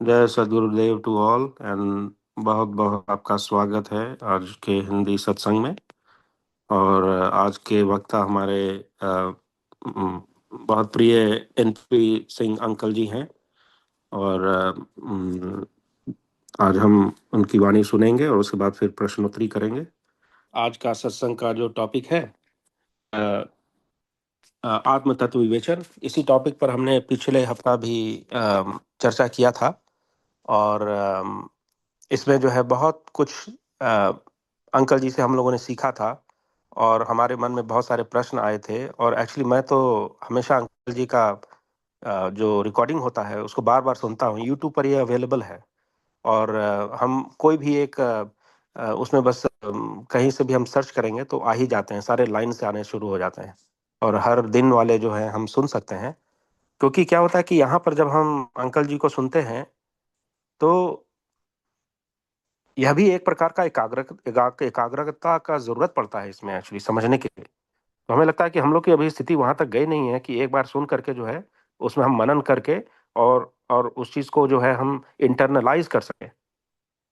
जय सद्गुरुदेव to all and बहुत बहुत आपका स्वागत है आज के हिंदी सत्संग में। और आज के वक्ता हमारे बहुत प्रिय एनपी सिंह अंकल जी हैं। और आज हम उनकी वाणी सुनेंगे और उसके बाद फिर प्रश्नोत्तरी करेंगे। आज का सत्संग का जो टॉपिक है अ, आत्म तत्व विवेचन। इसी टॉपिक पर हमने पिछले हफ्ता भी चर्चा किया था। और इसमें जो है बहुत कुछ अ, अंकल जी से हम लोगों ने सीखा था। और हमारे मन में बहुत सारे प्रश्न आए थे। और एक्चुअली मैं तो हमेशा अंकल जी का जो रिकॉर्डिंग होता है उसको बार बार सुनता हूँ। यूट्यूब पर ये अवेलेबल है। और हम कोई भी एक उसमें बस कहीं से भी हम सर्च करेंगे तो आ ही जाते हैं, सारे लाइन से आने शुरू हो जाते हैं। और हर दिन वाले जो है हम सुन सकते हैं। क्योंकि क्या होता है कि यहाँ पर जब हम अंकल जी को सुनते हैं तो यह भी एक प्रकार का एकाग्रता का जरूरत पड़ता है इसमें एक्चुअली समझने के लिए। तो हमें लगता है कि हम लोग की अभी स्थिति वहां तक गई नहीं है कि एक बार सुन करके जो है उसमें हम मनन करके और उस चीज को जो है हम इंटरनलाइज कर सकें,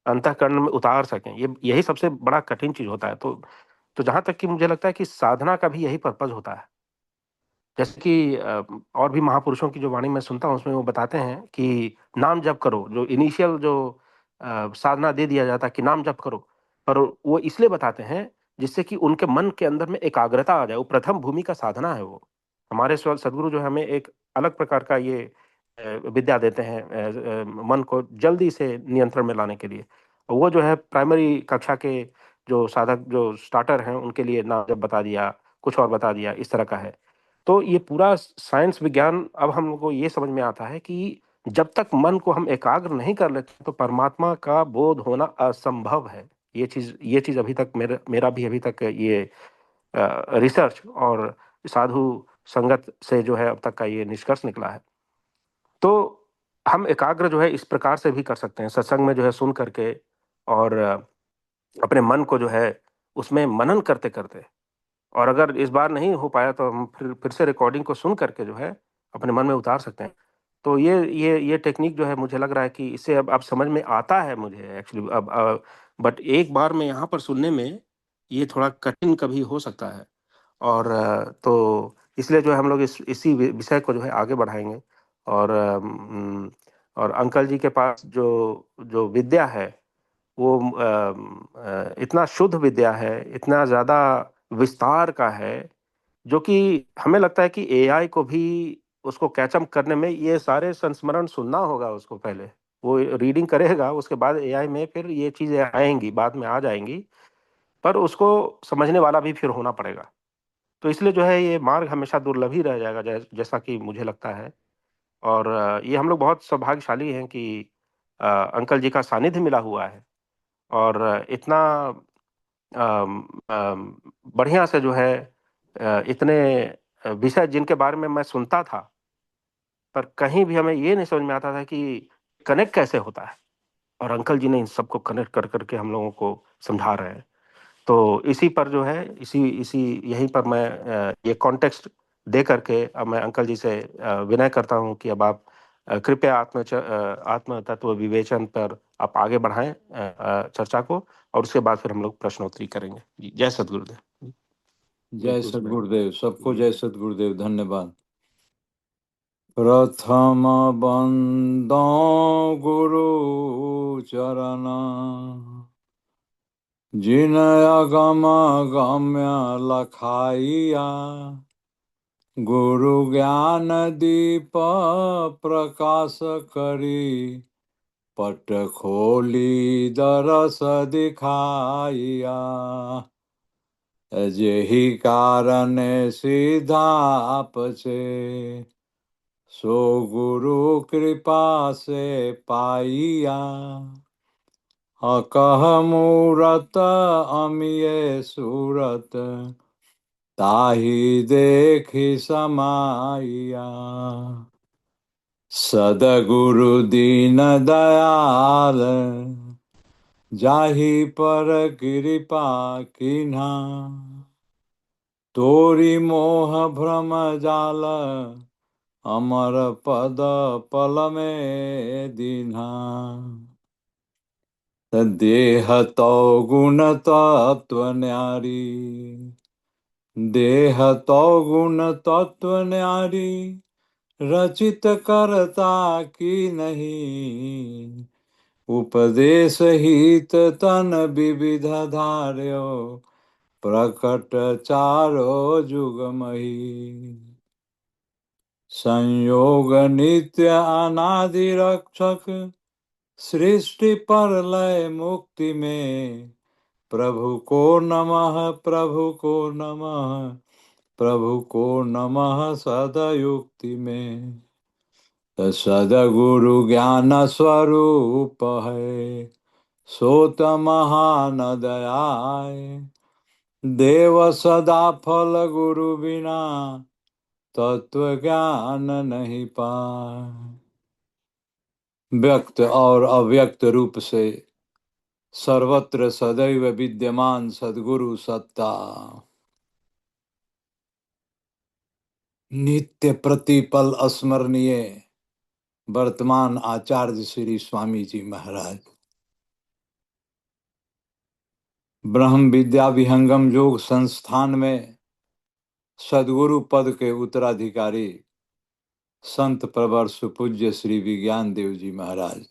अंतःकरण में उतार सकें। ये यही सबसे बड़ा कठिन चीज होता है। तो जहां तक कि मुझे लगता है कि साधना का भी यही पर्पज होता है। जैसे कि और भी महापुरुषों की जो वाणी मैं सुनता हूँ उसमें वो बताते हैं कि नाम जप करो। जो इनिशियल जो साधना दे दिया जाता है कि नाम जप करो, पर वो इसलिए बताते हैं जिससे कि उनके मन के अंदर में एकाग्रता आ जाए। वो प्रथम भूमि का साधना है वो। हमारे सदगुरु जो है हमें एक अलग प्रकार का ये विद्या देते हैं मन को जल्दी से नियंत्रण में लाने के लिए। और वो जो है प्राइमरी कक्षा के जो साधक जो स्टार्टर हैं उनके लिए नाम जप बता दिया, कुछ और बता दिया, इस तरह का है। तो ये पूरा साइंस विज्ञान अब हम लोग को ये समझ में आता है कि जब तक मन को हम एकाग्र नहीं कर लेते तो परमात्मा का बोध होना असंभव है। ये चीज अभी तक मेरा भी अभी तक ये रिसर्च और साधु संगत से जो है अब तक का ये निष्कर्ष निकला है। तो हम एकाग्र जो है इस प्रकार से भी कर सकते हैं सत्संग में जो है सुन करके। और अपने मन को जो है उसमें मनन करते करते। और अगर इस बार नहीं हो पाया तो हम फिर से रिकॉर्डिंग को सुन करके जो है अपने मन में उतार सकते हैं। तो ये टेक्निक जो है मुझे लग रहा है कि इससे अब समझ में आता है मुझे एक्चुअली अब। बट एक बार में यहाँ पर सुनने में ये थोड़ा कठिन कभी हो सकता है। और तो इसलिए जो है हम लोग इसी विषय को जो है आगे बढ़ाएंगे। और और अंकल जी के पास जो जो विद्या है वो इतना शुद्ध विद्या है, इतना ज़्यादा विस्तार का है, जो कि हमें लगता है कि एआई को भी उसको कैचअप करने में ये सारे संस्मरण सुनना होगा उसको पहले। वो रीडिंग करेगा उसके बाद एआई में फिर ये चीज़ें आएंगी, बाद में आ जाएंगी। पर उसको समझने वाला भी फिर होना पड़ेगा। तो इसलिए जो है ये मार्ग हमेशा दुर्लभ ही रह जाएगा जैसा कि मुझे लगता है। और ये हम लोग बहुत सौभाग्यशाली हैं कि अंकल जी का सानिध्य मिला हुआ है। और इतना बढ़िया से जो है इतने विषय जिनके बारे में मैं सुनता था पर कहीं भी हमें ये नहीं समझ में आता था कि कनेक्ट कैसे होता है। और अंकल जी ने इन सबको कनेक्ट कर करके हम लोगों को समझा रहे हैं। तो इसी पर जो है इसी इसी यहीं पर मैं ये कॉन्टेक्स्ट दे करके अब मैं अंकल जी से विनय करता हूं कि अब आप कृपया आत्म तत्व विवेचन पर आप आगे बढ़ाएं चर्चा को। और उसके बाद फिर हम लोग प्रश्नोत्तरी करेंगे। जी, जय सद्गुरुदेव। जय सद्गुरुदेव। सबको जय सद्गुरुदेव। धन्यवाद। प्रथम बंदो गुरु चरण, जिन अगम गम्य लखाइया। गुरु ज्ञान दीप प्रकाश करी, पट खोली दरस दिखाइया। जेहि कारण सीधा आपसे, सो गुरु कृपा से पाइया। अकह मूरत अमिय सूरत, ताहि देखि समाइया। सदगुरु दीन दयाल, जाहि पर कृपा कीन्हा। तोरी मोह भ्रम जाल, अमर पद पल में दीन्हा। देह तो गुण तत्व न्यारी, देह तो गुण तत्व न्यारी, रचित करता की नहीं। उपदेश हित तन विविध धार्यो, प्रकट चारो जुगमही। संयोग नित्य अनादि रक्षक, सृष्टि पर लय मुक्ति में। प्रभु को नमः, प्रभु को नमः, प्रभु को नमः सदयुक्ति में। सदगुरु ज्ञान स्वरूप है, सोत महान दयाय। देव सदा फल गुरु बिना, तत्व ज्ञान नहीं पाए। व्यक्त और अव्यक्त रूप से सर्वत्र सदैव विद्यमान सद्गुरु सत्ता, नित्य प्रतिपल स्मरणीय वर्तमान आचार्य श्री स्वामी जी महाराज। ब्रह्म विद्या विहंगम योग संस्थान में सद्गुरु पद के उत्तराधिकारी संत प्रवर सुपूज्य श्री विज्ञान देव जी महाराज।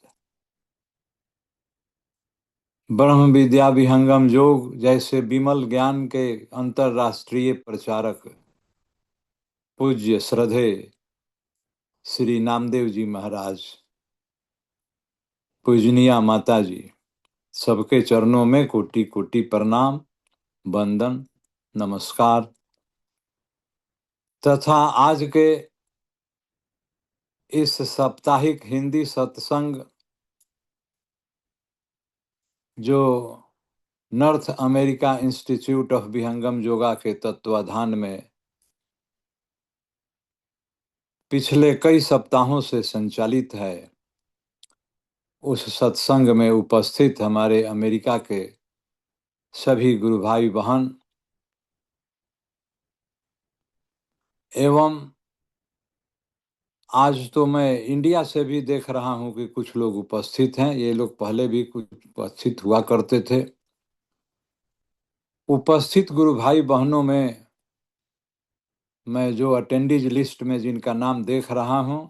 ब्रह्म विद्या विहंगम योग जैसे विमल ज्ञान के अंतरराष्ट्रीय प्रचारक पूज्य श्रद्धे श्री नामदेव जी महाराज, पूजनिया माता जी, सबके चरणों में कोटि कोटि प्रणाम, वंदन, नमस्कार। तथा आज के इस साप्ताहिक हिंदी सत्संग जो नॉर्थ अमेरिका इंस्टीट्यूट ऑफ विहंगम योगा के तत्वाधान में पिछले कई सप्ताहों से संचालित है, उस सत्संग में उपस्थित हमारे अमेरिका के सभी गुरु भाई बहन एवं आज तो मैं इंडिया से भी देख रहा हूं कि कुछ लोग उपस्थित हैं। ये लोग पहले भी कुछ उपस्थित हुआ करते थे। उपस्थित गुरु भाई बहनों में मैं जो अटेंडीज लिस्ट में जिनका नाम देख रहा हूं,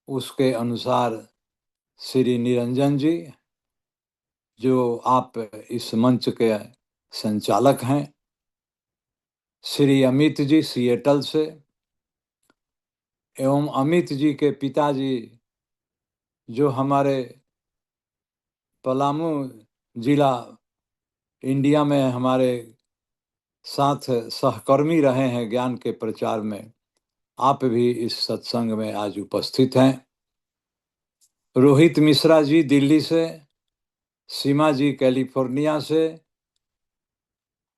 उसके अनुसार श्री निरंजन जी, जो आप इस मंच के संचालक हैं, श्री अमित जी सिएटल से, एवं अमित जी के पिताजी जो हमारे पलामू जिला इंडिया में हमारे साथ सहकर्मी रहे हैं ज्ञान के प्रचार में, आप भी इस सत्संग में आज उपस्थित हैं। रोहित मिश्रा जी दिल्ली से, सीमा जी कैलिफोर्निया से,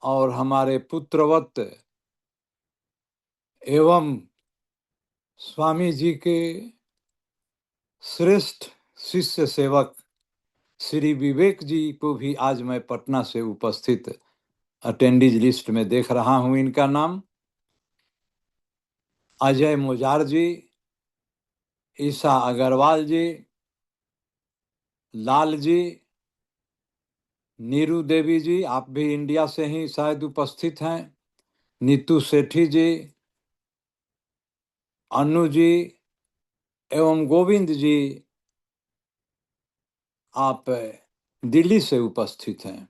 और हमारे पुत्रवत एवं स्वामी जी के श्रेष्ठ शिष्य सेवक श्री विवेक जी को भी आज मैं पटना से उपस्थित अटेंडीज लिस्ट में देख रहा हूं। इनका नाम अजय मुजार जी, ईसा अग्रवाल जी, लाल जी, नीरू देवी जी, आप भी इंडिया से ही शायद उपस्थित हैं, नीतू सेठी जी, अनु जी एवं गोविंद जी, आप दिल्ली से उपस्थित हैं।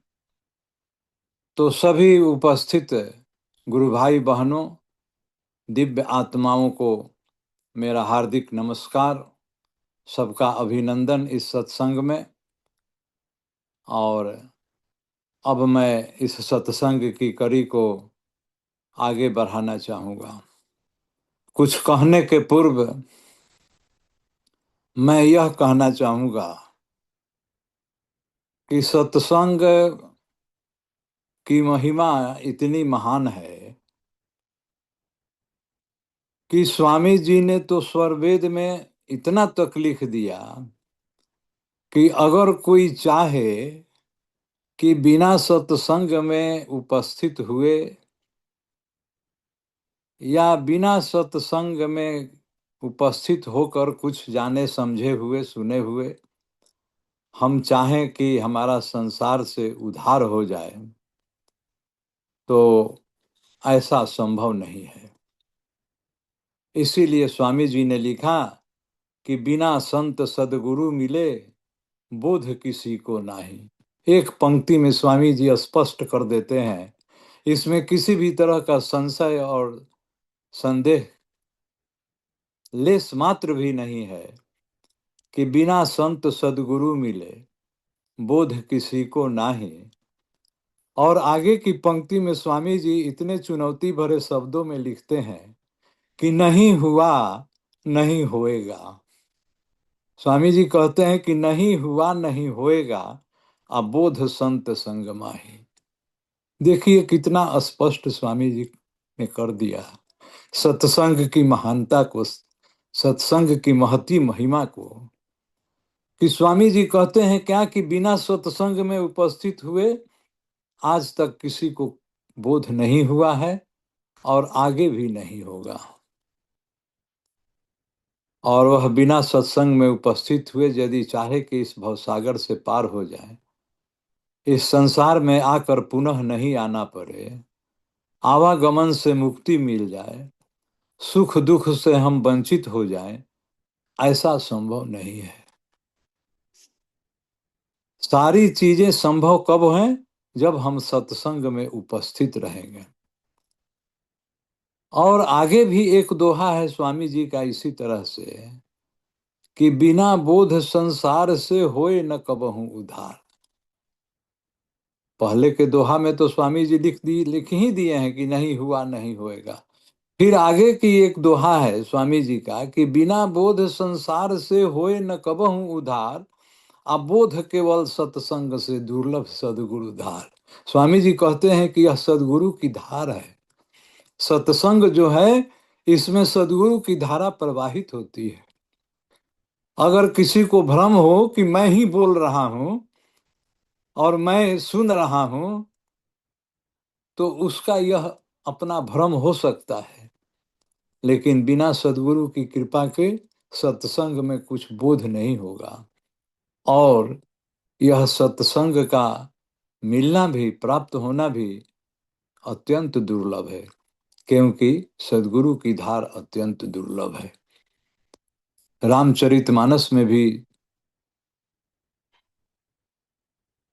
तो सभी उपस्थित गुरु भाई बहनों, दिव्य आत्माओं को मेरा हार्दिक नमस्कार, सबका अभिनंदन इस सत्संग में। और अब मैं इस सत्संग की कड़ी को आगे बढ़ाना चाहूँगा। कुछ कहने के पूर्व मैं यह कहना चाहूँगा कि सत्संग की महिमा इतनी महान है कि स्वामी जी ने तो स्वरवेद में इतना तक लिख दिया कि अगर कोई चाहे कि बिना सत्संग में उपस्थित हुए या बिना सत्संग में उपस्थित होकर कुछ जाने समझे हुए, सुने हुए हम चाहें कि हमारा संसार से उद्धार हो जाए, तो ऐसा संभव नहीं है। इसीलिए स्वामी जी ने लिखा कि बिना संत सदगुरु मिले बोध किसी को नाही। एक पंक्ति में स्वामी जी स्पष्ट कर देते हैं, इसमें किसी भी तरह का संशय और संदेह लेस मात्र भी नहीं है कि बिना संत सदगुरु मिले बोध किसी को नाही। और आगे की पंक्ति में स्वामी जी इतने चुनौती भरे शब्दों में लिखते हैं कि नहीं हुआ नहीं होएगा। स्वामी जी कहते हैं कि नहीं हुआ नहीं होएगा, अबोध संत संग माही। देखिए कितना स्पष्ट स्वामी जी ने कर दिया सत्संग की महानता को, सत्संग की महती महिमा को। कि स्वामी जी कहते हैं क्या कि बिना सत्संग में उपस्थित हुए आज तक किसी को बोध नहीं हुआ है और आगे भी नहीं होगा। और वह बिना सत्संग में उपस्थित हुए यदि चाहे कि इस भवसागर से पार हो जाए, इस संसार में आकर पुनः नहीं आना पड़े, आवागमन से मुक्ति मिल जाए, सुख दुख से हम वंचित हो जाएं, ऐसा संभव नहीं है। सारी चीजें संभव कब हैं? जब हम सत्संग में उपस्थित रहेंगे। और आगे भी एक दोहा है स्वामी जी का इसी तरह से कि बिना बोध संसार से होए न कबहू उधार। पहले के दोहा में तो स्वामी जी लिख ही दिए हैं कि नहीं हुआ नहीं होएगा। फिर आगे की एक दोहा है स्वामी जी का कि बिना बोध संसार से होए न कबहू उधार, अबोध केवल सत्संग से दुर्लभ सदगुरु धार। स्वामी जी कहते हैं कि यह सदगुरु की धार है। सत्संग जो है इसमें सदगुरु की धारा प्रवाहित होती है। अगर किसी को भ्रम हो कि मैं ही बोल रहा हूं और मैं सुन रहा हूं, तो उसका यह अपना भ्रम हो सकता है, लेकिन बिना सदगुरु की कृपा के सत्संग में कुछ बोध नहीं होगा। और यह सत्संग का मिलना भी, प्राप्त होना भी अत्यंत दुर्लभ है, क्योंकि सदगुरु की धार अत्यंत दुर्लभ है। रामचरितमानस में भी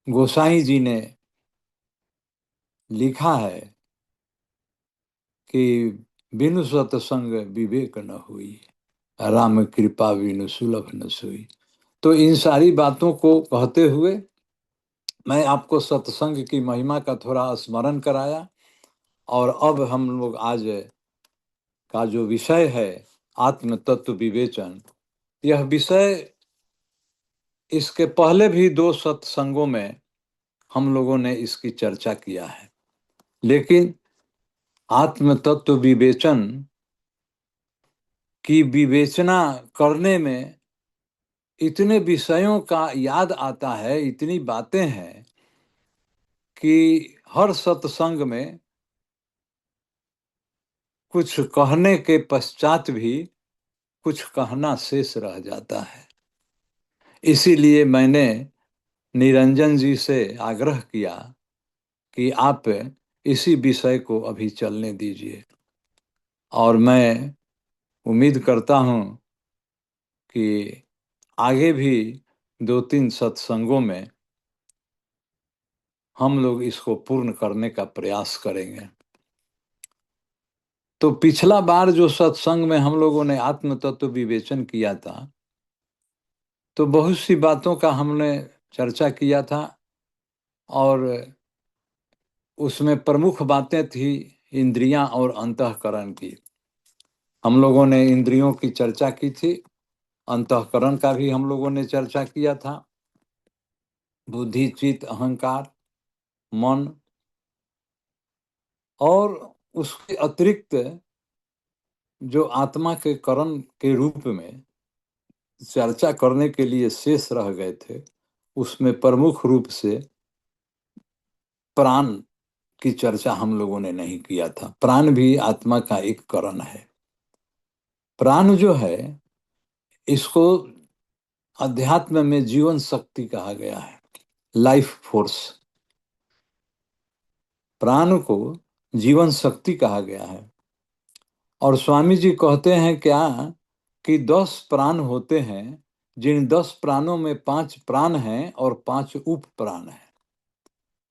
गोसाई जी ने लिखा है कि बिनु सत्संग विवेक न हुई, राम कृपा बिनु सुलभ न सोई। तो इन सारी बातों को कहते हुए मैं आपको सत्संग की महिमा का थोड़ा स्मरण कराया। और अब हम लोग आज का जो विषय है आत्म तत्व विवेचन, यह विषय इसके पहले भी 2 सत्संगों में हम लोगों ने इसकी चर्चा किया है, लेकिन आत्म तत्व विवेचन की विवेचना करने में इतने विषयों का याद आता है, इतनी बातें हैं कि हर सत्संग में कुछ कहने के पश्चात भी कुछ कहना शेष रह जाता है। इसीलिए मैंने निरंजन जी से आग्रह किया कि आप इसी विषय को अभी चलने दीजिए। और मैं उम्मीद करता हूं कि आगे भी 2-3 सत्संगों में हम लोग इसको पूर्ण करने का प्रयास करेंगे। तो पिछला बार जो सत्संग में हम लोगों ने आत्म तत्व विवेचन किया था, तो बहुत सी बातों का हमने चर्चा किया था और उसमें प्रमुख बातें थी इंद्रियां और अंतःकरण की। हम लोगों ने इंद्रियों की चर्चा की थी, अंतःकरण का भी हम लोगों ने चर्चा किया था, बुद्धि चित्त अहंकार मन। और उसके अतिरिक्त जो आत्मा के करण के रूप में चर्चा करने के लिए शेष रह गए थे, उसमें प्रमुख रूप से प्राण की चर्चा हम लोगों ने नहीं किया था। प्राण भी आत्मा का एक करण है। प्राण जो है, इसको अध्यात्म में जीवन शक्ति कहा गया है, लाइफ फोर्स। प्राण को जीवन शक्ति कहा गया है। और स्वामी जी कहते हैं क्या कि 10 प्राण होते हैं, जिन 10 प्राणों में 5 प्राण हैं और 5 उप प्राण हैं।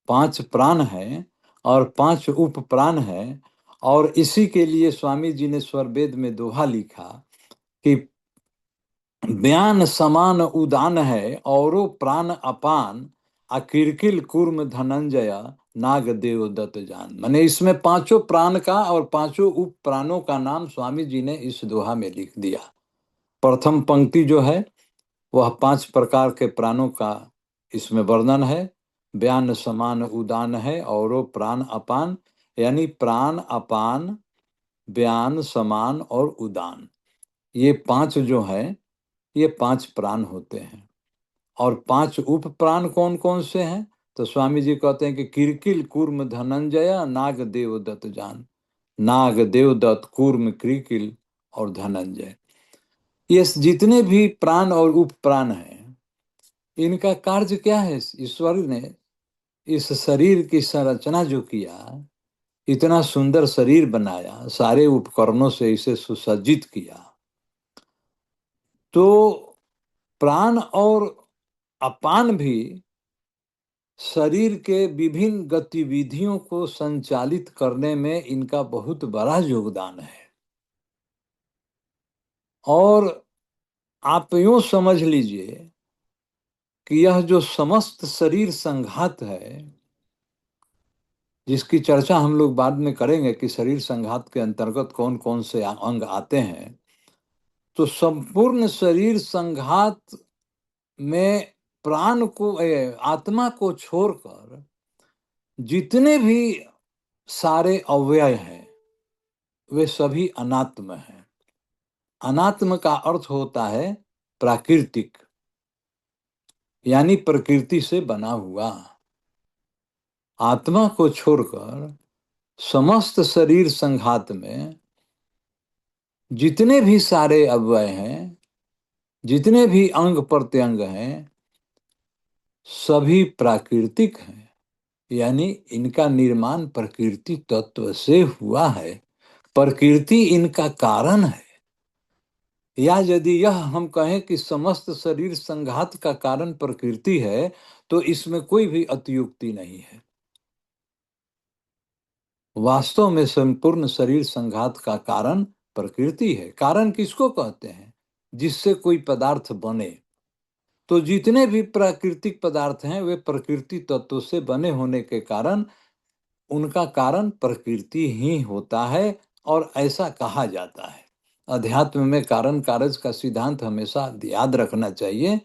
5 प्राण हैं और 5 उप प्राण हैं। और इसी के लिए स्वामी जी ने स्वरवेद में दोहा लिखा कि ब्यान समान उदान है औरो प्राण अपान, अकिरकिल कुर्म धनंजय नाग देव दत्त जान। माने इसमें 5 प्राण का और 5 उप प्राणों का नाम स्वामी जी ने इस दोहा में लिख दिया। प्रथम पंक्ति जो है वह 5 प्रकार के प्राणों का इसमें वर्णन है। ब्यान समान उदान है औरो प्राण अपान, यानी प्राण अपान, ब्यान समान और उदान, ये 5 जो है ये 5 प्राण होते हैं। और 5 उप प्राण कौन कौन से हैं? तो स्वामी जी कहते हैं कि किरकिल कुर्म धनंजय नाग देवदत्त जान। नाग देवदत्त, कुर्म, किरकिल और धनंजय, ये जितने भी प्राण और उप प्राण हैं, इनका कार्य क्या है? ईश्वर ने इस शरीर की संरचना जो किया, इतना सुंदर शरीर बनाया, सारे उपकरणों से इसे सुसज्जित किया, तो प्राण और अपान भी शरीर के विभिन्न गतिविधियों को संचालित करने में इनका बहुत बड़ा योगदान है। और आप यूं समझ लीजिए कि यह जो समस्त शरीर संघात है, जिसकी चर्चा हम लोग बाद में करेंगे कि शरीर संघात के अंतर्गत कौन कौन से अंग आते हैं, तो संपूर्ण शरीर संघात में प्राण को, आत्मा को छोड़कर जितने भी सारे अवयव हैं वे सभी अनात्म हैं। अनात्म का अर्थ होता है प्राकृतिक, यानी प्रकृति से बना हुआ। आत्मा को छोड़कर समस्त शरीर संघात में जितने भी सारे अवयव हैं, जितने भी अंग प्रत्यंग हैं, सभी प्राकृतिक हैं, यानी इनका निर्माण प्रकृति तत्व से हुआ है। प्रकृति इनका कारण है। या यदि यह हम कहें कि समस्त शरीर संघात का कारण प्रकृति है, तो इसमें कोई भी अतियुक्ति नहीं है। वास्तव में संपूर्ण शरीर संघात का कारण प्रकृति है। कारण किसको कहते हैं? जिससे कोई पदार्थ बने। तो जितने भी प्राकृतिक पदार्थ हैं वे प्रकृति तत्व से बने होने के कारण उनका कारण प्रकृति ही होता है, और ऐसा कहा जाता है। अध्यात्म में कारण कारज का सिद्धांत हमेशा याद रखना चाहिए।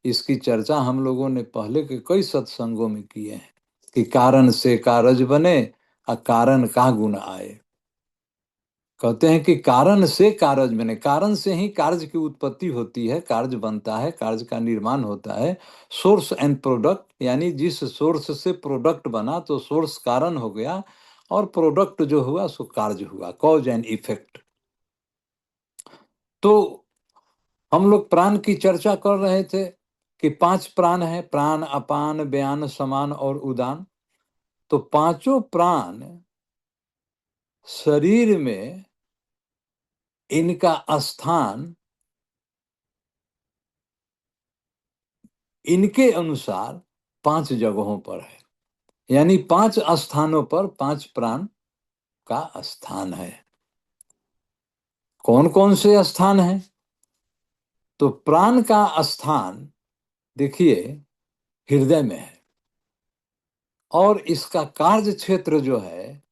इसकी चर्चा हम लोगों ने पहले के कई सत्संगों में किए हैं कि कारण से कारज बने और कारण का गुण आए। कहते हैं कि कारण से कारज बने, कारण से ही कार्य की उत्पत्ति होती है, कार्य बनता है, कार्य का निर्माण होता है। सोर्स एंड प्रोडक्ट, यानी जिस सोर्स से प्रोडक्ट बना तो सोर्स कारण हो गया, और प्रोडक्ट जो हुआ सो कार्य हुआ, कॉज एंड इफेक्ट। तो हम लोग प्राण की चर्चा कर रहे थे कि 5 प्राण है, प्राण अपान, व्यान, समान और उदान। तो पांचों प्राण शरीर में इनका स्थान इनके अनुसार 5 जगहों पर है, यानी 5 स्थानों पर 5 प्राण का स्थान है। कौन कौन से स्थान हैं? तो प्राण का स्थान देखिए हृदय में है, और इसका कार्य क्षेत्र जो है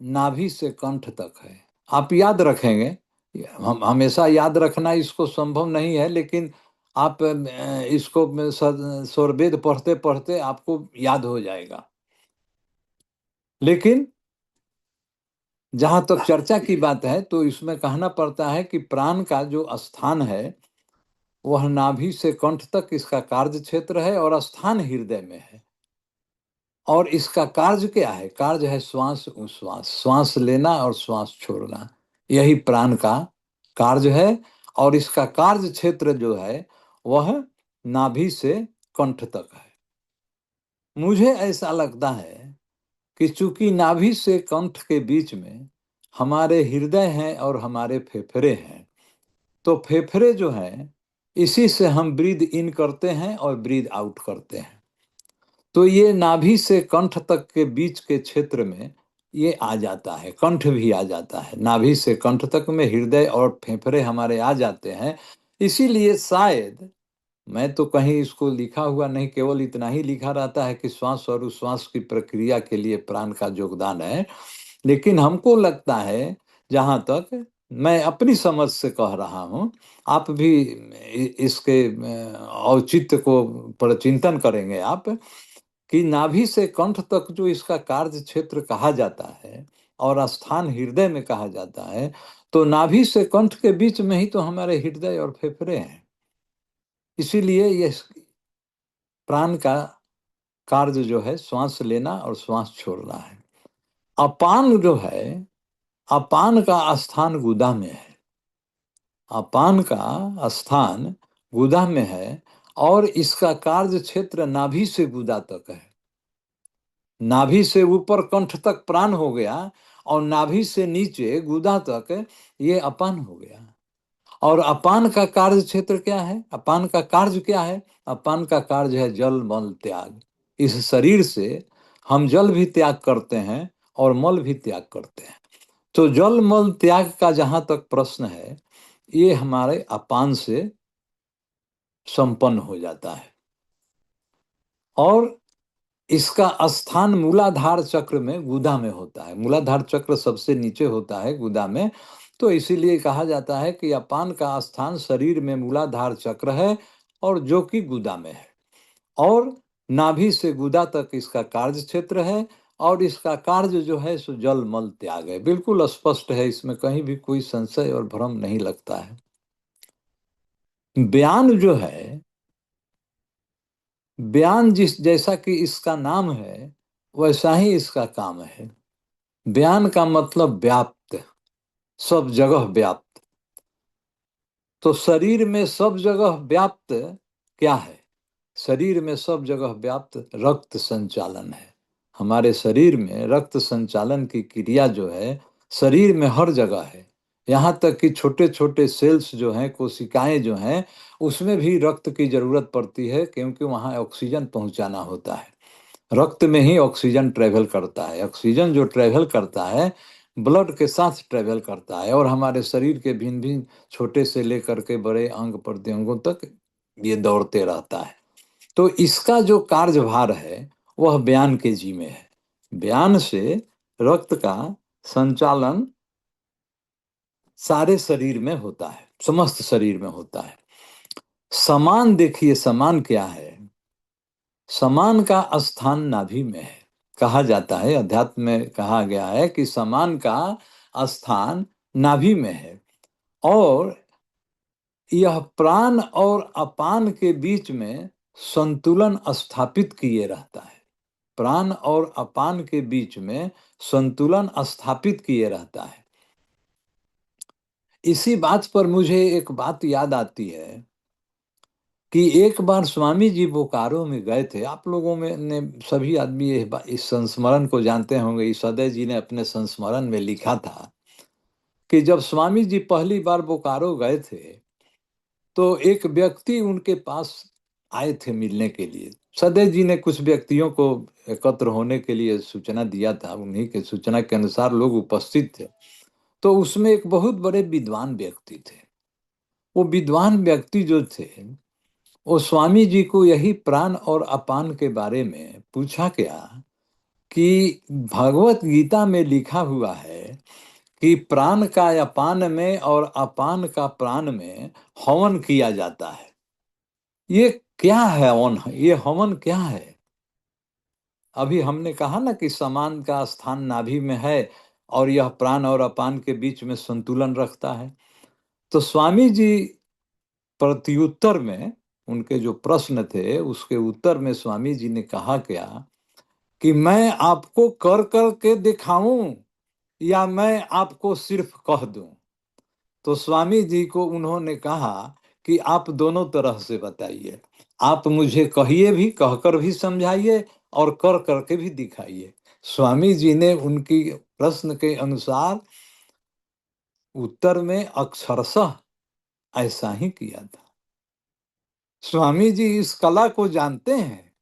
नाभि से कंठ तक है। आप याद रखेंगे, हम हमेशा याद रखना इसको संभव नहीं है, लेकिन आप इसको स्वरवेद पढ़ते पढ़ते आपको याद हो जाएगा। लेकिन जहां तक चर्चा की बात है तो इसमें कहना पड़ता है कि प्राण का जो स्थान है वह नाभि से कंठ तक इसका कार्य क्षेत्र है, और स्थान हृदय में है। और इसका कार्य क्या है? कार्य है श्वास उश्वास, श्वास लेना और श्वास छोड़ना, यही प्राण का कार्य है, और इसका कार्य क्षेत्र जो है वह नाभि से कंठ तक है। मुझे ऐसा लगता है कि चूंकि नाभि से कंठ के बीच में हमारे हृदय हैं और हमारे फेफड़े हैं, तो फेफड़े जो हैं इसी से हम ब्रीद इन करते हैं और ब्रीद आउट करते हैं। तो ये नाभि से कंठ तक के बीच के क्षेत्र में ये आ जाता है, कंठ भी आ जाता है। नाभि से कंठ तक में हृदय और फेफड़े हमारे आ जाते हैं। इसीलिए शायद, मैं तो कहीं इसको लिखा हुआ नहीं, केवल इतना ही लिखा रहता है कि श्वास और उश्वास की प्रक्रिया के लिए प्राण का योगदान है। लेकिन हमको लगता है, जहाँ तक मैं अपनी समझ से कह रहा हूँ, आप भी इसके औचित्य को प्रचिंतन करेंगे आप, कि नाभि से कंठ तक जो इसका कार्य क्षेत्र कहा जाता है और स्थान हृदय में कहा जाता है, तो नाभि से कंठ के बीच में ही तो हमारे हृदय और फेफड़े हैं। इसीलिए ये प्राण का कार्य जो है श्वास लेना और श्वास छोड़ना है। अपान जो है, अपान का स्थान गुदा में है। अपान का स्थान गुदा में है और इसका कार्य क्षेत्र नाभि से गुदा तक है। नाभि से ऊपर कंठ तक प्राण हो गया और नाभि से नीचे गुदा तक ये अपान हो गया। और अपान का कार्य क्षेत्र क्या है? अपान का कार्य क्या है? अपान का कार्य है जल मल त्याग। इस शरीर से हम जल भी त्याग करते हैं और मल भी त्याग करते हैं। तो जल मल त्याग का जहां तक प्रश्न है, ये हमारे अपान से संपन्न हो जाता है। और इसका स्थान मूलाधार चक्र में गुदा में होता है। मूलाधार चक्र सबसे नीचे होता है गुदा में। तो इसीलिए कहा जाता है कि अपान का स्थान शरीर में मूलाधार चक्र है और जो कि गुदा में है। और नाभि से गुदा तक इसका कार्य क्षेत्र है और इसका कार्य जो है सो जल मल त्याग है। बिल्कुल स्पष्ट है, इसमें कहीं भी कोई संशय और भ्रम नहीं लगता है। बयान जो है, बयान जिस जैसा कि इसका नाम है वैसा ही इसका काम है। बयान का मतलब व्याप्त, सब जगह व्याप्त। तो शरीर में सब जगह व्याप्त क्या है? शरीर में सब जगह व्याप्त रक्त संचालन है। हमारे शरीर में रक्त संचालन की क्रिया जो है शरीर में हर जगह है। यहाँ तक कि छोटे छोटे सेल्स जो हैं, कोशिकाएं जो हैं, उसमें भी रक्त की जरूरत पड़ती है, क्योंकि वहाँ ऑक्सीजन पहुँचाना होता है। रक्त में ही ऑक्सीजन ट्रेवल करता है। ऑक्सीजन जो ट्रेवल करता है ब्लड के साथ ट्रेवल करता है और हमारे शरीर के भिन्न भिन्न छोटे से लेकर के बड़े अंग प्रत्यंगों तक ये दौड़ते रहता है। तो इसका जो कार्यभार है वह बयान के जी में है। बयान से रक्त का संचालन सारे शरीर में होता है, समस्त शरीर में होता है। समान देखिए, समान क्या है? समान का स्थान नाभि में है। कहा जाता है, अध्यात्म में कहा गया है कि समान का स्थान नाभि में है और यह प्राण और अपान के बीच में संतुलन स्थापित किए रहता है। प्राण और अपान के बीच में संतुलन स्थापित किए रहता है। इसी बात पर मुझे एक बात याद आती है कि एक बार स्वामी जी बोकारो में गए थे। आप लोगों में ने सभी आदमी इस संस्मरण को जानते होंगे। ईश्वरदय जी ने अपने संस्मरण में लिखा था कि जब स्वामी जी पहली बार बोकारो गए थे तो एक व्यक्ति उनके पास आए थे मिलने के लिए। सदैव जी ने कुछ व्यक्तियों को एकत्र होने के लिए सूचना दिया था, उन्हीं के सूचना के अनुसार लोग उपस्थित थे। तो उसमें एक बहुत बड़े विद्वान व्यक्ति थे। वो विद्वान व्यक्ति जो थे वो स्वामी जी को यही प्राण और अपान के बारे में पूछा गया कि भगवत गीता में लिखा हुआ है कि प्राण का अपान में और अपान का प्राण में हवन किया जाता है। ये क्या है हवन? ये हवन क्या है? अभी हमने कहा ना कि समान का स्थान नाभि में है और यह प्राण और अपान के बीच में संतुलन रखता है। तो स्वामी जी प्रत्युत्तर में, उनके जो प्रश्न थे उसके उत्तर में स्वामी जी ने कहा क्या कि मैं आपको कर कर के दिखाऊं या मैं आपको सिर्फ कह दूं? तो स्वामी जी को उन्होंने कहा कि आप दोनों तरह से बताइए, आप मुझे कहिए भी, कहकर भी समझाइए और कर करके भी दिखाइए। स्वामी जी ने उनकी प्रश्न के अनुसार उत्तर में अक्षरशः ऐसा ही किया था। स्वामी जी इस कला को जानते हैं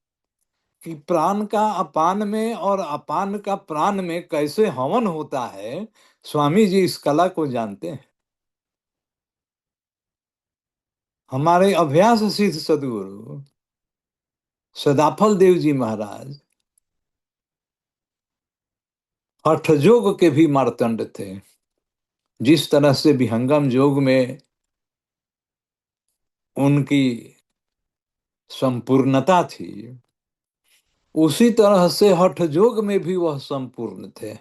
कि प्राण का अपान में और अपान का प्राण में कैसे हवन होता है। स्वामी जी इस कला को जानते हैं। हमारे अभ्यास सिद्ध सदगुरु सदाफल देव जी महाराज हठ योग के भी मार्तंड थे। जिस तरह से विहंगम योग में उनकी संपूर्णता थी, उसी तरह से हठ योग में भी वह संपूर्ण थे।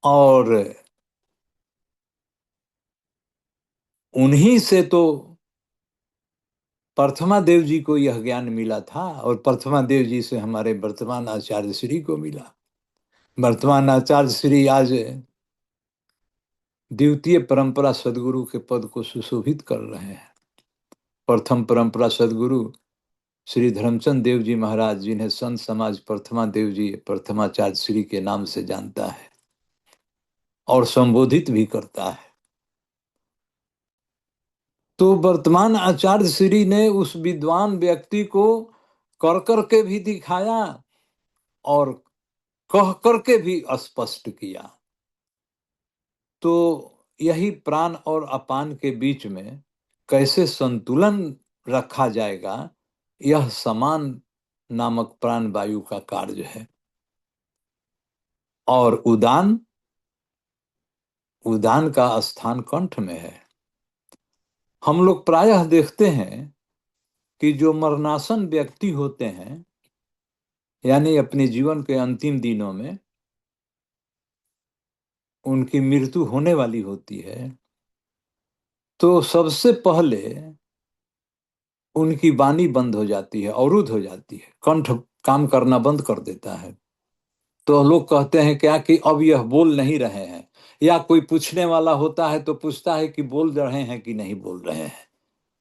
और उन्हीं से तो प्रथमा देव जी को यह ज्ञान मिला था, और प्रथमा देव जी से हमारे वर्तमान आचार्य श्री को मिला। वर्तमान आचार्य श्री आज द्वितीय परंपरा सदगुरु के पद को सुशोभित कर रहे हैं। प्रथम परंपरा सदगुरु श्री धर्मचंद देव जी महाराज, जिन्हें संत समाज प्रथमा देव जी प्रथमाचार्य श्री के नाम से जानता है और संबोधित भी करता है। तो वर्तमान आचार्य श्री ने उस विद्वान व्यक्ति को कर करके भी दिखाया और कह करके भी स्पष्ट किया। तो यही प्राण और अपान के बीच में कैसे संतुलन रखा जाएगा, यह समान नामक प्राण वायु का कार्य है। और उदान, उदान का स्थान कंठ में है। हम लोग प्रायः देखते हैं कि जो मरणासन व्यक्ति होते हैं, यानी अपने जीवन के अंतिम दिनों में उनकी मृत्यु होने वाली होती है, तो सबसे पहले उनकी वाणी बंद हो जाती है, अवरुद्ध हो जाती है, कंठ काम करना बंद कर देता है। तो लोग कहते हैं क्या कि अब यह बोल नहीं रहे हैं, या कोई पूछने वाला होता है तो पूछता है कि बोल रहे हैं कि नहीं बोल रहे हैं।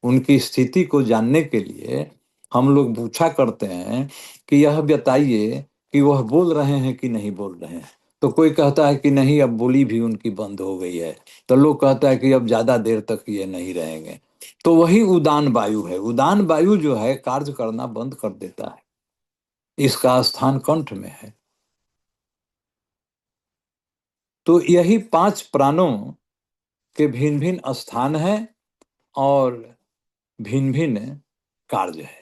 उनकी स्थिति को जानने के लिए हम लोग पूछा करते हैं कि यह बताइए कि वह बोल रहे हैं कि नहीं बोल रहे हैं। तो कोई कहता है कि नहीं, अब बोली भी उनकी बंद हो गई है। तो लोग कहता है कि अब ज्यादा देर तक ये नहीं रहेंगे। तो वही उदान वायु है। उदान वायु जो है कार्य करना बंद कर देता है। इसका स्थान कंठ में है। तो यही 5 प्राणों के भिन्न भिन्न स्थान है और भिन्न भिन्न कार्य है।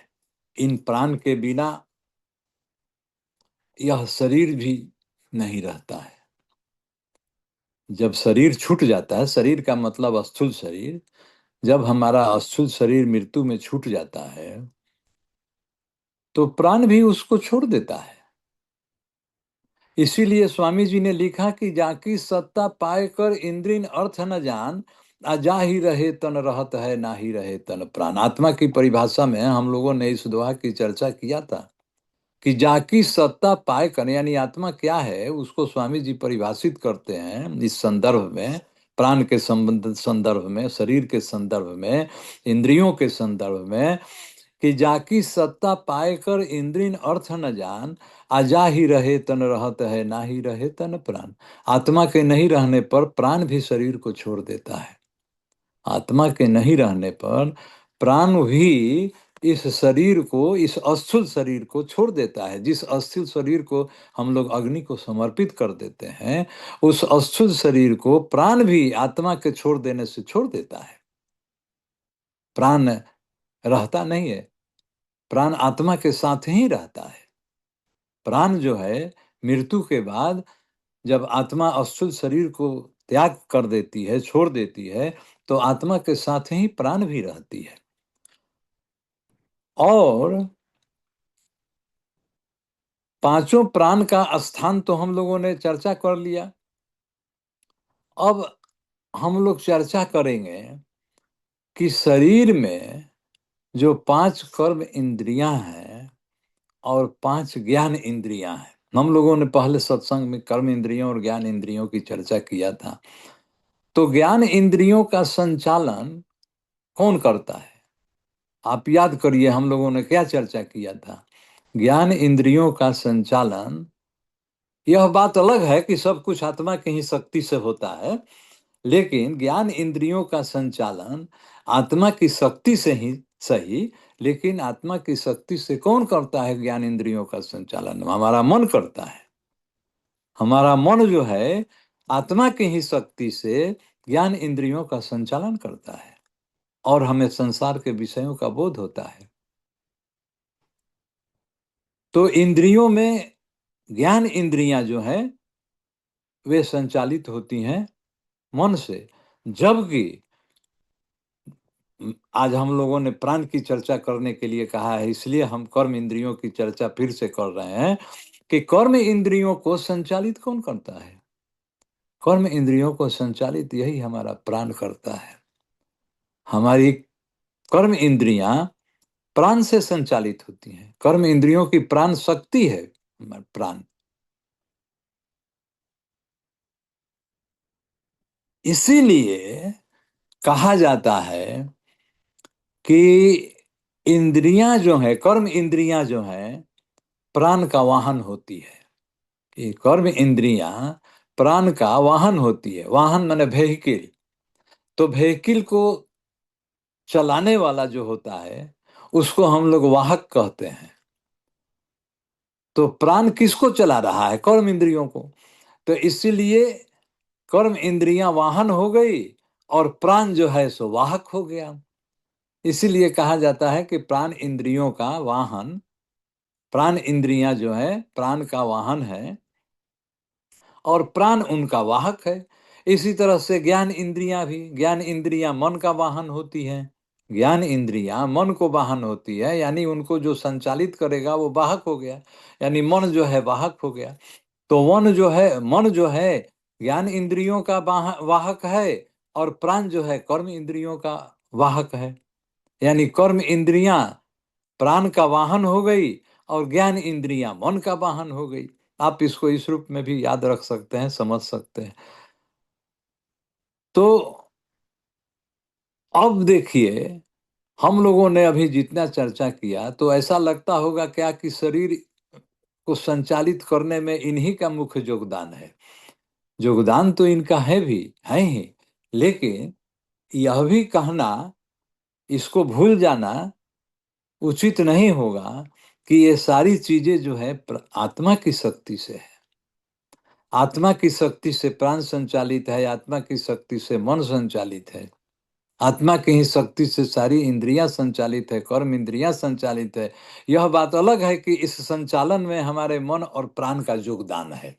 इन प्राण के बिना यह शरीर भी नहीं रहता है। जब शरीर छूट जाता है, शरीर का मतलब स्थूल शरीर, जब हमारा स्थूल शरीर मृत्यु में छूट जाता है तो प्राण भी उसको छोड़ देता है। इसीलिए स्वामी जी ने लिखा कि जाकी सत्ता पाए कर इंद्रिन अर्थ न जान, जा ही रहे तन रहत है, ना ही रहे तन प्राण। आत्मा की परिभाषा में हम लोगों ने इस दोहा की चर्चा किया था कि जाकी सत्ता पाए कर, यानी आत्मा क्या है उसको स्वामी जी परिभाषित करते हैं इस संदर्भ में, प्राण के संबंध संदर्भ में, शरीर के संदर्भ में, इंद्रियों के संदर्भ में, कि जाकी सत्ता पाए कर इंद्रिन अर्थ न जान, आजा ही रहे तन रहत है, ना ही रहे तन प्राण। आत्मा के नहीं रहने पर प्राण भी शरीर को छोड़ देता है। आत्मा के नहीं रहने पर प्राण भी इस शरीर को, इस अस्थूल शरीर को छोड़ देता है। जिस अस्थूल शरीर को हम लोग अग्नि को समर्पित कर देते हैं, उस अस्थूल शरीर को प्राण भी आत्मा के छोड़ देने से छोड़ देता है। प्राण रहता नहीं है, प्राण आत्मा के साथ ही रहता है। प्राण जो है मृत्यु के बाद जब आत्मा अस्थूल शरीर को त्याग कर देती है, छोड़ देती है, तो आत्मा के साथ ही प्राण भी रहती है। और 5 प्राण का स्थान तो हम लोगों ने चर्चा कर लिया। अब हम लोग चर्चा करेंगे कि शरीर में जो 5 कर्म इंद्रियां हैं और 5 ज्ञान इंद्रियां हैं। हम लोगों ने पहले सत्संग में कर्म इंद्रियों और ज्ञान इंद्रियों की चर्चा किया था। तो ज्ञान इंद्रियों का संचालन कौन करता है? आप याद करिए, हम लोगों ने क्या चर्चा किया था। ज्ञान इंद्रियों का संचालन, यह बात अलग है कि सब कुछ आत्मा की ही शक्ति से होता है, लेकिन ज्ञान इंद्रियों का संचालन आत्मा की शक्ति से ही सही, लेकिन आत्मा की शक्ति से कौन करता है ज्ञान इंद्रियों का संचालन? हमारा मन करता है। हमारा मन जो है आत्मा की ही शक्ति से ज्ञान इंद्रियों का संचालन करता है और हमें संसार के विषयों का बोध होता है। तो इंद्रियों में ज्ञान इंद्रियां जो है वे संचालित होती हैं मन से, जबकि आज हम लोगों ने प्राण की चर्चा करने के लिए कहा है, इसलिए हम कर्म इंद्रियों की चर्चा फिर से कर रहे हैं कि कर्म इंद्रियों को संचालित कौन करता है? कर्म इंद्रियों को संचालित यही हमारा प्राण करता है। हमारी कर्म इंद्रियां प्राण से संचालित होती हैं। कर्म इंद्रियों की प्राण शक्ति है प्राण। इसीलिए कहा जाता है कि इंद्रियां जो है, कर्म इंद्रियां जो है प्राण का वाहन होती है। ये कर्म इंद्रियां प्राण का वाहन होती है। वाहन माने व्हीकल। तो व्हीकल को चलाने वाला जो होता है उसको हम लोग वाहक कहते हैं। तो प्राण किसको चला रहा है? कर्म इंद्रियों को। तो इसीलिए कर्म इंद्रियां वाहन हो गई और प्राण जो है सो वाहक हो गया। इसीलिए कहा जाता है कि प्राण इंद्रियों का वाहन, प्राण इंद्रियां जो है प्राण का वाहन है और प्राण उनका वाहक है। इसी तरह से ज्ञान इंद्रियां भी, ज्ञान इंद्रियां मन का वाहन होती हैं। ज्ञान इंद्रियां मन को वाहन होती है, यानी उनको जो संचालित करेगा वो वाहक हो गया, यानी मन जो है वाहक हो गया। तो मन जो है ज्ञान इंद्रियों का वाहक है और प्राण जो है कर्म इंद्रियों का वाहक है। यानी कर्म इंद्रियां प्राण का वाहन हो गई और ज्ञान इंद्रियां मन का वाहन हो गई। आप इसको इस रूप में भी याद रख सकते हैं, समझ सकते हैं। तो अब देखिए, हम लोगों ने अभी जितना चर्चा किया तो ऐसा लगता होगा क्या कि शरीर को संचालित करने में इन्हीं का मुख्य योगदान है। योगदान तो इनका है ही, लेकिन यह भी कहना, इसको भूल जाना उचित नहीं होगा कि ये सारी चीजें जो है आत्मा की शक्ति से है। आत्मा की शक्ति से प्राण संचालित है, आत्मा की शक्ति से मन संचालित है, आत्मा की ही शक्ति से सारी इंद्रियां संचालित है, कर्म इंद्रियां संचालित है। यह बात अलग है कि इस संचालन में हमारे मन और प्राण का योगदान है।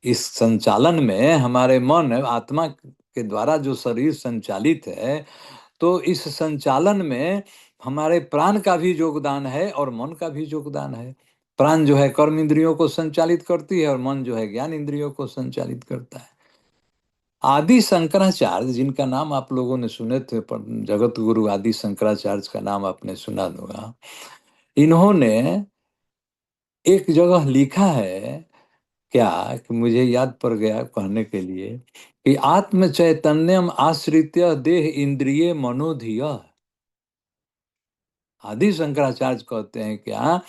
इस संचालन में हमारे मन, आत्मा के द्वारा जो शरीर संचालित है, तो इस संचालन में हमारे प्राण का भी योगदान है और मन का भी योगदान है। प्राण जो है कर्म इंद्रियों को संचालित करती है और मन जो है ज्ञान इंद्रियों को संचालित करता है। आदि शंकराचार्य, जिनका नाम आप लोगों ने सुने थे, जगत गुरु आदि शंकराचार्य का नाम आपने सुना होगा। इन्होंने एक जगह लिखा है, क्या कि मुझे याद पड़ गया कहने के लिए, कि आत्म चैतन्यम आश्रित्य देह इंद्रिय मनोधिय। आदि शंकराचार्य कहते हैं क्या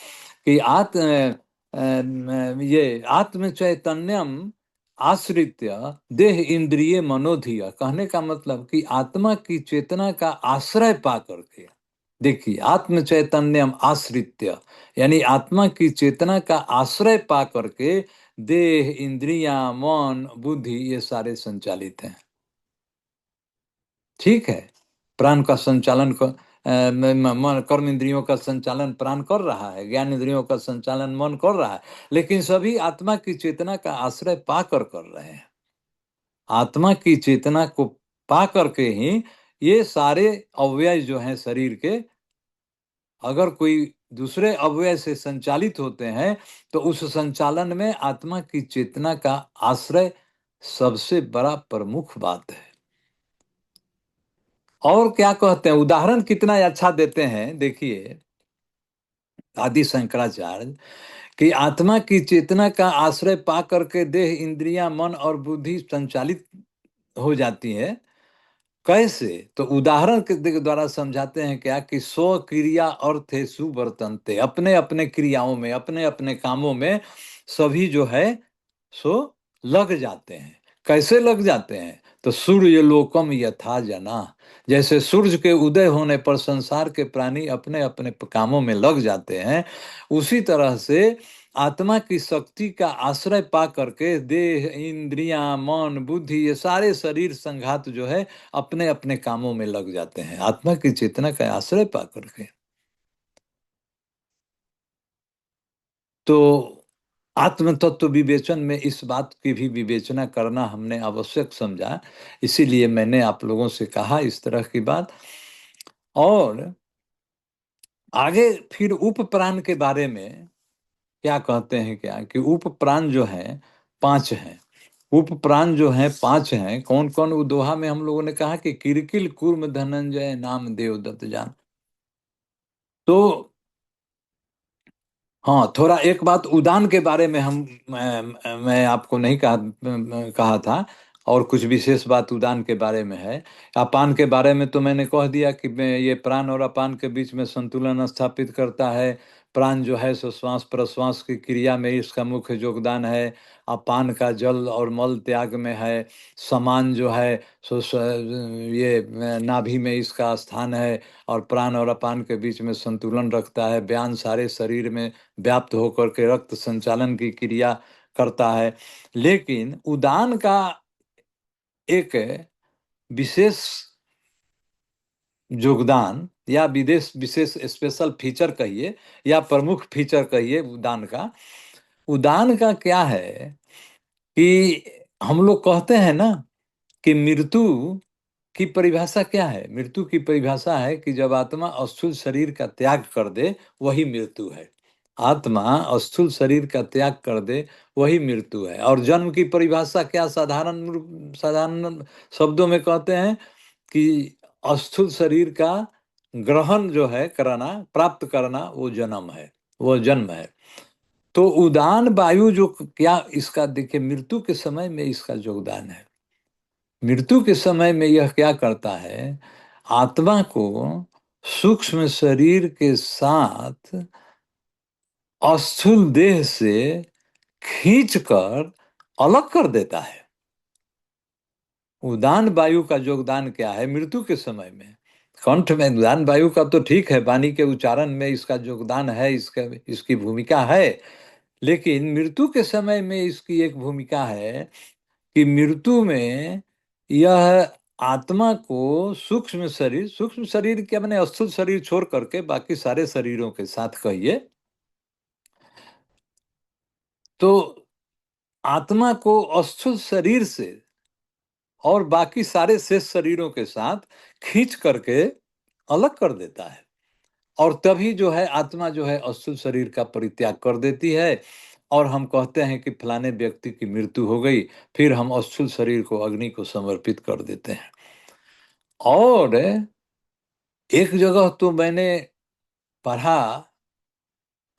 कि ये आत्म चैतन्यम आश्रित्य देह इंद्रिय मनोधिय, कहने का मतलब कि आत्मा की चेतना का आश्रय पा करके, देखिए आत्म चैतन्यम आश्रित्य यानी आत्मा की चेतना का आश्रय पा करके देह इंद्रियां मन बुद्धि ये सारे संचालित हैं। ठीक है, प्राण का संचालन मन कर्म इंद्रियों का संचालन प्राण कर रहा है, ज्ञान इंद्रियों का संचालन मन कर रहा है, लेकिन सभी आत्मा की चेतना का आश्रय पाकर कर रहे हैं। आत्मा की चेतना को पा करके ही ये सारे अवयव जो हैं शरीर के, अगर कोई दूसरे अवयव से संचालित होते हैं तो उस संचालन में आत्मा की चेतना का आश्रय सबसे बड़ा प्रमुख बात है। और क्या कहते हैं, उदाहरण कितना अच्छा देते हैं, देखिए आदि शंकराचार्य कि आत्मा की चेतना का आश्रय पा करके देह इंद्रियां मन और बुद्धि संचालित हो जाती हैं। कैसे? तो उदाहरण के द्वारा समझाते हैं क्या कि स्व क्रिया अर्थे सुवर्तन्ते, अपने अपने क्रियाओं में, अपने अपने कामों में सभी जो है सो लग जाते हैं। कैसे लग जाते हैं? तो सूर्य लोकम यथा जना, जैसे सूर्य के उदय होने पर संसार के प्राणी अपने अपने कामों में लग जाते हैं, उसी तरह से आत्मा की शक्ति का आश्रय पा करके देह, इंद्रियां, मन, बुद्धि, ये सारे शरीर संघात जो है अपने अपने कामों में लग जाते हैं, आत्मा की चेतना का आश्रय पा करके। तो आत्म तत्व विवेचन में इस बात की भी विवेचना करना हमने आवश्यक समझा, इसीलिए मैंने आप लोगों से कहा इस तरह की बात। और आगे फिर उपप्राण के बारे में क्या कहते हैं, क्या कि उपप्राण जो है 5 हैं। उपप्राण जो है 5 हैं, कौन कौन? वो दोहा में हम लोगों ने कहा कि किरकिल कूर्म धनंजय नाम देवदत्त जान। तो हाँ, थोड़ा एक बात उदान के बारे में मैं आपको नहीं कहा था, और कुछ विशेष बात उदान के बारे में है। अपान के बारे में तो मैंने कह दिया कि ये प्राण और अपान के बीच में संतुलन स्थापित करता है। प्राण जो है सो श्वास प्रश्वास की क्रिया में इसका मुख्य योगदान है। अपान का जल और मल त्याग में है। समान जो है सो ये नाभि में इसका स्थान है, और प्राण और अपान के बीच में संतुलन रखता है। व्यान सारे शरीर में व्याप्त होकर के रक्त संचालन की क्रिया करता है। लेकिन उदान का एक विशेष योगदान या विदेश विशेष स्पेशल फीचर कहिए या प्रमुख फीचर कहिए उदान का। उदान का क्या है कि हम लोग कहते हैं ना कि मृत्यु की परिभाषा क्या है? मृत्यु की परिभाषा है कि जब आत्मा स्थूल शरीर का त्याग कर दे, वही मृत्यु है। आत्मा स्थूल शरीर का त्याग कर दे, वही मृत्यु है। और जन्म की परिभाषा क्या साधारण शब्दों में कहते हैं कि स्थूल शरीर का ग्रहण जो है कराना, प्राप्त करना, वो जन्म है, वो जन्म है। तो उदान वायु जो क्या इसका देखिए, मृत्यु के समय में इसका योगदान है। मृत्यु के समय में यह क्या करता है? आत्मा को सूक्ष्म शरीर के साथ स्थूल देह से खींचकर अलग कर देता है। उदान वायु का योगदान क्या है मृत्यु के समय में? कंठ में उदान वायु का तो ठीक है, वाणी के उच्चारण में इसका योगदान है, इसकी भूमिका है। लेकिन मृत्यु के समय में इसकी एक भूमिका है कि मृत्यु में यह आत्मा को सूक्ष्म शरीर के मैंने स्थूल शरीर छोड़ करके बाकी सारे शरीरों के साथ कहिए, तो आत्मा को स्थूल शरीर से और बाकी सारे शेष शरीरों के साथ खींच करके अलग कर देता है। और तभी जो है आत्मा जो है स्थूल शरीर का परित्याग कर देती है, और हम कहते हैं कि फलाने व्यक्ति की मृत्यु हो गई, फिर हम स्थूल शरीर को अग्नि को समर्पित कर देते हैं। और एक जगह तो मैंने पढ़ा,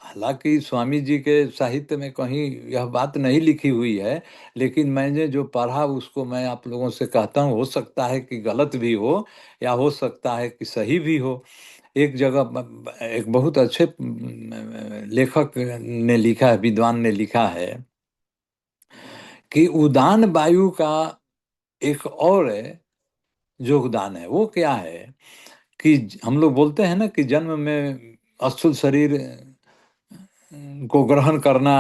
हालांकि स्वामी जी के साहित्य में कहीं यह बात नहीं लिखी हुई है, लेकिन मैंने जो पढ़ा उसको मैं आप लोगों से कहता हूँ। हो सकता है कि गलत भी हो, या हो सकता है कि सही भी हो। एक जगह एक बहुत अच्छे लेखक ने लिखा है, विद्वान ने लिखा है कि उदान वायु का एक और योगदान है। वो क्या है कि हम लोग बोलते हैं ना कि जन्म में स्थूल शरीर को ग्रहण करना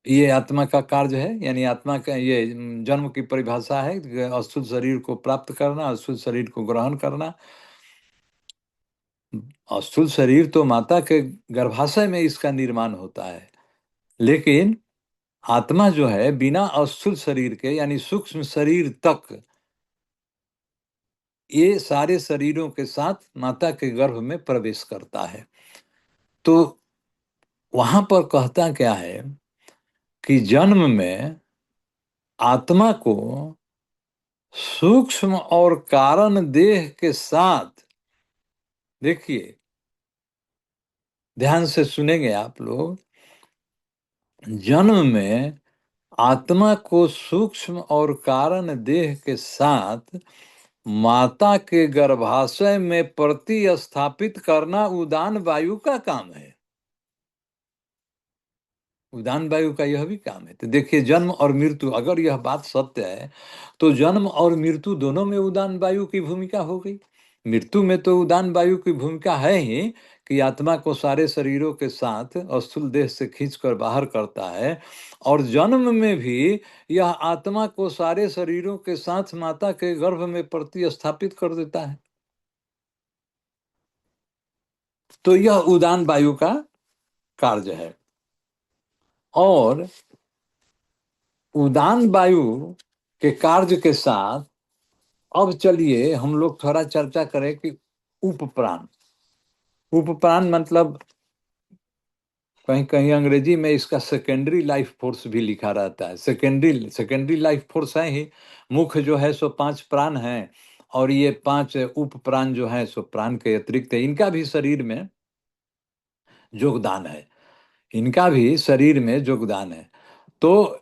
ये आत्मा का कार्य है, यानी आत्मा का ये जन्म की परिभाषा है कि स्थूल शरीर को प्राप्त करना, स्थूल शरीर को ग्रहण करना। स्थूल शरीर तो माता के गर्भाशय में इसका निर्माण होता है, लेकिन आत्मा जो है बिना स्थूल शरीर के यानी सूक्ष्म शरीर तक ये सारे शरीरों के साथ माता के गर्भ में प्रवेश करता है। तो वहां पर कहता क्या है कि जन्म में आत्मा को सूक्ष्म और कारण देह के साथ, देखिए ध्यान से सुनेंगे आप लोग, जन्म में आत्मा को सूक्ष्म और कारण देह के साथ माता के गर्भाशय में प्रतिस्थापित करना उदान वायु का काम है। उदान वायु का यह भी काम है। तो देखिए, जन्म और मृत्यु, अगर यह बात सत्य है तो जन्म और मृत्यु दोनों में उदान वायु की भूमिका हो गई। मृत्यु में तो उदान वायु की भूमिका है ही, कि आत्मा को सारे शरीरों के साथ स्थूल देह से खींचकर बाहर करता है, और जन्म में भी यह आत्मा को सारे शरीरों के साथ माता के गर्भ में प्रतिस्थापित कर देता है। तो यह उदान वायु का कार्य है। और उदान वायु के कार्य के साथ अब चलिए हम लोग थोड़ा चर्चा करें कि उपप्राण। उपप्राण मतलब कहीं कहीं अंग्रेजी में इसका सेकेंडरी लाइफ फोर्स भी लिखा रहता है। सेकेंडरी सेकेंडरी लाइफ फोर्स है ही। मुख्य जो है सो 5 प्राण हैं, और ये 5 उप प्राण जो है सो प्राण के अतिरिक्त है। इनका भी शरीर में योगदान है। इनका भी शरीर में योगदान है। तो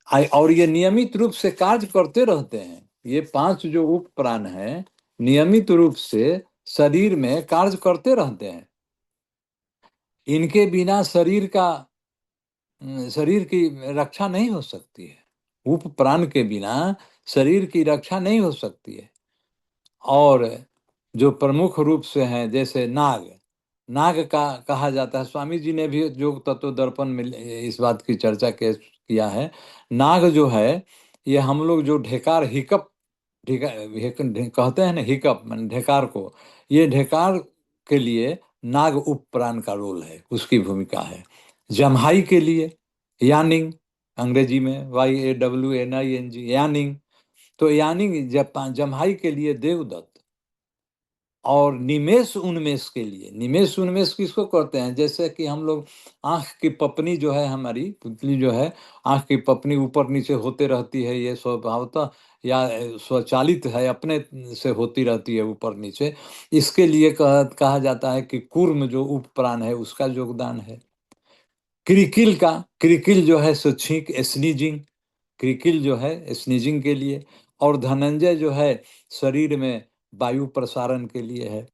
और ये नियमित रूप से कार्य करते रहते हैं। ये 5 जो उप प्राण हैं नियमित रूप से शरीर में कार्य करते रहते हैं। इनके बिना शरीर की रक्षा नहीं हो सकती है। उप प्राण के बिना शरीर की रक्षा नहीं हो सकती है। और जो प्रमुख रूप से हैं, जैसे नाग, नाग का कहा जाता है, स्वामी जी ने भी योग तत्व दर्पण में इस बात की चर्चा किया है। नाग जो है, ये हम लोग जो ढेकार हिकअप कहते हैं ना, हिकअप मान ढेकार को, ये ढेकार के लिए नाग उपप्राण का रोल है, उसकी भूमिका है। जम्हाई के लिए यानिंग, अंग्रेजी में YAWNING, यानिंग। तो यानिंग जम्हाई के लिए देवदत्त। और निमेष उन्मेष के लिए, निमेष उन्मेष किसको कहते हैं? जैसे कि हम लोग आंख की पपनी जो है, हमारी पुतली जो है, आंख की पपनी ऊपर नीचे होते रहती है, ये स्वभावतः या स्वचालित है, अपने से होती रहती है ऊपर नीचे। इसके लिए कहा जाता है कि कूर्म जो उपप्राण है उसका योगदान है। क्रिकिल का, क्रिकिल जो है सो छींक, स्नीजिंग, क्रिकिल जो है स्नीजिंग के लिए। और धनंजय जो है शरीर में वायु प्रसारण के लिए है।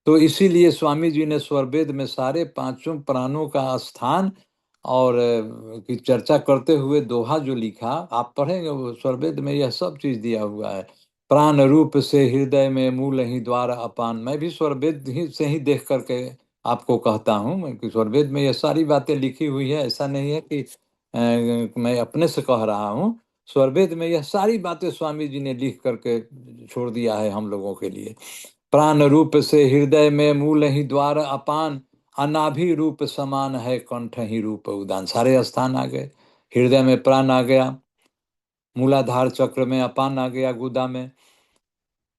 तो इसीलिए स्वामी जी ने स्वरवेद में सारे 5 प्राणों का स्थान और की चर्चा करते हुए दोहा जो लिखा, आप पढ़ेंगे वो स्वरवेद में यह सब चीज दिया हुआ है। प्राण रूप से हृदय में मूल ही द्वार अपान। मैं भी स्वरवेद ही से ही देख करके आपको कहता हूँ, मैं कि स्वरवेद में ये सारी बातें लिखी हुई है। ऐसा नहीं है कि मैं अपने से कह रहा हूँ। स्वरवेद में यह सारी बातें स्वामी जी ने लिख करके छोड़ दिया है हम लोगों के लिए। प्राण रूप से हृदय में मूल ही द्वार अपान, अनाभि रूप समान है कंठ ही रूप उदान। सारे स्थान आ गए। हृदय में प्राण आ गया, मूलाधार चक्र में अपान आ गया, गुदा में,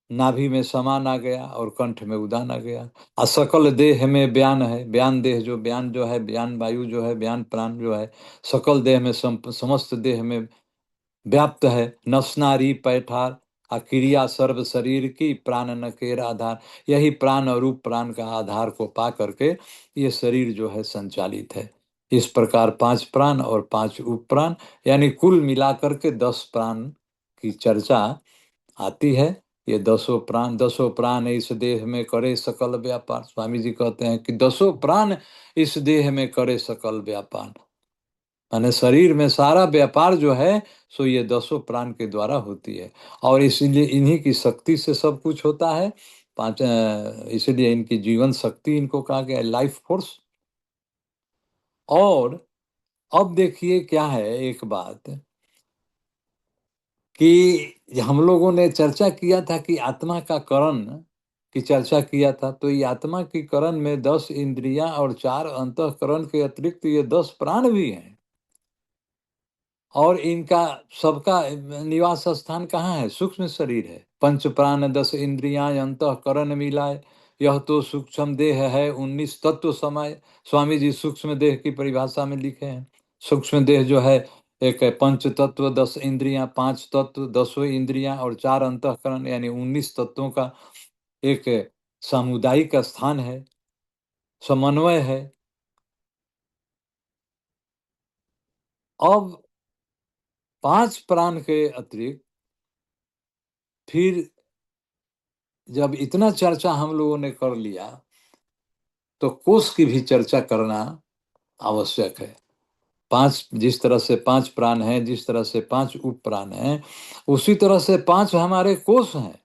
नाभि में समान आ गया, और कंठ में उदान आ गया। सकल देह में बयान है। बयान देह जो, बयान जो है, बयान वायु जो है, बयान प्राण जो है, सकल देह में समस्त देह में व्याप्त है। नसनारी पैठार क्रिया सर्व शरीर की, प्राण न केर आधार। यही प्राण और रूप प्राण का आधार को पा करके ये शरीर जो है संचालित है। इस प्रकार 5 प्राण और 5 उप प्राण, यानी कुल मिलाकर के 10 प्राण की चर्चा आती है। ये 10 प्राण इस देह में करे सकल व्यापार। स्वामी जी कहते हैं कि 10 प्राण इस देह में करे सकल व्यापार। माने शरीर में सारा व्यापार जो है सो ये 10 प्राण के द्वारा होती है। और इसीलिए इन्हीं की शक्ति से सब कुछ होता है। इसलिए इनकी जीवन शक्ति इनको कहा गया है, लाइफ फोर्स। और अब देखिए क्या है एक बात, कि हम लोगों ने चर्चा किया था कि आत्मा का करण की चर्चा किया था। तो ये आत्मा की करण में 10 इंद्रियां और 4 अंतःकरण के अतिरिक्त ये 10 प्राण भी हैं। और इनका सबका निवास स्थान कहाँ है? सूक्ष्म शरीर है। 5 प्राण 10 इंद्रियां अंतःकरण मिलाए, यह तो सूक्ष्म देह है 19 तत्व समाये। स्वामी जी सूक्ष्म देह की परिभाषा में लिखे हैं। सूक्ष्म देह जो है एक है पंच तत्व, 10 इंद्रियां, 5 तत्व, 10 इंद्रियां और 4 अंतःकरण, यानी 19 तत्वों का एक सामुदायिक स्थान है, समन्वय है। अब 5 प्राण के अतिरिक्त फिर जब इतना चर्चा हम लोगों ने कर लिया तो कोष की भी चर्चा करना आवश्यक है। 5, जिस तरह से 5 प्राण हैं, जिस तरह से 5 उप प्राण हैं, उसी तरह से 5 हमारे कोष हैं।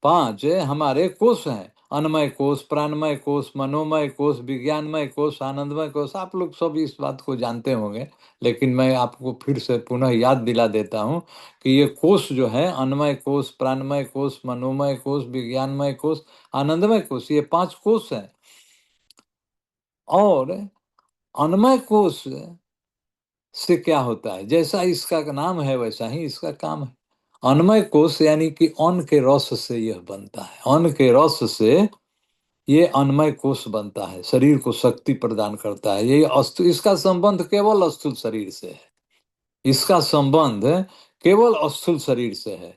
5 हमारे कोष हैं। अन्नमय कोष, प्राणमय कोष, मनोमय कोष, विज्ञानमय कोष, आनंदमय कोष। आप लोग सब इस बात को जानते होंगे, लेकिन मैं आपको फिर से पुनः याद दिला देता हूँ कि ये कोष जो है, अन्नमय कोष, प्राणमय कोष, मनोमय कोष, विज्ञानमय कोष, आनंदमय कोष, ये 5 कोष हैं। और अन्नमय कोष से क्या होता है? जैसा इसका नाम है वैसा ही इसका काम है। अन्नमय कोष यानी कि अन्न के रस से यह बनता है। अन्न के रस से ये अन्नमय कोष बनता है, शरीर को शक्ति प्रदान करता है। ये इसका संबंध केवल स्थूल शरीर से है। इसका संबंध केवल स्थूल शरीर से है।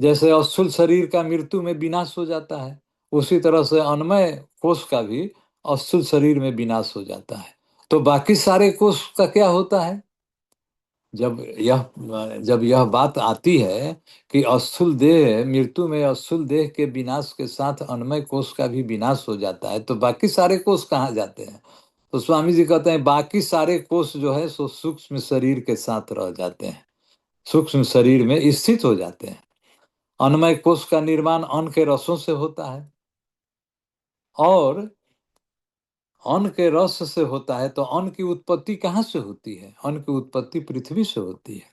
जैसे स्थूल शरीर का मृत्यु में विनाश हो जाता है, उसी तरह से अन्नमय कोष का भी स्थूल शरीर में विनाश हो जाता है। तो बाकी सारे कोष का क्या होता है? जब यह बात आती है कि स्थूल देह, मृत्यु में स्थूल देह के विनाश के साथ अन्नमय कोष का भी विनाश हो जाता है, तो बाकी सारे कोष कहाँ जाते हैं? तो स्वामी जी कहते हैं बाकी सारे कोष जो है सो सूक्ष्म शरीर के साथ रह जाते हैं, सूक्ष्म शरीर में स्थित हो जाते हैं। अन्नमय कोष का निर्माण अन्न के रसों से होता है, और अन्न के रस से होता है। तो अन्न की उत्पत्ति कहाँ से होती है? अन्न की उत्पत्ति पृथ्वी से होती है।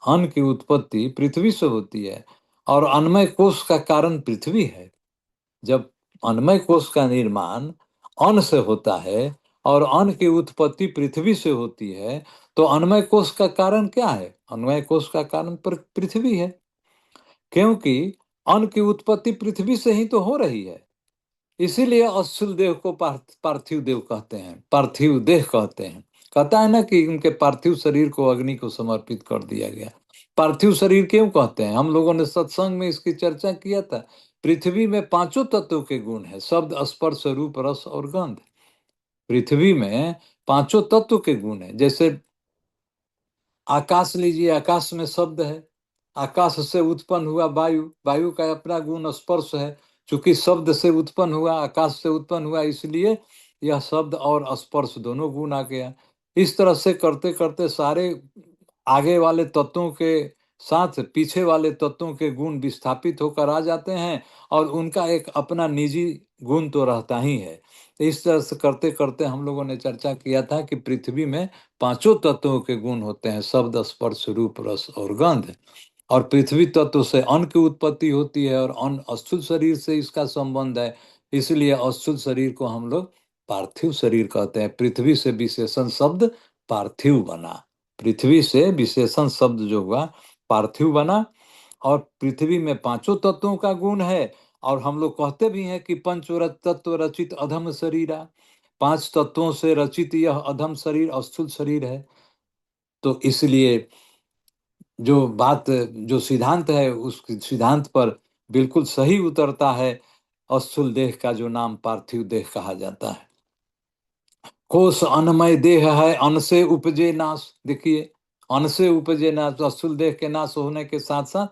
अन्न की उत्पत्ति पृथ्वी से होती है, और अन्नमय कोष का कारण पृथ्वी है। जब अन्नमय कोष का निर्माण अन्न से होता है और अन्न की उत्पत्ति पृथ्वी से होती है, तो अन्नमय कोष का कारण क्या है? अन्नमय कोष का कारण पृथ्वी है, क्योंकि अन्न की उत्पत्ति पृथ्वी से ही तो हो रही है। इसीलिए स्थूल देह को पार्थिव देव कहते हैं, पार्थिव देह कहते हैं। कहता है ना कि उनके पार्थिव शरीर को अग्नि को समर्पित कर दिया गया। पार्थिव शरीर क्यों कहते हैं? हम लोगों ने सत्संग में इसकी चर्चा किया था। पृथ्वी में 5 तत्वों के गुण है, शब्द, स्पर्श, रूप, रस और गंध। पृथ्वी में 5 तत्व के गुण है। जैसे आकाश लीजिए, आकाश में शब्द है, आकाश से उत्पन्न हुआ वायु, वायु का अपना गुण स्पर्श है। चूंकि शब्द से उत्पन्न हुआ, आकाश से उत्पन्न हुआ, इसलिए यह शब्द और स्पर्श दोनों गुण आ गया। इस तरह से करते करते सारे आगे वाले तत्वों के साथ पीछे वाले तत्वों के गुण विस्थापित होकर आ जाते हैं, और उनका एक अपना निजी गुण तो रहता ही है। इस तरह से करते करते हम लोगों ने चर्चा किया था कि पृथ्वी में 5 तत्वों के गुण होते हैं, शब्द, स्पर्श, रूप, रस और गंध। और पृथ्वी तत्व से अन्न की उत्पत्ति होती है, और अन्न स्थूल शरीर से इसका संबंध है। इसलिए स्थूल शरीर को हम लोग पार्थिव शरीर कहते हैं। पृथ्वी से विशेषण शब्द पार्थिव बना, पृथ्वी से विशेषण शब्द जो हुआ पार्थिव बना। और पृथ्वी में 5 तत्वों का गुण है, और हम लोग कहते भी हैं कि पंचरत तत्व रचित अधम शरीरा, 5 तत्वों से रचित यह अधम शरीर स्थूल शरीर है। तो इसलिए जो बात, जो सिद्धांत है, उस सिद्धांत पर बिल्कुल सही उतरता है। स्थूल देह का जो नाम पार्थिव देह कहा जाता है। कोष अन्नमय देह है, अन्न से उपजे नाश। देखिए, अन्न से उपजे नाश, स्थूल देह के नाश होने के साथ साथ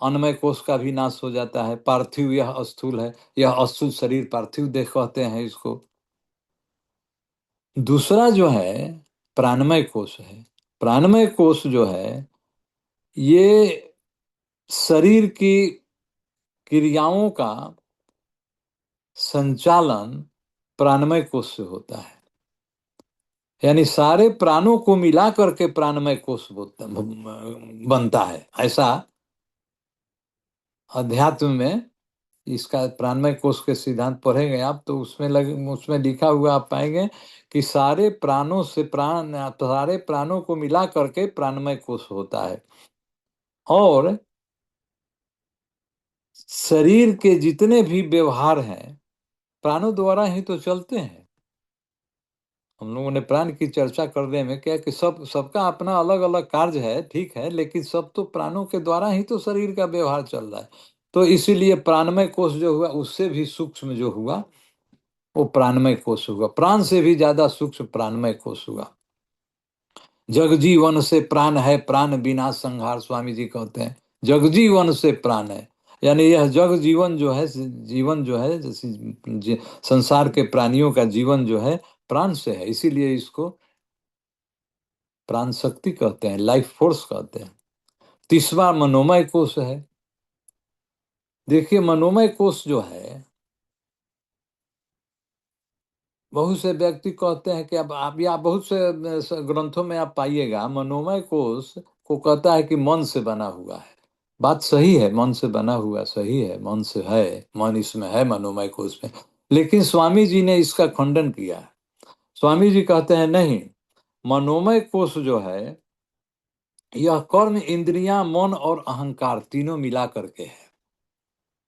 अन्नमय कोष का भी नाश हो जाता है। पार्थिव यह स्थूल है, यह स्थूल शरीर पार्थिव देह कहते हैं इसको। दूसरा जो है प्राणमय कोष है। प्राणमय कोष जो है ये शरीर की क्रियाओं का संचालन प्राणमय कोष से होता है। यानी सारे प्राणों को मिला करके प्राणमय कोष बनता है। ऐसा अध्यात्म में इसका प्राणमय कोष के सिद्धांत पढ़ेंगे आप, तो उसमें लिखा हुआ आप पाएंगे कि सारे प्राणों को मिला करके प्राणमय कोष होता है। और शरीर के जितने भी व्यवहार हैं प्राणों द्वारा ही तो चलते हैं। हम लोगों ने प्राण की चर्चा करने में क्या कि सबका अपना अलग अलग कार्य है, ठीक है, लेकिन सब तो प्राणों के द्वारा ही तो शरीर का व्यवहार चल रहा है। तो इसीलिए प्राणमय कोष जो हुआ उससे भी सूक्ष्म जो हुआ वो प्राणमय कोष हुआ, प्राण से भी ज्यादा सूक्ष्म प्राणमय कोष हुआ। जगजीवन से प्राण है, प्राण बिना संहार, स्वामी जी कहते हैं। जगजीवन से प्राण है, यानी यह जग जीवन जो है, जीवन जो है, जैसे संसार के प्राणियों का जीवन जो है प्राण से है, इसीलिए इसको प्राण शक्ति कहते हैं, लाइफ फोर्स कहते हैं। तीसरा मनोमय कोश है। देखिए मनोमय कोश जो है, बहुत से व्यक्ति कहते हैं कि अब आप, या बहुत से ग्रंथों में आप पाइएगा मनोमय कोश को कहता है कि मन से बना हुआ है। बात सही है, मन से बना हुआ सही है, मन से है, मन इसमें है मनोमय कोश में। लेकिन स्वामी जी ने इसका खंडन किया है। स्वामी जी कहते हैं नहीं, मनोमय कोश जो है यह कर्म, इंद्रियां, मन और अहंकार तीनों मिला करके है।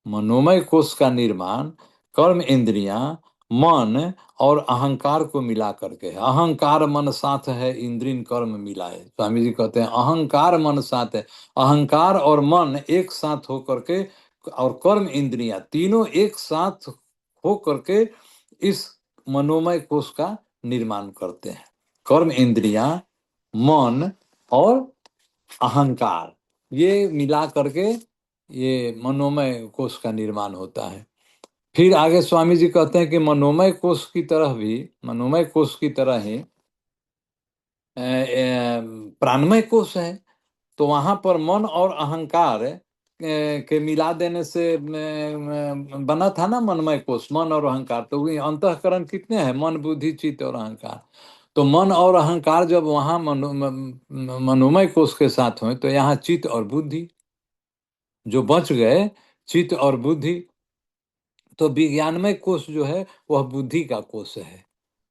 मनोमय कोश का निर्माण कर्म, इंद्रियां, मन और अहंकार को मिला करके है। अहंकार मन साथ है, इंद्रिय कर्म मिला है। स्वामी जी कहते हैं अहंकार मन साथ है। अहंकार और मन एक साथ हो करके, और कर्म इंद्रियां तीनों एक साथ हो करके इस मनोमय कोश का निर्माण करते हैं। कर्म इंद्रियां, मन और अहंकार, ये मिला करके ये मनोमय कोश का निर्माण होता है। फिर आगे स्वामी जी कहते हैं कि मनोमय कोश की तरह भी, मनोमय कोश की तरह ही प्राणमय कोश है। तो वहां पर मन और अहंकार के मिला देने से बना था ना मनमय कोश, मन और अहंकार। तो वही अंतःकरण कितने हैं, मन, बुद्धि, चित्त और अहंकार। तो मन और अहंकार जब वहां मनोमय कोश के साथ हुए, तो यहाँ चित्त और बुद्धि जो बच गए, चित्त और बुद्धि। तो विज्ञानमय कोश जो है वह बुद्धि का कोश है।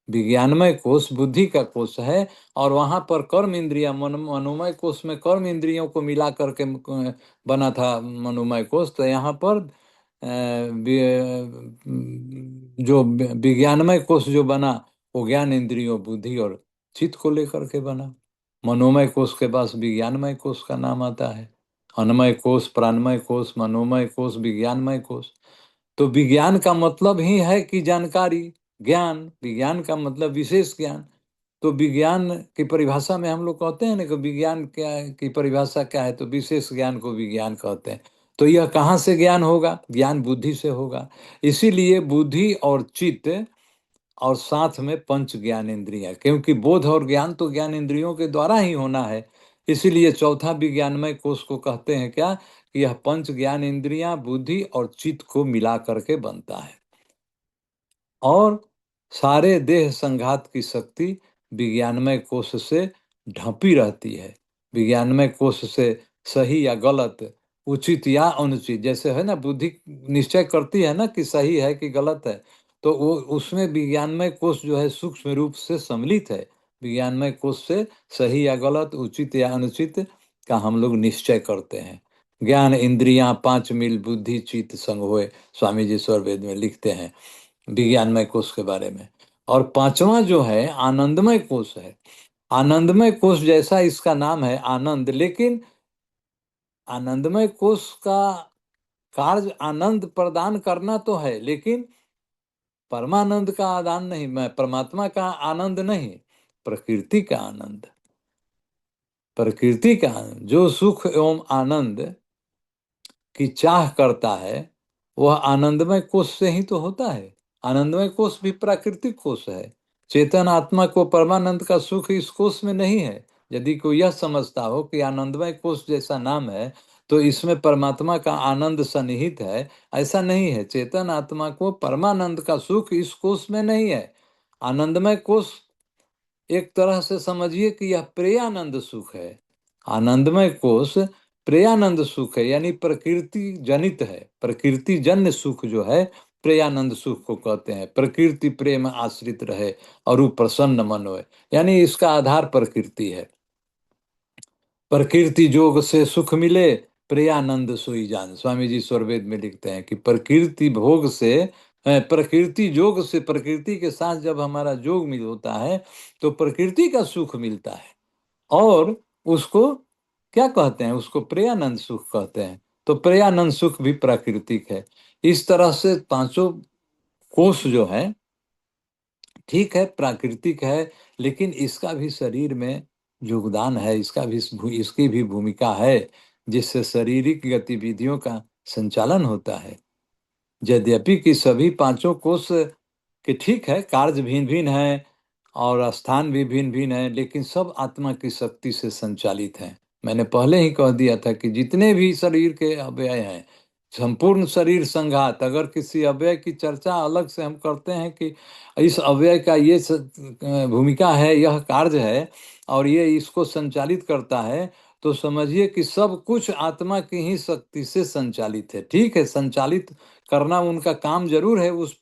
विज्ञानमय कोश बुद्धि का कोश है। और वहां पर कर्म इंद्रिया, मनोमय कोश में कर्म इंद्रियों को मिला करके बना था मनोमय कोश। तो यहाँ पर जो विज्ञानमय कोश जो बना, वो ज्ञान इंद्रियों, बुद्धि और चित्त को लेकर के बना। मनोमय कोश के पास विज्ञानमय कोश का नाम आता है। अन्नमय कोश, प्राणमय कोश, मनोमय कोश, विज्ञानमय कोश। तो विज्ञान का मतलब ही है कि जानकारी, ज्ञान। विज्ञान का मतलब विशेष ज्ञान। तो विज्ञान की परिभाषा में हम लोग कहते हैं ना कि विज्ञान क्या की परिभाषा क्या है, तो विशेष ज्ञान को विज्ञान कहते हैं। तो यह कहाँ से ज्ञान होगा, ज्ञान बुद्धि से होगा। इसीलिए बुद्धि और चित्त और साथ में पंच ज्ञान इंद्रियां, क्योंकि बोध और ज्ञान तो ज्ञान इंद्रियों के द्वारा ही होना है। इसीलिए चौथा विज्ञानमय कोश को कहते हैं क्या, कि यह पंच ज्ञान इंद्रियां, बुद्धि और चित्त को मिला करके बनता है। और सारे देह संघात की शक्ति विज्ञानमय कोश से ढपी रहती है। विज्ञानमय कोश से सही या गलत, उचित या अनुचित, जैसे है ना बुद्धि निश्चय करती है ना कि सही है कि गलत है, तो वो उसमें विज्ञानमय कोश जो है सूक्ष्म रूप से सम्मिलित है। विज्ञानमय कोश से सही या गलत, उचित या अनुचित का हम लोग निश्चय करते हैं। ज्ञान इंद्रियां पांच मिल बुद्धि चित्त संग होए, स्वामी जी स्वरवेद में लिखते हैं विज्ञानमय कोश के बारे में। और पांचवा जो है आनंदमय कोश है। आनंदमय कोश जैसा इसका नाम है आनंद, लेकिन आनंदमय कोश का कार्य आनंद प्रदान करना तो है, लेकिन परमानंद का आदान नहीं, मैं परमात्मा का आनंद नहीं, प्रकृति का आनंद। प्रकृति का आनंद, जो सुख एवं आनंद की चाह करता है, वह आनंदमय कोश से ही तो होता है। आनंदमय कोश भी प्राकृतिक कोश है। चेतन आत्मा को परमानंद का सुख इस कोश में नहीं है। यदि कोई यह समझता हो कि आनंदमय कोश जैसा नाम है तो इसमें परमात्मा का आनंद सन्निहित है, ऐसा नहीं है। चेतन आत्मा को परमानंद का सुख इस कोश में नहीं है। आनंदमय कोश एक तरह से समझिए कि यह प्रेयानंद सुख है। आनंदमय कोश प्रेयानंद सुख है, यानी प्रकृति जनित है। प्रकृति जन्य सुख जो है प्रेयानंद सुख को कहते हैं। प्रकृति प्रेम आश्रित रहे और वो प्रसन्न मन होए, यानी इसका आधार प्रकृति है। प्रकृति जोग से सुख मिले, प्रेयानंद सोई जान, स्वामी जी स्वरवेद में लिखते हैं कि प्रकृति भोग से, प्रकृति जोग से, प्रकृति के साथ जब हमारा जोग मिल होता है तो प्रकृति का सुख मिलता है। और उसको क्या कहते हैं, उसको प्रेयानंद सुख कहते हैं। तो प्रेयानंद सुख भी प्राकृतिक है। इस तरह से पांचों कोष जो है ठीक है प्राकृतिक है, लेकिन इसका भी शरीर में योगदान है, इसकी भी भूमिका है, जिससे शारीरिक गतिविधियों का संचालन होता है। यद्यपि कि सभी पांचों कोष के ठीक है, कार्य भिन्न भिन्न है और स्थान भी भिन्न भिन्न है, लेकिन सब आत्मा की शक्ति से संचालित हैं। मैंने पहले ही कह दिया था कि जितने भी शरीर के अवयव हैं, संपूर्ण शरीर संघात, अगर किसी अवयव की चर्चा अलग से हम करते हैं कि इस अवयव का ये भूमिका है, यह कार्य है और ये इसको संचालित करता है, तो समझिए कि सब कुछ आत्मा की ही शक्ति से संचालित है। ठीक है, संचालित करना उनका काम जरूर है उस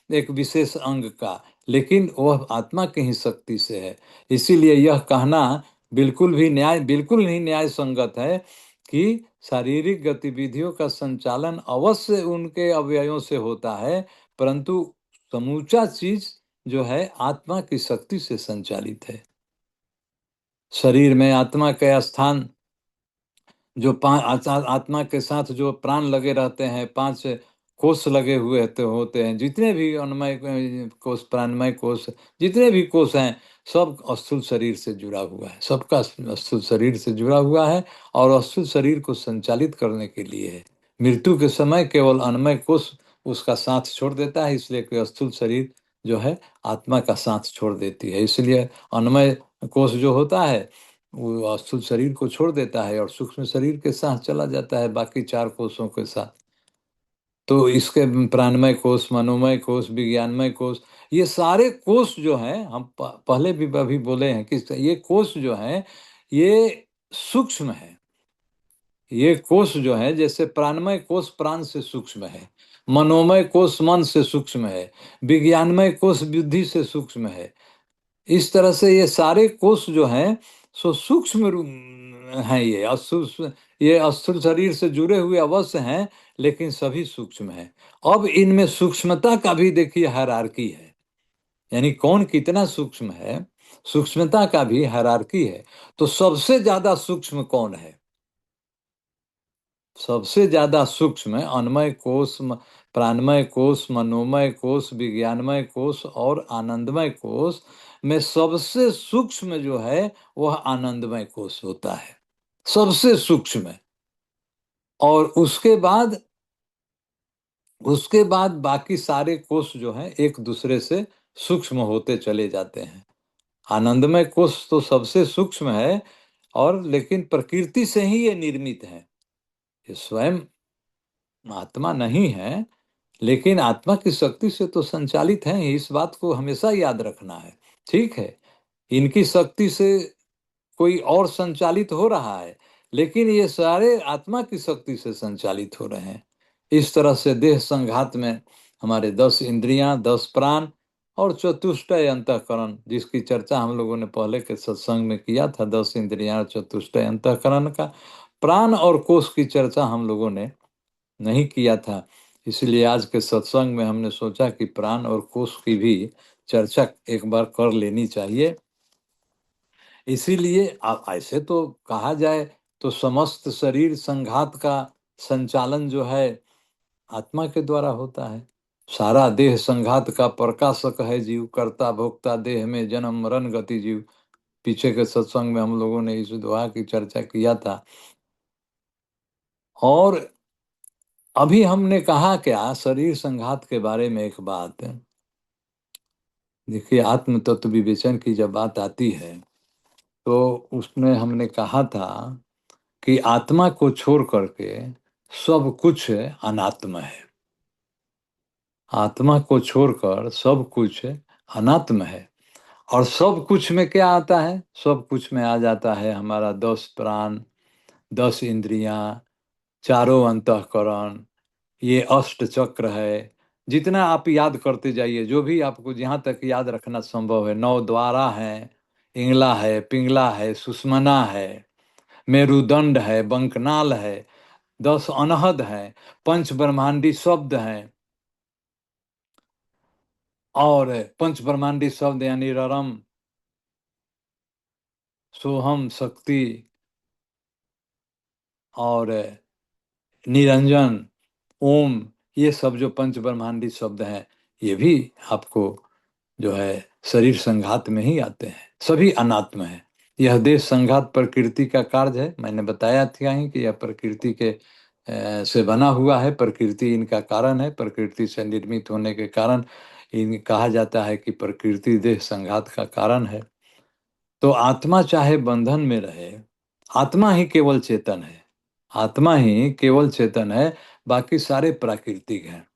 एक विशेष अंग का, लेकिन वह आत्मा की ही शक्ति से है। इसीलिए यह कहना बिल्कुल ही न्याय संगत है कि शारीरिक गतिविधियों का संचालन अवश्य उनके अवयवों से होता है, परंतु समूचा चीज जो है आत्मा की शक्ति से संचालित है। शरीर में आत्मा के स्थान जो आत्मा के साथ जो प्राण लगे रहते हैं, 5 कोष लगे हुए होते हैं, जितने भी अन्नमय कोष, प्राणमय कोष, जितने भी कोष हैं, सब स्थूल शरीर से जुड़ा हुआ है। सबका स्थूल शरीर से जुड़ा हुआ है और स्थूल शरीर को संचालित करने के लिए है। मृत्यु के समय केवल अन्नमय कोष उसका साथ छोड़ देता है, इसलिए कि स्थूल शरीर जो है आत्मा का साथ छोड़ देती है। इसलिए अन्नमय कोष जो होता है वो स्थूल शरीर को छोड़ देता है और सूक्ष्म शरीर के साथ चला जाता है, बाकी 4 कोषों के साथ। तो इसके प्राणमय कोष, मनोमय कोष, विज्ञानमय कोष, ये सारे कोष जो हैं, हम पहले भी अभी बोले हैं कि ये कोष जो हैं ये सूक्ष्म है। ये कोष जो है, जैसे प्राणमय कोष प्राण से सूक्ष्म है, मनोमय कोष मन से सूक्ष्म है, विज्ञानमय कोष बुद्धि से सूक्ष्म है। इस तरह से ये सारे कोष जो हैं सो सूक्ष्म हैं। ये स्थूल शरीर से जुड़े हुए अवश्य हैं, लेकिन सभी सूक्ष्म हैं। अब इनमें सूक्ष्मता का भी देखिए हायरार्की है, यानी कौन कितना सूक्ष्म है, सूक्ष्मता का भी हायरार्की है। तो सबसे ज्यादा सूक्ष्म कौन है? सबसे ज्यादा सूक्ष्म अन्नमय कोष, प्राणमय कोष, मनोमय कोष, विज्ञानमय कोष और आनंदमय कोष में सबसे सूक्ष्म जो है वह आनंदमय कोष होता है, सबसे सूक्ष्म है। और उसके बाद बाकी सारे कोष जो हैं एक दूसरे से सूक्ष्म होते चले जाते हैं। आनंदमय कोष तो सबसे सूक्ष्म है, और लेकिन प्रकृति से ही ये निर्मित है, ये स्वयं आत्मा नहीं है, लेकिन आत्मा की शक्ति से तो संचालित है। इस बात को हमेशा याद रखना है। ठीक है, इनकी शक्ति से कोई और संचालित हो रहा है, लेकिन ये सारे आत्मा की शक्ति से संचालित हो रहे हैं। इस तरह से देह संघात में हमारे 10 इंद्रियां, 10 प्राण और चतुष्टय अंतःकरण, जिसकी चर्चा हम लोगों ने पहले के सत्संग में किया था, 10 इंद्रियां और चतुष्टय अंतःकरण का। प्राण और कोष की चर्चा हम लोगों ने नहीं किया था, इसलिए आज के सत्संग में हमने सोचा कि प्राण और कोष की भी चर्चा एक बार कर लेनी चाहिए। इसीलिए ऐसे तो कहा जाए तो समस्त शरीर संघात का संचालन जो है आत्मा के द्वारा होता है। सारा देह संघात का प्रकाशक है जीव, कर्ता भोक्ता देह में जन्म मरण गति जीव। पीछे के सत्संग में हम लोगों ने इस दोहा की चर्चा किया था। और अभी हमने कहा क्या शरीर संघात के बारे में एक बात, देखिए आत्म तत्व विवेचन की जब बात आती है तो उसमें हमने कहा था कि आत्मा को छोड़ करके सब कुछ अनात्म है। आत्मा को छोड़कर सब कुछ अनात्म है। और सब कुछ में क्या आता है? सब कुछ में आ जाता है हमारा 10 प्राण, 10 इंद्रियां, चारों अंतःकरण, ये अष्ट चक्र है। जितना आप याद करते जाइए, जो भी आपको जहाँ तक याद रखना संभव है, 9 द्वारा है, इंगला है, पिंगला है, सुषमना है, मेरुदंड है, बंकनाल है, 10 अनहद है, पंच ब्रह्मांडी शब्द हैं। और पंच ब्रह्मांडी शब्द यानी ररम, सोहम, शक्ति और निरंजन, ओम, ये सब जो पंच ब्रह्मांडी शब्द हैं, ये भी आपको जो है शरीर संघात में ही आते हैं। सभी अनात्म हैं। यह देह संघात प्रकृति का कार्य है। मैंने बताया था ही कि यह प्रकृति के से बना हुआ है, प्रकृति इनका कारण है, प्रकृति से निर्मित होने के कारण इन कहा जाता है कि प्रकृति देह संघात का कारण है। तो आत्मा चाहे बंधन में रहे, आत्मा ही केवल चेतन है, आत्मा ही केवल चेतन है, बाकी सारे प्राकृतिक हैं।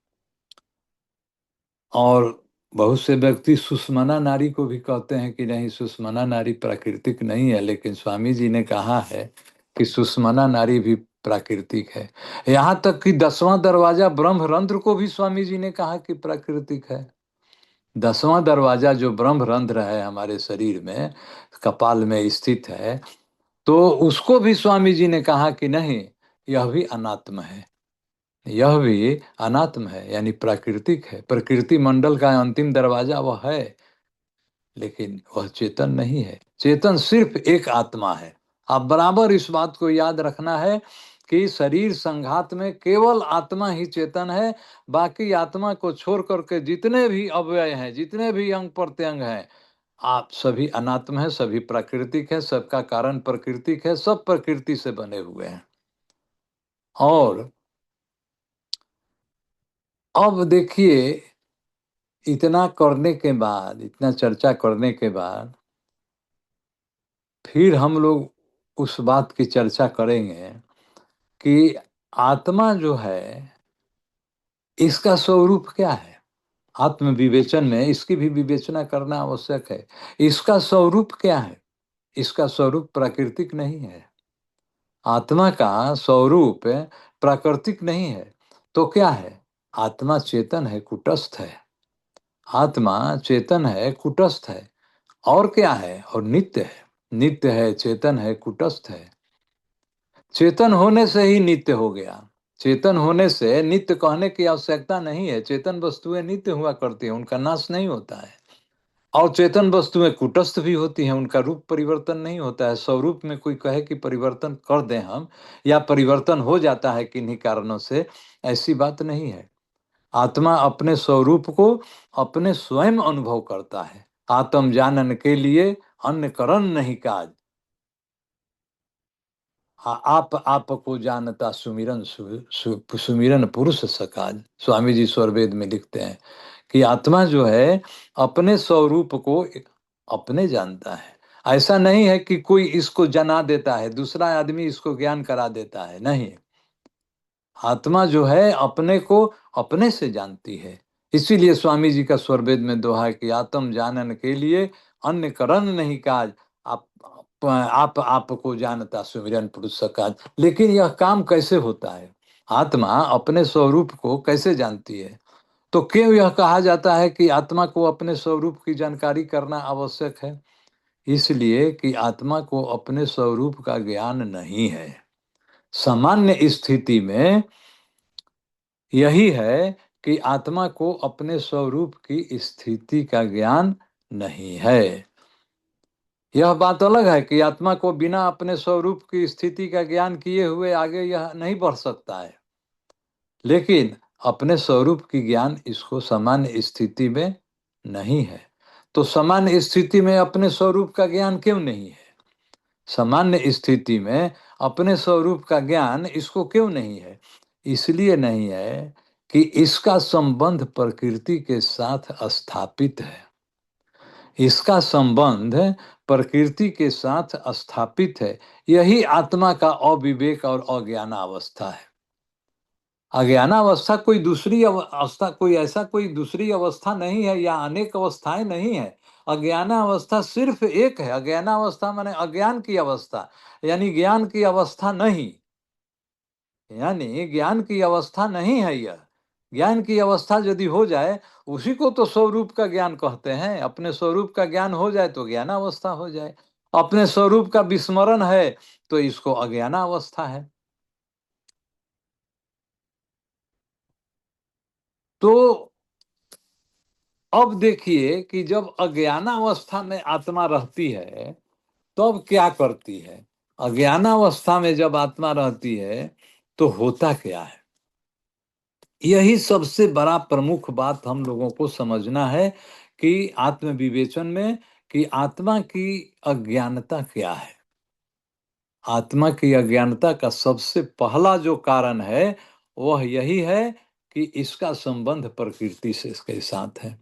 और बहुत से व्यक्ति सुषमना नारी को भी कहते हैं कि नहीं, सुषमना नारी प्राकृतिक नहीं है, लेकिन स्वामी जी ने कहा है कि सुषमना नारी भी प्राकृतिक है। यहाँ तक कि 10वां दरवाजा ब्रह्मरंध्र को भी स्वामी जी ने कहा कि प्राकृतिक है। 10वां दरवाजा जो ब्रह्मरंध्र है हमारे शरीर में, कपाल में स्थित है, तो उसको भी स्वामी जी ने कहा कि नहीं, यह भी अनात्म है, यह भी अनात्म है, यानी प्राकृतिक है। प्रकृति मंडल का अंतिम दरवाजा वह है, लेकिन वह चेतन नहीं है। चेतन सिर्फ एक आत्मा है। आप बराबर इस बात को याद रखना है कि शरीर संघात में केवल आत्मा ही चेतन है, बाकी आत्मा को छोड़ करके जितने भी अवयव हैं, जितने भी अंग प्रत्यंग हैं, आप सभी अनात्म है, सभी प्राकृतिक है, सबका कारण प्राकृतिक है, सब प्रकृति से बने हुए हैं। और अब देखिए, इतना करने के बाद, इतना चर्चा करने के बाद, फिर हम लोग उस बात की चर्चा करेंगे कि आत्मा जो है, इसका स्वरूप क्या है। आत्म विवेचन में इसकी भी विवेचना करना आवश्यक है। इसका स्वरूप क्या है। इसका स्वरूप प्राकृतिक नहीं है। आत्मा का स्वरूप प्राकृतिक नहीं है, तो क्या है। आत्मा चेतन है, कुटस्थ है। आत्मा चेतन है, कुटस्थ है। और क्या है, और नित्य है। नित्य है, चेतन है, कुटस्थ है। चेतन होने से ही नित्य हो गया। चेतन होने से नित्य कहने की आवश्यकता नहीं है। चेतन वस्तुएं नित्य हुआ करती हैं, उनका नाश नहीं होता है। और चेतन वस्तुएं कुटस्थ भी होती हैं, उनका रूप परिवर्तन नहीं होता है। स्वरूप में कोई कहे कि परिवर्तन कर दें हम, या परिवर्तन हो जाता है किन्हीं कारणों से, ऐसी बात नहीं है। आत्मा अपने स्वरूप को अपने स्वयं अनुभव करता है। आत्म जानन के लिए अन्य करण नहीं काज, आपको जानता सुमिरन सुमिरन पुरुष सकाज। स्वामी जी स्वरवेद में लिखते हैं कि आत्मा जो है अपने स्वरूप को अपने जानता है। ऐसा नहीं है कि कोई इसको जना देता है, दूसरा आदमी इसको ज्ञान करा देता है, नहीं। आत्मा जो है अपने को अपने से जानती है। इसीलिए स्वामी जी का स्वरवेद में दोहा है कि आत्म जानन के लिए अन्य करण नहीं काज, आप आपको जानता सुमिरन पुरुष काज। लेकिन यह काम कैसे होता है। आत्मा अपने स्वरूप को कैसे जानती है। तो क्यों यह कहा जाता है कि आत्मा को अपने स्वरूप की जानकारी करना आवश्यक है। इसलिए कि आत्मा को अपने स्वरूप का ज्ञान नहीं है। सामान्य स्थिति में यही है कि आत्मा को अपने स्वरूप की स्थिति का ज्ञान नहीं है। यह बात अलग है कि आत्मा को बिना अपने स्वरूप की स्थिति का ज्ञान किए हुए आगे यह नहीं बढ़ सकता है। लेकिन अपने स्वरूप की ज्ञान इसको सामान्य स्थिति में नहीं है। तो सामान्य स्थिति में अपने स्वरूप का ज्ञान क्यों नहीं है। सामान्य स्थिति में अपने स्वरूप का ज्ञान इसको क्यों नहीं है। इसलिए नहीं है कि इसका संबंध प्रकृति के साथ स्थापित है। इसका संबंध प्रकृति के साथ स्थापित है। यही आत्मा का अविवेक और अज्ञानावस्था है। अज्ञानावस्था कोई दूसरी अवस्था, कोई ऐसा कोई दूसरी अवस्था नहीं है, या अनेक अवस्थाएं नहीं है। अज्ञानावस्था सिर्फ एक है। अज्ञानावस्था माने अज्ञान की अवस्था, यानी ज्ञान की अवस्था नहीं। यानी ज्ञान की अवस्था नहीं है यह। ज्ञान की अवस्था यदि हो जाए, उसी को तो स्वरूप का ज्ञान कहते हैं। अपने स्वरूप का ज्ञान हो जाए तो ज्ञानावस्था हो जाए। अपने स्वरूप का विस्मरण है तो इसको अज्ञानावस्था है। तो अब देखिए कि जब अज्ञानावस्था में आत्मा रहती है तब क्या करती है। अज्ञानावस्था में जब आत्मा रहती है तो होता क्या है। यही सबसे बड़ा प्रमुख बात हम लोगों को समझना है कि आत्म विवेचन में कि आत्मा की अज्ञानता क्या है। आत्मा की अज्ञानता का सबसे पहला जो कारण है वह यही है कि इसका संबंध प्रकृति से इसके साथ है।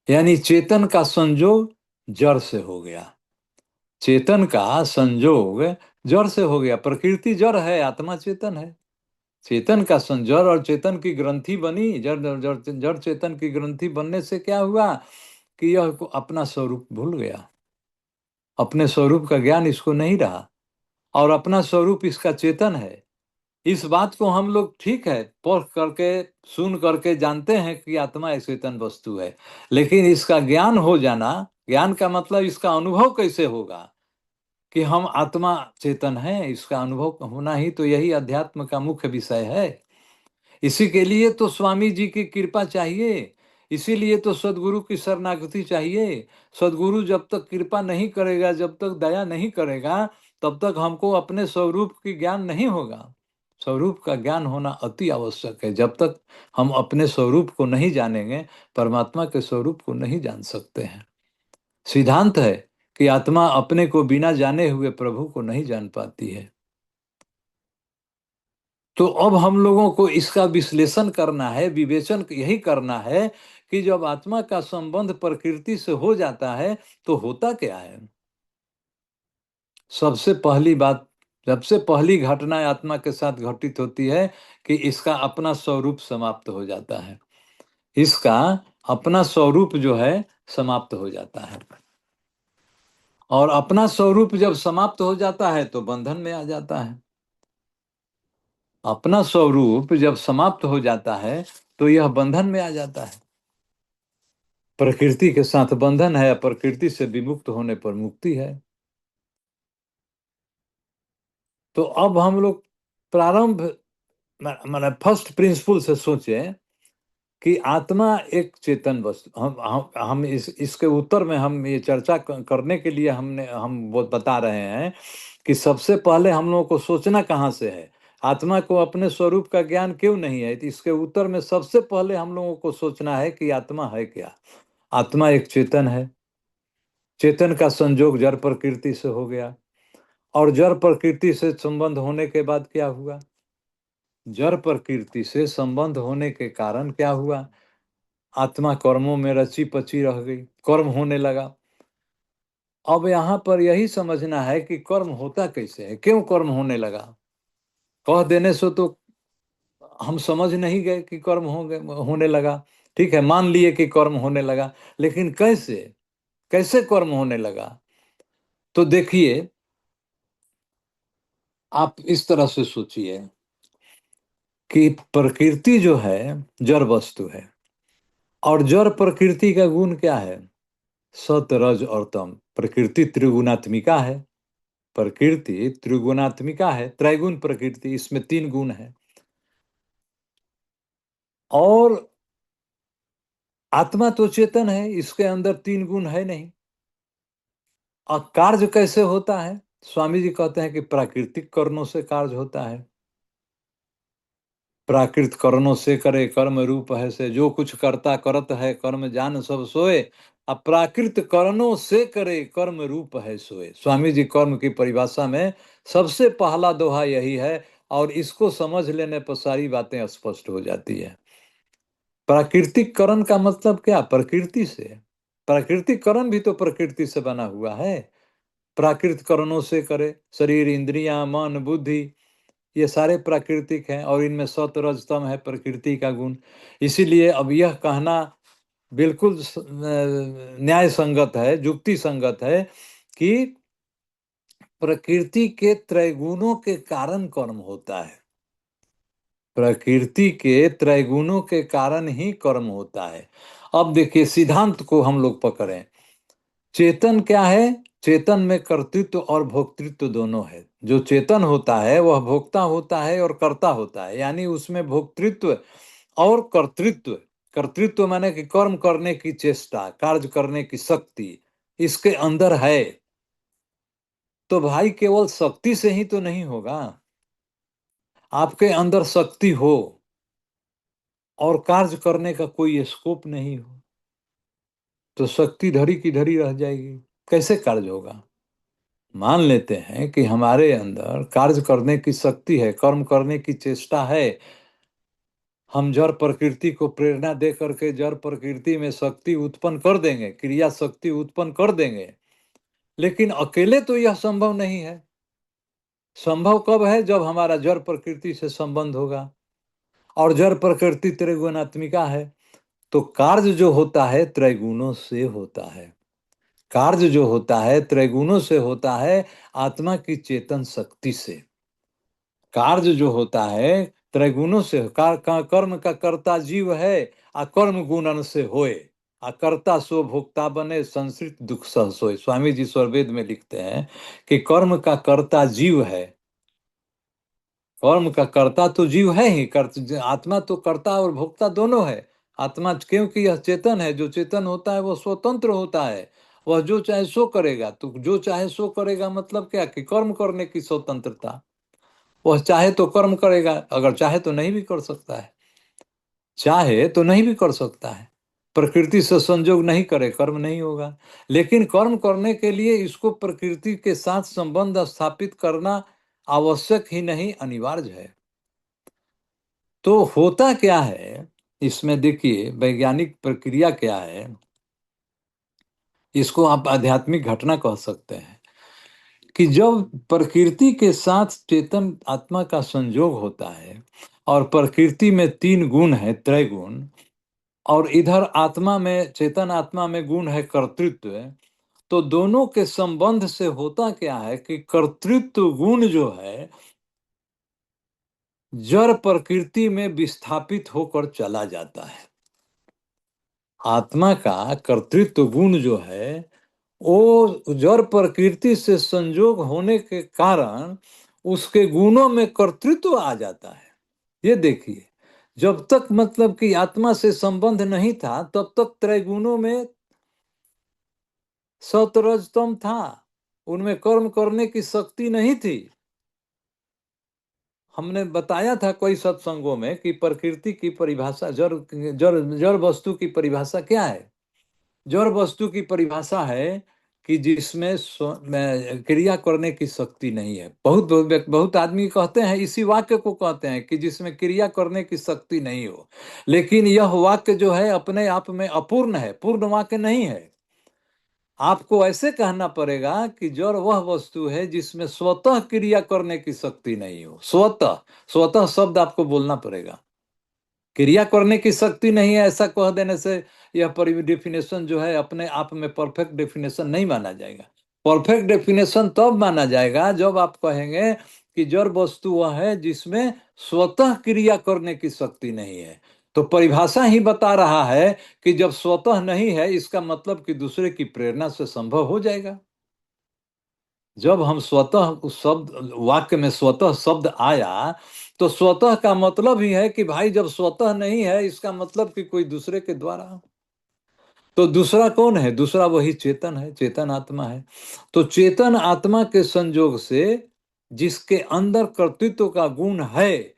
यानी चेतन का संयोग जड़ से हो गया। चेतन का संयोग जड़ से हो गया। प्रकृति जड़ है, आत्मा चेतन है। चेतन का जड़ और चेतन की ग्रंथि बनी। जड़ जड़ जड़ चेतन की ग्रंथि बनने से क्या हुआ कि यह अपना स्वरूप भूल गया। अपने स्वरूप का ज्ञान इसको नहीं रहा और अपना स्वरूप इसका चेतन है। इस बात को हम लोग ठीक है पढ़ करके सुन करके जानते हैं कि आत्मा एक चेतन वस्तु है, लेकिन इसका ज्ञान हो जाना, ज्ञान का मतलब इसका अनुभव कैसे होगा कि हम आत्मा चेतन है, इसका अनुभव होना ही तो यही अध्यात्म का मुख्य विषय है। इसी के लिए तो स्वामी जी की कृपा चाहिए, इसीलिए तो सदगुरु की शरणागति चाहिए। सदगुरु जब तक कृपा नहीं करेगा, जब तक दया नहीं करेगा, तब तक हमको अपने स्वरूप की ज्ञान नहीं होगा। स्वरूप का ज्ञान होना अति आवश्यक है। जब तक हम अपने स्वरूप को नहीं जानेंगे, परमात्मा के स्वरूप को नहीं जान सकते हैं। सिद्धांत है कि आत्मा अपने को बिना जाने हुए प्रभु को नहीं जान पाती है। तो अब हम लोगों को इसका विश्लेषण करना है, विवेचन यही करना है कि जब आत्मा का संबंध प्रकृति से हो जाता है तो होता क्या है। सबसे पहली बात, सबसे पहली घटना आत्मा के साथ घटित होती है कि इसका अपना स्वरूप समाप्त हो जाता है। इसका अपना स्वरूप जो है समाप्त हो जाता है। और अपना स्वरूप जब समाप्त हो जाता है तो बंधन में आ जाता है। अपना स्वरूप जब समाप्त हो जाता है तो यह बंधन में आ जाता है। प्रकृति के साथ बंधन है, प्रकृति से विमुक्त होने पर मुक्ति है। तो अब हम लोग प्रारंभ माने फर्स्ट प्रिंसिपल से सोचें कि आत्मा एक चेतन वस्तु। हम इसके उत्तर में हम ये चर्चा करने के लिए हम वो बता रहे हैं कि सबसे पहले हम लोगों को सोचना कहाँ से है, आत्मा को अपने स्वरूप का ज्ञान क्यों नहीं है। तो इसके उत्तर में सबसे पहले हम लोगों को सोचना है कि आत्मा है क्या। आत्मा एक चेतन है। चेतन का संयोग जड़ प्रकृति से हो गया और जड़ प्रकृति से संबंध होने के बाद क्या हुआ, जड़ प्रकृति से संबंध होने के कारण क्या हुआ, आत्मा कर्मों में रची पची रह गई, कर्म होने लगा। अब यहाँ पर यही समझना है कि कर्म होता कैसे है, क्यों कर्म होने लगा। कह देने से तो हम समझ नहीं गए कि कर्म होने लगा। ठीक है, मान लिए कि कर्म होने लगा, लेकिन कैसे, कैसे कर्म होने लगा। तो देखिए, आप इस तरह से सोचिए कि प्रकृति जो है जड़ वस्तु है और जड़ प्रकृति का गुण क्या है, सत रज और तम। प्रकृति त्रिगुणात्मिका है। प्रकृति त्रिगुणात्मिका है, त्रैगुण प्रकृति, इसमें तीन गुण है। और आत्मा तो चेतन है, इसके अंदर तीन गुण है नहीं। और कार्य कैसे होता है, स्वामी जी कहते हैं कि प्राकृतिक कारणों से कार्य होता है। प्राकृत कारणों से करे कर्म रूप है से, जो कुछ करता करत है कर्म जान सब सोए। अब प्राकृत कारणों से करे कर्म रूप है सोए। स्वामी जी कर्म की परिभाषा में सबसे पहला दोहा यही है और इसको समझ लेने पर सारी बातें स्पष्ट हो जाती है। प्राकृतिक करण का मतलब क्या, प्रकृति से। प्राकृतिक करण भी तो प्रकृति से बना हुआ है। प्राकृत करणों से करे, शरीर इंद्रियां मन बुद्धि, ये सारे प्राकृतिक हैं और इनमें सत रज तम है प्रकृति का गुण। इसीलिए अब यह कहना बिल्कुल न्याय संगत है, युक्ति संगत है कि प्रकृति के त्रैगुणों के कारण कर्म होता है। प्रकृति के त्रैगुणों के कारण ही कर्म होता है। अब देखिए सिद्धांत को हम लोग पकड़ें। चेतन क्या है, चेतन में कर्तृत्व और भोक्तृत्व दोनों है। जो चेतन होता है वह भोक्ता होता है और कर्ता होता है, यानी उसमें भोक्तृत्व और कर्तृत्व। कर्तृत्व माने कि कर्म करने की चेष्टा, कार्य करने की शक्ति इसके अंदर है। तो भाई केवल शक्ति से ही तो नहीं होगा। आपके अंदर शक्ति हो और कार्य करने का कोई स्कोप नहीं हो, तो शक्ति धरी की धरी रह जाएगी, कैसे कार्य होगा। मान लेते हैं कि हमारे अंदर कार्य करने की शक्ति है, कर्म करने की चेष्टा है, हम जड़ प्रकृति को प्रेरणा दे करके जड़ प्रकृति में शक्ति उत्पन्न कर देंगे, क्रिया शक्ति उत्पन्न कर देंगे, लेकिन अकेले तो यह संभव नहीं है। संभव कब है? जब हमारा जड़ प्रकृति से संबंध होगा, और जड़ प्रकृति त्रिगुणात्मिका है, तो कार्य जो होता है त्रैगुणों से होता है। कार्य जो होता है त्रैगुणों से होता है, आत्मा की चेतन शक्ति से। कार्य जो होता है त्रैगुणों से, कर्म का कर्ता जीव है, आ कर्म गुणन से होए, आ कर्ता सो भोक्ता बने, संसृत दुख सह सोए। स्वामी जी स्वरवेद में लिखते हैं कि कर्म का कर्ता जीव है। कर्म का कर्ता तो जीव है ही, आत्मा तो कर्ता और भोक्ता दोनों है। आत्मा क्योंकि यह चेतन है, जो चेतन होता है वह स्वतंत्र होता है, वह जो चाहे सो करेगा। तो जो चाहे सो करेगा मतलब क्या, कि कर्म करने की स्वतंत्रता। वह चाहे तो कर्म करेगा, अगर चाहे तो नहीं भी कर सकता है, चाहे तो नहीं भी कर सकता है। प्रकृति से संयोग नहीं करे, कर्म नहीं होगा। लेकिन कर्म करने के लिए इसको प्रकृति के साथ संबंध स्थापित करना आवश्यक ही नहीं, अनिवार्य है। तो होता क्या है इसमें, देखिए वैज्ञानिक प्रक्रिया क्या है, इसको आप आध्यात्मिक घटना कह सकते हैं, कि जब प्रकृति के साथ चेतन आत्मा का संयोग होता है, और प्रकृति में तीन गुण है, त्रैगुण, और इधर आत्मा में, चेतन आत्मा में गुण है कर्तृत्व, तो दोनों के संबंध से होता क्या है कि कर्तृत्व गुण जो है जड़ प्रकृति में विस्थापित होकर चला जाता है। आत्मा का कर्तृत्व गुण जो है वो जड़ प्रकृति से संयोग होने के कारण उसके गुणों में कर्तृत्व आ जाता है। ये देखिए, जब तक मतलब कि आत्मा से संबंध नहीं था तब तक त्रैगुणों में सतरजतम था, उनमें कर्म करने की शक्ति नहीं थी। हमने बताया था कई सत्संगों में कि प्रकृति की परिभाषा, जड़ जड़ जड़ वस्तु की परिभाषा क्या है। जड़ वस्तु की परिभाषा है कि जिसमें क्रिया करने की शक्ति नहीं है। बहुत बहुत आदमी कहते हैं, इसी वाक्य को कहते हैं कि जिसमें क्रिया करने की शक्ति नहीं हो, लेकिन यह वाक्य जो है अपने आप में अपूर्ण है, पूर्ण वाक्य नहीं है। आपको ऐसे कहना पड़ेगा कि जड़ वह वस्तु है जिसमें स्वतः क्रिया करने की शक्ति नहीं हो। स्वतः, स्वतः शब्द आपको बोलना पड़ेगा। क्रिया करने की शक्ति नहीं है ऐसा कह देने से यह डेफिनेशन जो है अपने आप में परफेक्ट डेफिनेशन नहीं माना जाएगा। परफेक्ट डेफिनेशन तब माना जाएगा जब आप कहेंगे कि जड़ वस्तु वह है जिसमें स्वतः क्रिया करने की शक्ति नहीं है। तो परिभाषा ही बता रहा है कि जब स्वतः नहीं है, इसका मतलब कि दूसरे की प्रेरणा से संभव हो जाएगा। जब हम स्वतः, उस शब्द वाक्य में स्वतः शब्द आया, तो स्वतः का मतलब ही है कि भाई जब स्वतः नहीं है, इसका मतलब कि कोई दूसरे के द्वारा। तो दूसरा कौन है? दूसरा वही चेतन है, चेतन आत्मा है। तो चेतन आत्मा के संयोग से जिसके अंदर कर्तृत्व का गुण है,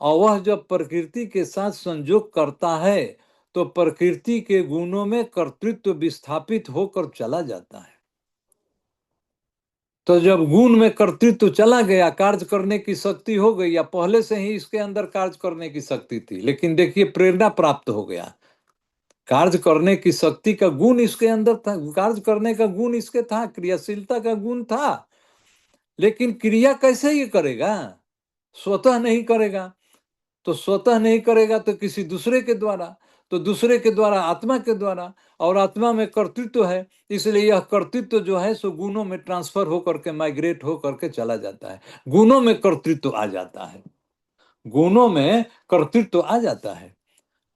और वह जब प्रकृति के साथ संयोग करता है, तो प्रकृति के गुणों में कर्तृत्व विस्थापित होकर चला जाता है। तो जब गुण में कर्तृत्व चला गया, कार्य करने की शक्ति हो गई, या पहले से ही इसके अंदर कार्य करने की शक्ति थी, लेकिन देखिए प्रेरणा प्राप्त हो गया, कार्य करने की शक्ति का गुण इसके अंदर था, कार्य करने का गुण इसके था, क्रियाशीलता का गुण था, लेकिन क्रिया कैसे ये करेगा? स्वतः नहीं करेगा। तो स्वतः नहीं करेगा तो किसी दूसरे के द्वारा, तो दूसरे के द्वारा आत्मा के द्वारा, और आत्मा में कर्तृत्व है, इसलिए यह कर्तृत्व जो है सो गुणों में ट्रांसफर होकर के, माइग्रेट होकर के चला जाता है। गुणों में कर्तृत्व आ जाता है, गुणों में कर्तृत्व आ जाता है,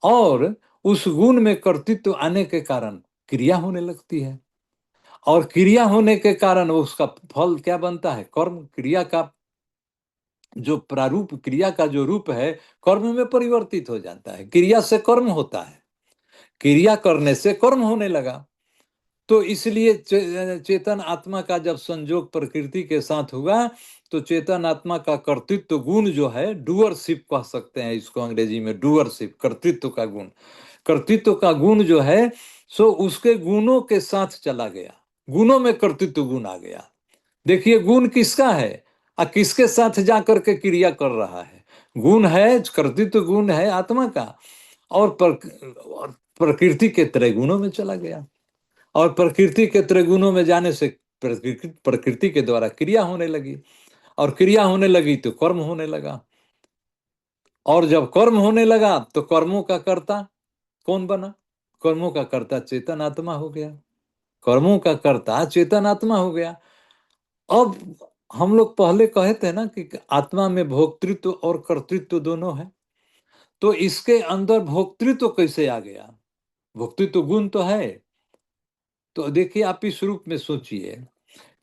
और उस गुण में कर्तृत्व आने के कारण क्रिया होने लगती है, और क्रिया होने के कारण उसका फल क्या बनता है? कर्म। क्रिया का जो प्रारूप, क्रिया का जो रूप है कर्म में परिवर्तित हो जाता है। क्रिया से कर्म होता है, क्रिया करने से कर्म होने लगा। तो इसलिए चेतन आत्मा का जब संयोग प्रकृति के साथ हुआ, तो चेतन आत्मा का कर्तृत्व गुण जो है, डूअरशिप कह सकते हैं इसको अंग्रेजी में, डूअरशिप, कर्तृत्व का गुण। कर्तृत्व का गुण जो है सो उसके गुणों के साथ चला गया, गुणों में कर्तृत्व गुण आ गया। देखिए गुण किसका है और किसके साथ जाकर के क्रिया कर रहा है। गुण है, कर्तृत्व गुण है आत्मा का, और प्रकृति के त्रैगुणों में चला गया, और प्रकृति के त्रैगुणों में जाने से प्रकृति के द्वारा क्रिया होने लगी, और क्रिया होने लगी तो कर्म होने लगा, और जब कर्म होने लगा तो कर्मों का कर्ता कौन बना? कर्मों का कर्ता चेतन आत्मा हो गया, कर्मों का कर्ता चेतन आत्मा हो गया। अब हम लोग पहले कहे थे ना कि आत्मा में भोक्तृत्व और कर्तृत्व दोनों है, तो इसके अंदर भोक्तृत्व कैसे आ गया? भोक्तृत्व गुण तो है। तो देखिए आप इस रूप में सोचिए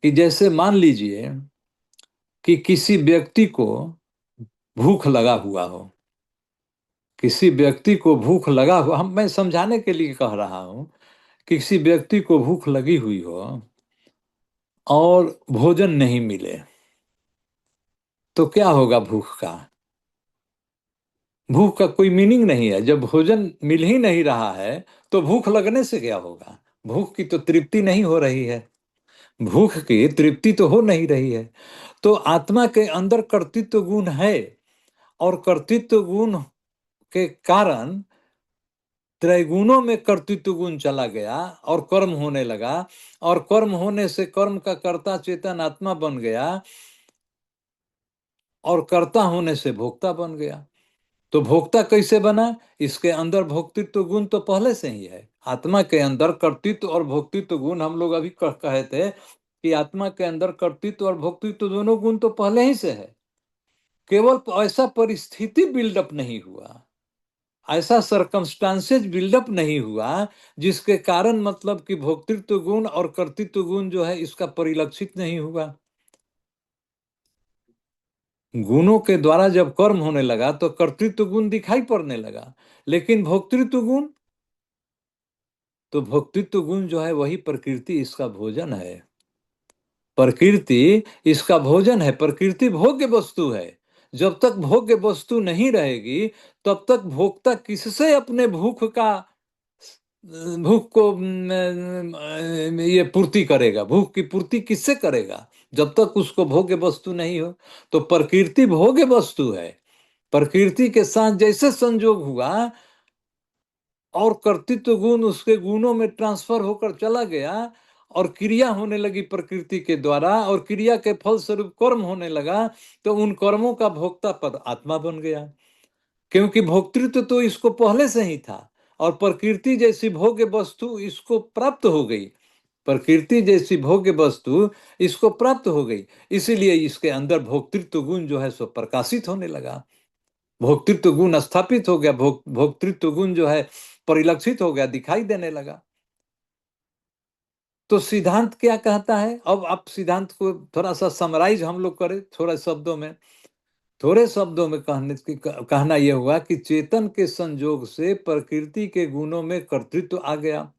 कि जैसे मान लीजिए कि किसी व्यक्ति को भूख लगा हुआ हो, किसी व्यक्ति को भूख लगा हुआ, मैं समझाने के लिए कह रहा हूं, किसी व्यक्ति को भूख लगी हुई हो और भोजन नहीं मिले, तो क्या होगा? भूख का, भूख का कोई मीनिंग नहीं है। जब भोजन मिल ही नहीं रहा है तो भूख लगने से क्या होगा? भूख की तो तृप्ति नहीं हो रही है, भूख की तृप्ति तो हो नहीं रही है। तो आत्मा के अंदर कर्तृत्व गुण है, और कर्तृत्व गुण के कारण त्रैगुणों में कर्तृत्व गुण चला गया और कर्म होने लगा, और कर्म होने से कर्म का कर्ता चेतन आत्मा बन गया, और कर्ता होने से भोक्ता बन गया। तो भोक्ता कैसे बना? इसके अंदर भोक्तृत्व गुण तो पहले से ही है। आत्मा के अंदर कर्तृत्व और भोक्तृत्व गुण, हम लोग अभी कहे थे कि आत्मा के अंदर कर्तृत्व और भोक्तृत्व दोनों गुण तो पहले ही से है, केवल ऐसा परिस्थिति बिल्डअप नहीं हुआ, ऐसा सरकमस्टांसेज बिल्डअप नहीं हुआ जिसके कारण मतलब कि भोक्तृत्व गुण और कर्तृत्व गुण जो है इसका परिलक्षित नहीं हुआ। गुणों के द्वारा जब कर्म होने लगा तो कर्तृत्व गुण दिखाई पड़ने लगा, लेकिन भोक्तृत्व गुण, तो भोक्तृत्व गुण जो है वही प्रकृति इसका भोजन है। प्रकृति इसका भोजन है, प्रकृति भोग्य वस्तु है। जब तक भोग्य वस्तु नहीं रहेगी तब तक भोक्ता किससे अपने भूख को ये पूर्ति करेगा? भूख की पूर्ति किससे करेगा जब तक उसको भोग्य वस्तु नहीं हो? तो प्रकृति भोग्य वस्तु है। प्रकृति के साथ जैसे संयोग हुआ और कर्तृत्व गुण उसके गुणों में ट्रांसफर होकर चला गया, और क्रिया होने लगी प्रकृति के द्वारा, और क्रिया के फल स्वरूप कर्म होने लगा, तो उन कर्मों का भोक्ता पद आत्मा बन गया, क्योंकि भोक्तृत्व तो इसको पहले से ही था, और प्रकृति जैसी भोग्य वस्तु इसको प्राप्त हो गई, प्रकृति जैसी भोग्य वस्तु इसको प्राप्त हो गई, इसीलिए इसके अंदर भोक्तृत्व गुण जो है सो प्रकाशित होने लगा, भोक्तृत्व गुण स्थापित हो गया, भोक्तृत्व गुण जो है परिलक्षित हो गया, दिखाई देने लगा। तो सिद्धांत क्या कहता है? अब आप सिद्धांत को थोड़ा सा समराइज हम लोग करें थोड़ा शब्दों में, थोड़े शब्दों में कहना यह हुआ कि चेतन के संयोग से प्रकृति के गुणों में कर्तृत्व आ गया,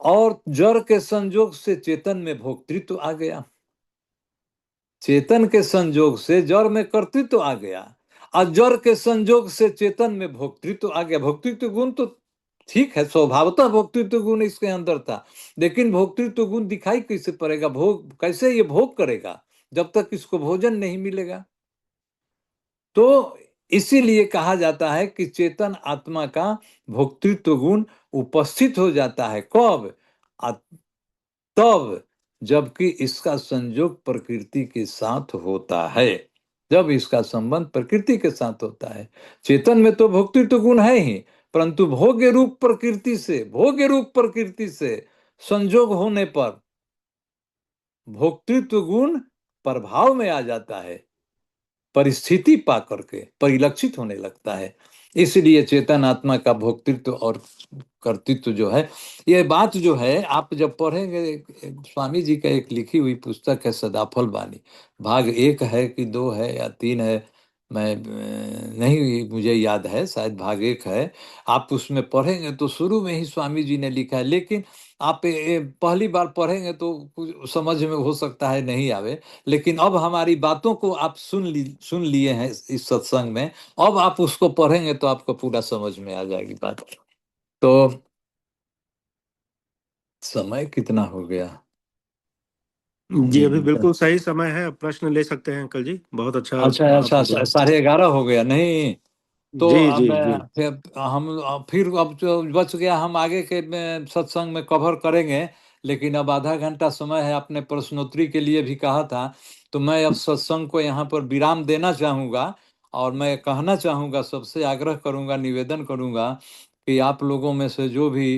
और जड़ के संयोग से चेतन में भोक्तृत्व आ गया। चेतन के संयोग से जड़ में कर्तृत्व आ गया, और जड़ के संयोग से चेतन में भोक्तृत्व आ गया। भोक्तृत्व गुण तो ठीक है, स्वभावतः भोक्तृत्व गुण इसके अंदर था, लेकिन भोक्तृत्व गुण दिखाई कैसे पड़ेगा? भोग कैसे ये भोग करेगा जब तक इसको भोजन नहीं मिलेगा? तो इसीलिए कहा जाता है कि चेतन आत्मा का भोक्तृत्व गुण उपस्थित हो जाता है। कब? तब जबकि इसका संयोग प्रकृति के साथ होता है, जब इसका संबंध प्रकृति के साथ होता है। चेतन में तो भोक्तृत्व गुण है ही, परंतु भोग्य रूप प्रकृति से संयोग होने पर भोक्तृत्व गुण प्रभाव में आ जाता है, परिस्थिति पा करके परिलक्षित होने लगता है। इसलिए चेतन आत्मा का भोक्तृत्व और कर्तृत्व जो है, ये बात जो है आप जब पढ़ेंगे, स्वामी जी का एक लिखी हुई पुस्तक है सदाफल वाणी, भाग 1 है कि 2 है या 3 है, मैं नहीं मुझे याद है, शायद भाग 1 है। आप उसमें पढ़ेंगे तो शुरू में ही स्वामी जी ने लिखा है, लेकिन आप पहली बार पढ़ेंगे तो कुछ समझ में हो सकता है नहीं आवे, लेकिन अब हमारी बातों को आप सुन लिए हैं इस सत्संग में, अब आप उसको पढ़ेंगे तो आपको पूरा समझ में आ जाएगी बात। तो समय कितना हो गया? जी अभी हम्म। बिल्कुल सही समय है, प्रश्न ले सकते हैं अंकल जी, बहुत अच्छा अच्छा आप अच्छा, मतलब। 11:30 हो गया नहीं? तो जी अब जी जी। फिर अब जो बच गया हम आगे के सत्संग में कवर करेंगे। लेकिन अब आधा घंटा समय है, आपने प्रश्नोत्तरी के लिए भी कहा था। तो मैं अब सत्संग को यहाँ पर विराम देना चाहूँगा। और मैं कहना चाहूँगा, सबसे आग्रह करूँगा, निवेदन करूँगा कि आप लोगों में से जो भी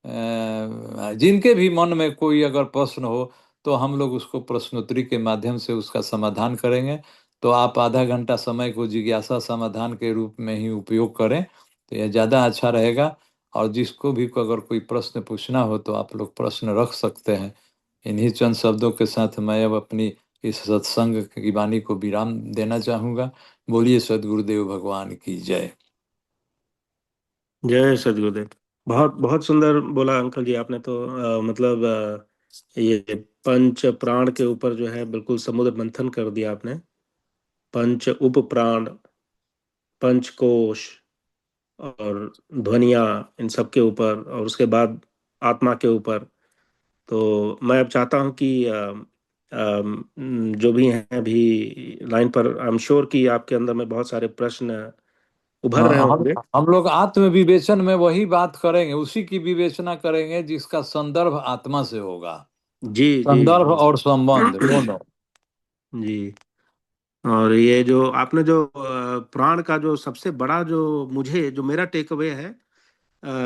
जिनके भी मन में कोई अगर प्रश्न हो, तो हम लोग उसको प्रश्नोत्तरी के माध्यम से उसका समाधान करेंगे। तो आप आधा घंटा समय को जिज्ञासा समाधान के रूप में ही उपयोग करें, तो यह ज़्यादा अच्छा रहेगा। और जिसको भी अगर कोई प्रश्न पूछना हो तो आप लोग प्रश्न रख सकते हैं। इन्हीं चंद शब्दों के साथ मैं अब अपनी इस सत्संग की वाणी को विराम देना चाहूँगा। बोलिए सद्गुरुदेव भगवान की जय। जय सद्गुरुदेव। बहुत बहुत सुंदर बोला अंकल जी आपने तो, मतलब ये पंच प्राण के ऊपर जो है बिल्कुल समुद्र मंथन कर दिया आपने। पंच उप प्राण, पंचकोश और ध्वनिया, इन सब के ऊपर, और उसके बाद आत्मा के ऊपर। तो मैं अब चाहता हूं कि जो भी हैं अभी लाइन पर, आई एम श्योर कि आपके अंदर में बहुत सारे प्रश्न उभर रहे हाँ, हम होंगे। हम लोग आत्म विवेचन में वही बात करेंगे, उसी की विवेचना करेंगे जिसका संदर्भ आत्मा से होगा। जी जी संदर्भ जी। और संबंध दोनों। जी। और ये जो आपने जो प्राण का जो सबसे बड़ा जो मुझे जो मेरा टेक अवे है,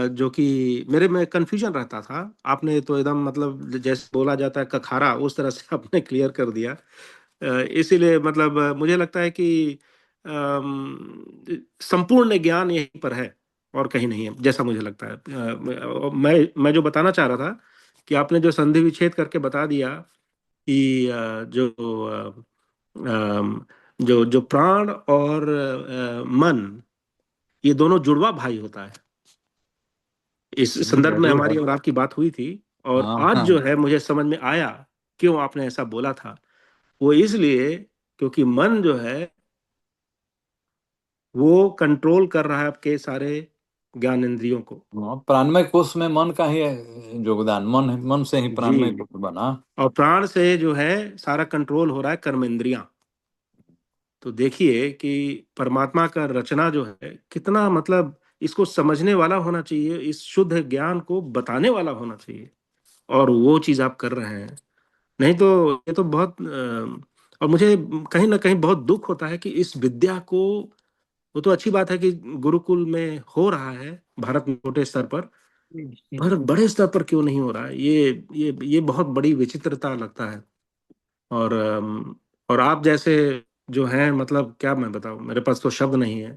जो कि मेरे में कंफ्यूजन रहता था, आपने तो एकदम मतलब जैसे बोला जाता है कखारा, उस तरह से आपने क्लियर कर दिया। इसीलिए मतलब मुझे लगता है कि संपूर्ण ज्ञान यहीं पर है और कहीं नहीं है, जैसा मुझे लगता है। मैं जो बताना चाह रहा था कि आपने जो संधि विच्छेद करके बता दिया कि जो प्राण और मन, ये दोनों जुड़वा भाई होता है। इस संदर्भ में जरूर है। हमारी और आपकी बात हुई थी, और हाँ आज हाँ। जो है मुझे समझ में आया क्यों आपने ऐसा बोला था। वो इसलिए क्योंकि मन जो है वो कंट्रोल कर रहा है आपके सारे ज्ञान इंद्रियों को। हाँ, प्राणमय कोश में मन का ही योगदान, मन से ही जी। प्राणमय कोश बना। और प्राण से जो है सारा कंट्रोल हो रहा है कर्मेंद्रियां। तो देखिए कि परमात्मा का रचना जो है कितना, मतलब इसको समझने वाला होना चाहिए, इस शुद्ध ज्ञान को बताने वाला होना चाहिए, और वो चीज आप कर रहे हैं। नहीं तो ये तो बहुत और मुझे कहीं ना कहीं बहुत दुख होता है कि इस विद्या को, वो तो अच्छी बात है कि गुरुकुल में हो रहा है भारत में छोटे स्तर पर बड़े स्तर पर क्यों नहीं हो रहा है, ये बहुत बड़ी विचित्रता लगता है। और और आप जैसे जो हैं, मतलब क्या मैं बताऊं, मेरे पास तो शब्द नहीं है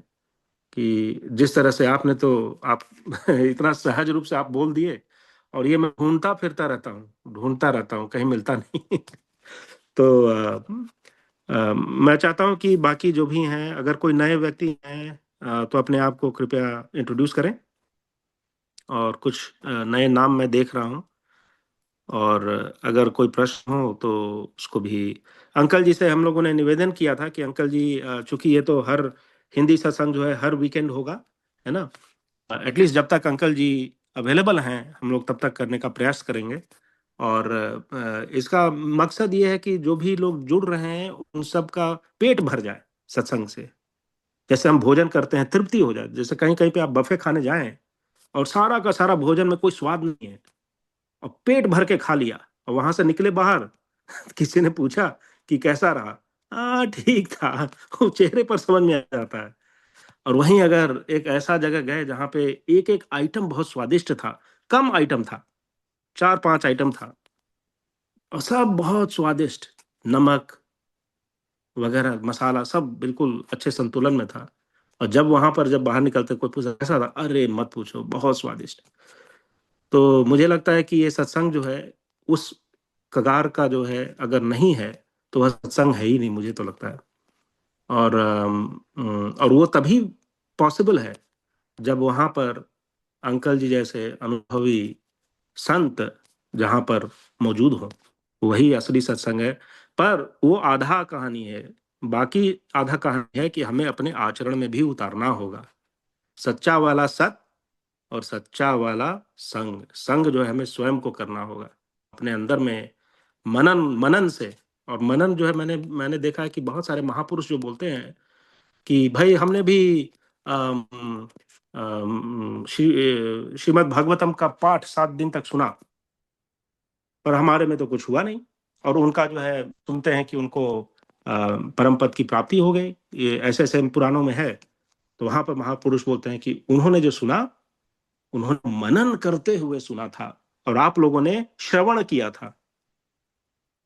कि जिस तरह से आपने तो आप इतना सहज रूप से आप बोल दिए, और ये मैं ढूंढता रहता हूँ, कहीं मिलता नहीं। तो मैं चाहता हूँ कि बाकी जो भी हैं, अगर कोई नए व्यक्ति हैं, तो अपने आप को कृपया इंट्रोड्यूस करें। और कुछ नए नाम मैं देख रहा हूँ, और अगर कोई प्रश्न हो तो उसको भी अंकल जी से हम लोगों ने निवेदन किया था कि अंकल जी, चूंकि ये तो हर हिंदी सत्संग जो है हर वीकेंड होगा, है ना, एटलीस्ट जब तक अंकल जी अवेलेबल हैं हम लोग तब तक करने का प्रयास करेंगे। और इसका मकसद ये है कि जो भी लोग जुड़ रहे हैं उन सब का पेट भर जाए सत्संग से। जैसे हम भोजन करते हैं, तृप्ति हो जाए, जैसे कहीं कहीं पे आप बफे खाने जाएं और सारा का सारा भोजन में कोई स्वाद नहीं है, और पेट भर के खा लिया, और वहां से निकले बाहर, किसी ने पूछा कि कैसा रहा, हाँ ठीक था, वो चेहरे पर समझ में आ जाता है। और वहीं अगर एक ऐसा जगह गए जहाँ पे एक एक आइटम बहुत स्वादिष्ट था, कम आइटम था, 4-5 आइटम था, और सब बहुत स्वादिष्ट, नमक वगैरह मसाला सब बिल्कुल अच्छे संतुलन में था, और जब बाहर निकलते कोई पूछा कैसा था, अरे मत पूछो बहुत स्वादिष्ट। तो मुझे लगता है कि ये सत्संग जो है उस कगार का जो है, अगर नहीं है तो वह सत्संग है ही नहीं, मुझे तो लगता है। और वो तभी पॉसिबल है जब वहां पर अंकल जी जैसे अनुभवी संत जहां पर मौजूद हो, वही असली सत्संग है। पर वो आधा कहानी है, बाकी आधा कहानी है कि हमें अपने आचरण में भी उतारना होगा। सच्चा वाला सत और सच्चा वाला संग। संग जो है हमें स्वयं को करना होगा, अपने अंदर में मनन मनन से। और मनन जो है, मैंने मैंने देखा है कि बहुत सारे महापुरुष जो बोलते हैं कि भाई हमने भी श्रीमद् भागवतम का पाठ 7 दिन तक सुना, पर हमारे में तो कुछ हुआ नहीं। और उनका जो है सुनते हैं कि उनको परम पद की प्राप्ति हो गई, ये ऐसे ऐसे पुराणों में है। तो वहां पर महापुरुष बोलते हैं कि उन्होंने जो सुना, उन्होंने मनन करते हुए सुना था, और आप लोगों ने श्रवण किया था।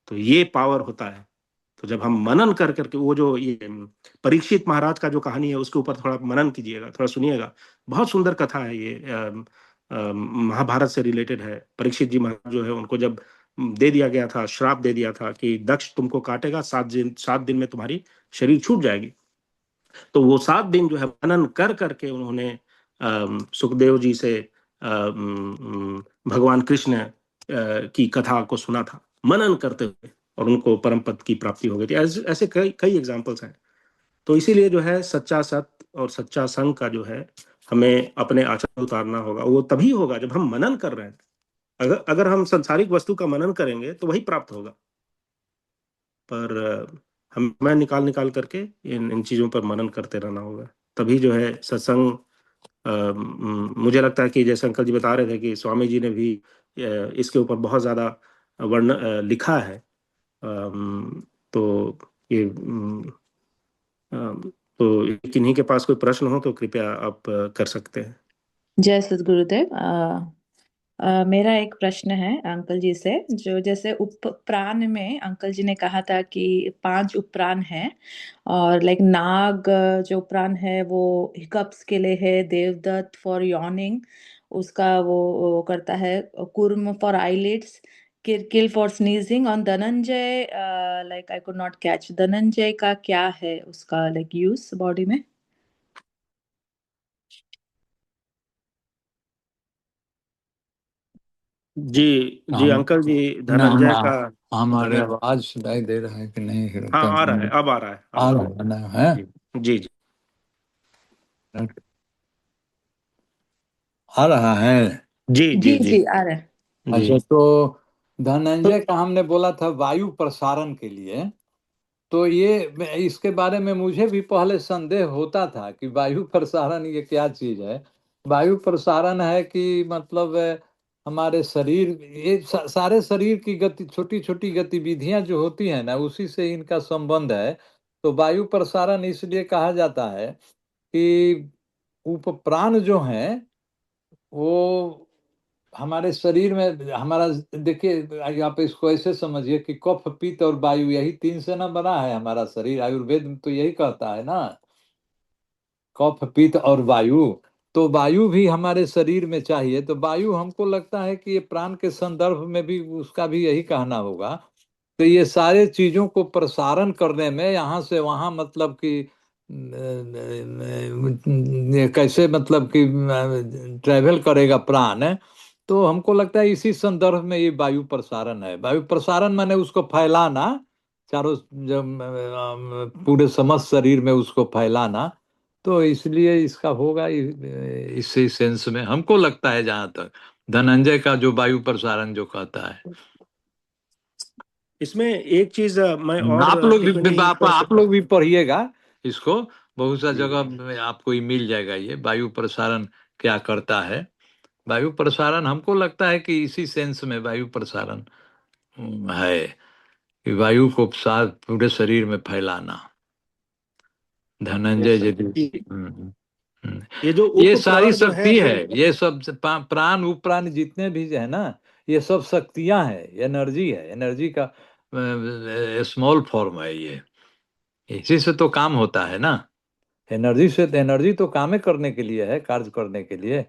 तो ये पावर होता है। तो जब हम मनन कर करके, वो जो ये परीक्षित महाराज का जो कहानी है उसके ऊपर थोड़ा मनन कीजिएगा, थोड़ा सुनिएगा। बहुत सुंदर कथा है ये, महाभारत से रिलेटेड है। परीक्षित जी महाराज जो है, उनको जब दे दिया गया था, श्राप दे दिया था कि दक्ष तुमको काटेगा, 7 दिन में तुम्हारी शरीर छूट जाएगी। तो वो 7 दिन जो है मनन कर करके उन्होंने सुखदेव जी से भगवान कृष्ण की कथा को सुना था, मनन करते हुए, और उनको परम पद की प्राप्ति हो गई थी। ऐसे ऐसे कई कई एग्जाम्पल्स हैं। तो इसीलिए जो है सच्चा सत्य और सच्चा संग का जो है हमें अपने आचरण में उतारना होगा। वो तभी होगा जब हम मनन कर रहे हैं। अगर अगर हम संसारिक वस्तु का मनन करेंगे तो वही प्राप्त होगा। पर हम मैं निकाल निकाल करके इन इन चीजों पर मनन करते रहना होगा। तभी जो है सत्संग। मुझे लगता है कि जैसे अंकल जी बता रहे थे कि स्वामी जी ने भी इसके ऊपर बहुत ज्यादा वर्ण लिखा है। तो ये तो किन्हीं के पास कोई प्रश्न हो तो कृपया आप कर सकते हैं। जय सद्गुरुदेव। मेरा एक प्रश्न है अंकल जी से। जो जैसे उपप्राण में अंकल जी ने कहा था कि 5 उपप्राण है, और लाइक नाग जो प्राण है वो हिकअप्स के लिए है, देवदत्त फॉर यॉर्निंग उसका वो करता है, कुर्म फॉर आईलिड्स, किरकिल for sneezing. On Dhananjay like I could not catch, Dhananjay का क्या है उसका लाइक यूज बॉडी में? जी जी हम अंकल जी, न हम धनंजय का। हमारे धन आवाज सुनाई दे रहा है कि नहीं? हाँ, आ रहा है, अब आ रहा है, अब आ आ रहा रहा है ना? है है। जी जी आ रहा है। जी जी जी जी जी आ रहा है। जी। अच्छा, तो तो धनंजय का हमने बोला था वायु प्रसारण के लिए। तो ये इसके बारे में मुझे भी पहले संदेह होता था कि वायु प्रसारण ये क्या चीज है। वायु प्रसारण है कि मतलब हमारे शरीर, ये सारे शरीर की गति, छोटी छोटी गतिविधियां जो होती हैं ना, उसी से इनका संबंध है। तो वायु प्रसारण इसलिए कहा जाता है कि उपप्राण जो है वो हमारे शरीर में हमारा, देखिए आप इसको ऐसे समझिए कि कफ पित्त और वायु, यही 3 से ना बना है हमारा शरीर। आयुर्वेद में तो यही कहता है ना, कफ पित्त और वायु। तो वायु भी हमारे शरीर में चाहिए। तो वायु हमको लगता है कि ये प्राण के संदर्भ में भी उसका भी यही कहना होगा। तो ये सारे चीजों को प्रसारण करने में, यहाँ से वहाँ, मतलब कि ये कैसे, मतलब कि ट्रेवल करेगा प्राण। तो हमको लगता है इसी संदर्भ में ये वायु प्रसारण है। वायु प्रसारण माने उसको फैलाना, चारों, जब पूरे समस्त शरीर में उसको फैलाना। तो इसलिए इसका होगा इसी सेंस में हमको लगता है, जहां तक धनंजय का जो वायु प्रसारण जो कहता है। इसमें एक चीज मैं और आप लोग भी टिप्पणी कर आप सकता लोग हूँ। भी पढ़िएगा इसको। बहुत सा जी जगह में आपको ही मिल जाएगा ये वायु प्रसारण क्या करता है। वायु प्रसारण हमको लगता है कि इसी सेंस में वायु प्रसारण है कि वायु को साथ पूरे शरीर में फैलाना। धनंजय यस जी। सर। हम्म। ये जो ये उप सारी प्राण जो है शक्ति ये। है, ये सब प्राण उपप्राण जितने भी है ना, ये सब शक्तियां हैं, एनर्जी है। एनर्जी का स्मॉल फॉर्म है ये। इसी से तो काम होता है ना। एनर्जी से, एनर्जी तो कामें करने के लिए है, कार्य करने के लिए।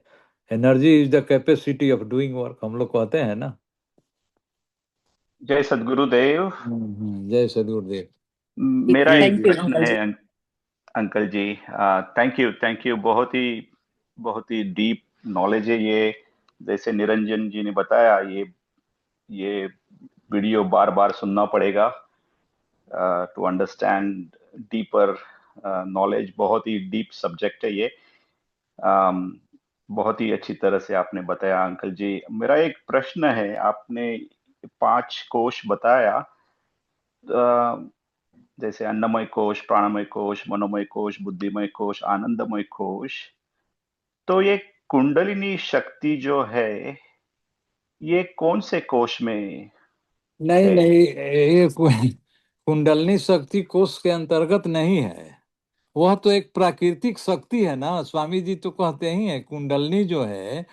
Energy is the capacity of doing work, हम लोग कहते हैं ना। जय सद्गुरुदेव। जय सदगुरुदेव। मेरा जी एक थैंक जी यू प्रश्न अंकल है जी। अंकल जी। थैंक यू, बहुत ही डीप नॉलेज है ये। जैसे निरंजन जी ने बताया, ये वीडियो बार बार सुनना पड़ेगा टू अंडरस्टैंड डीपर नॉलेज। बहुत ही डीप सब्जेक्ट है ये। बहुत ही अच्छी तरह से आपने बताया अंकल जी। मेरा एक प्रश्न है, आपने 5 कोश बताया, जैसे अन्नमय कोश, प्राणमय कोश, मनोमय कोश, बुद्धिमय कोश, आनंदमय कोश। तो ये कुंडलिनी शक्ति जो है, ये कौन से कोश में नहीं है? नहीं, ये कुंडलनी शक्ति कोष के अंतर्गत नहीं है। वह तो एक प्राकृतिक शक्ति है ना, स्वामी जी तो कहते ही हैं कुंडलनी जो है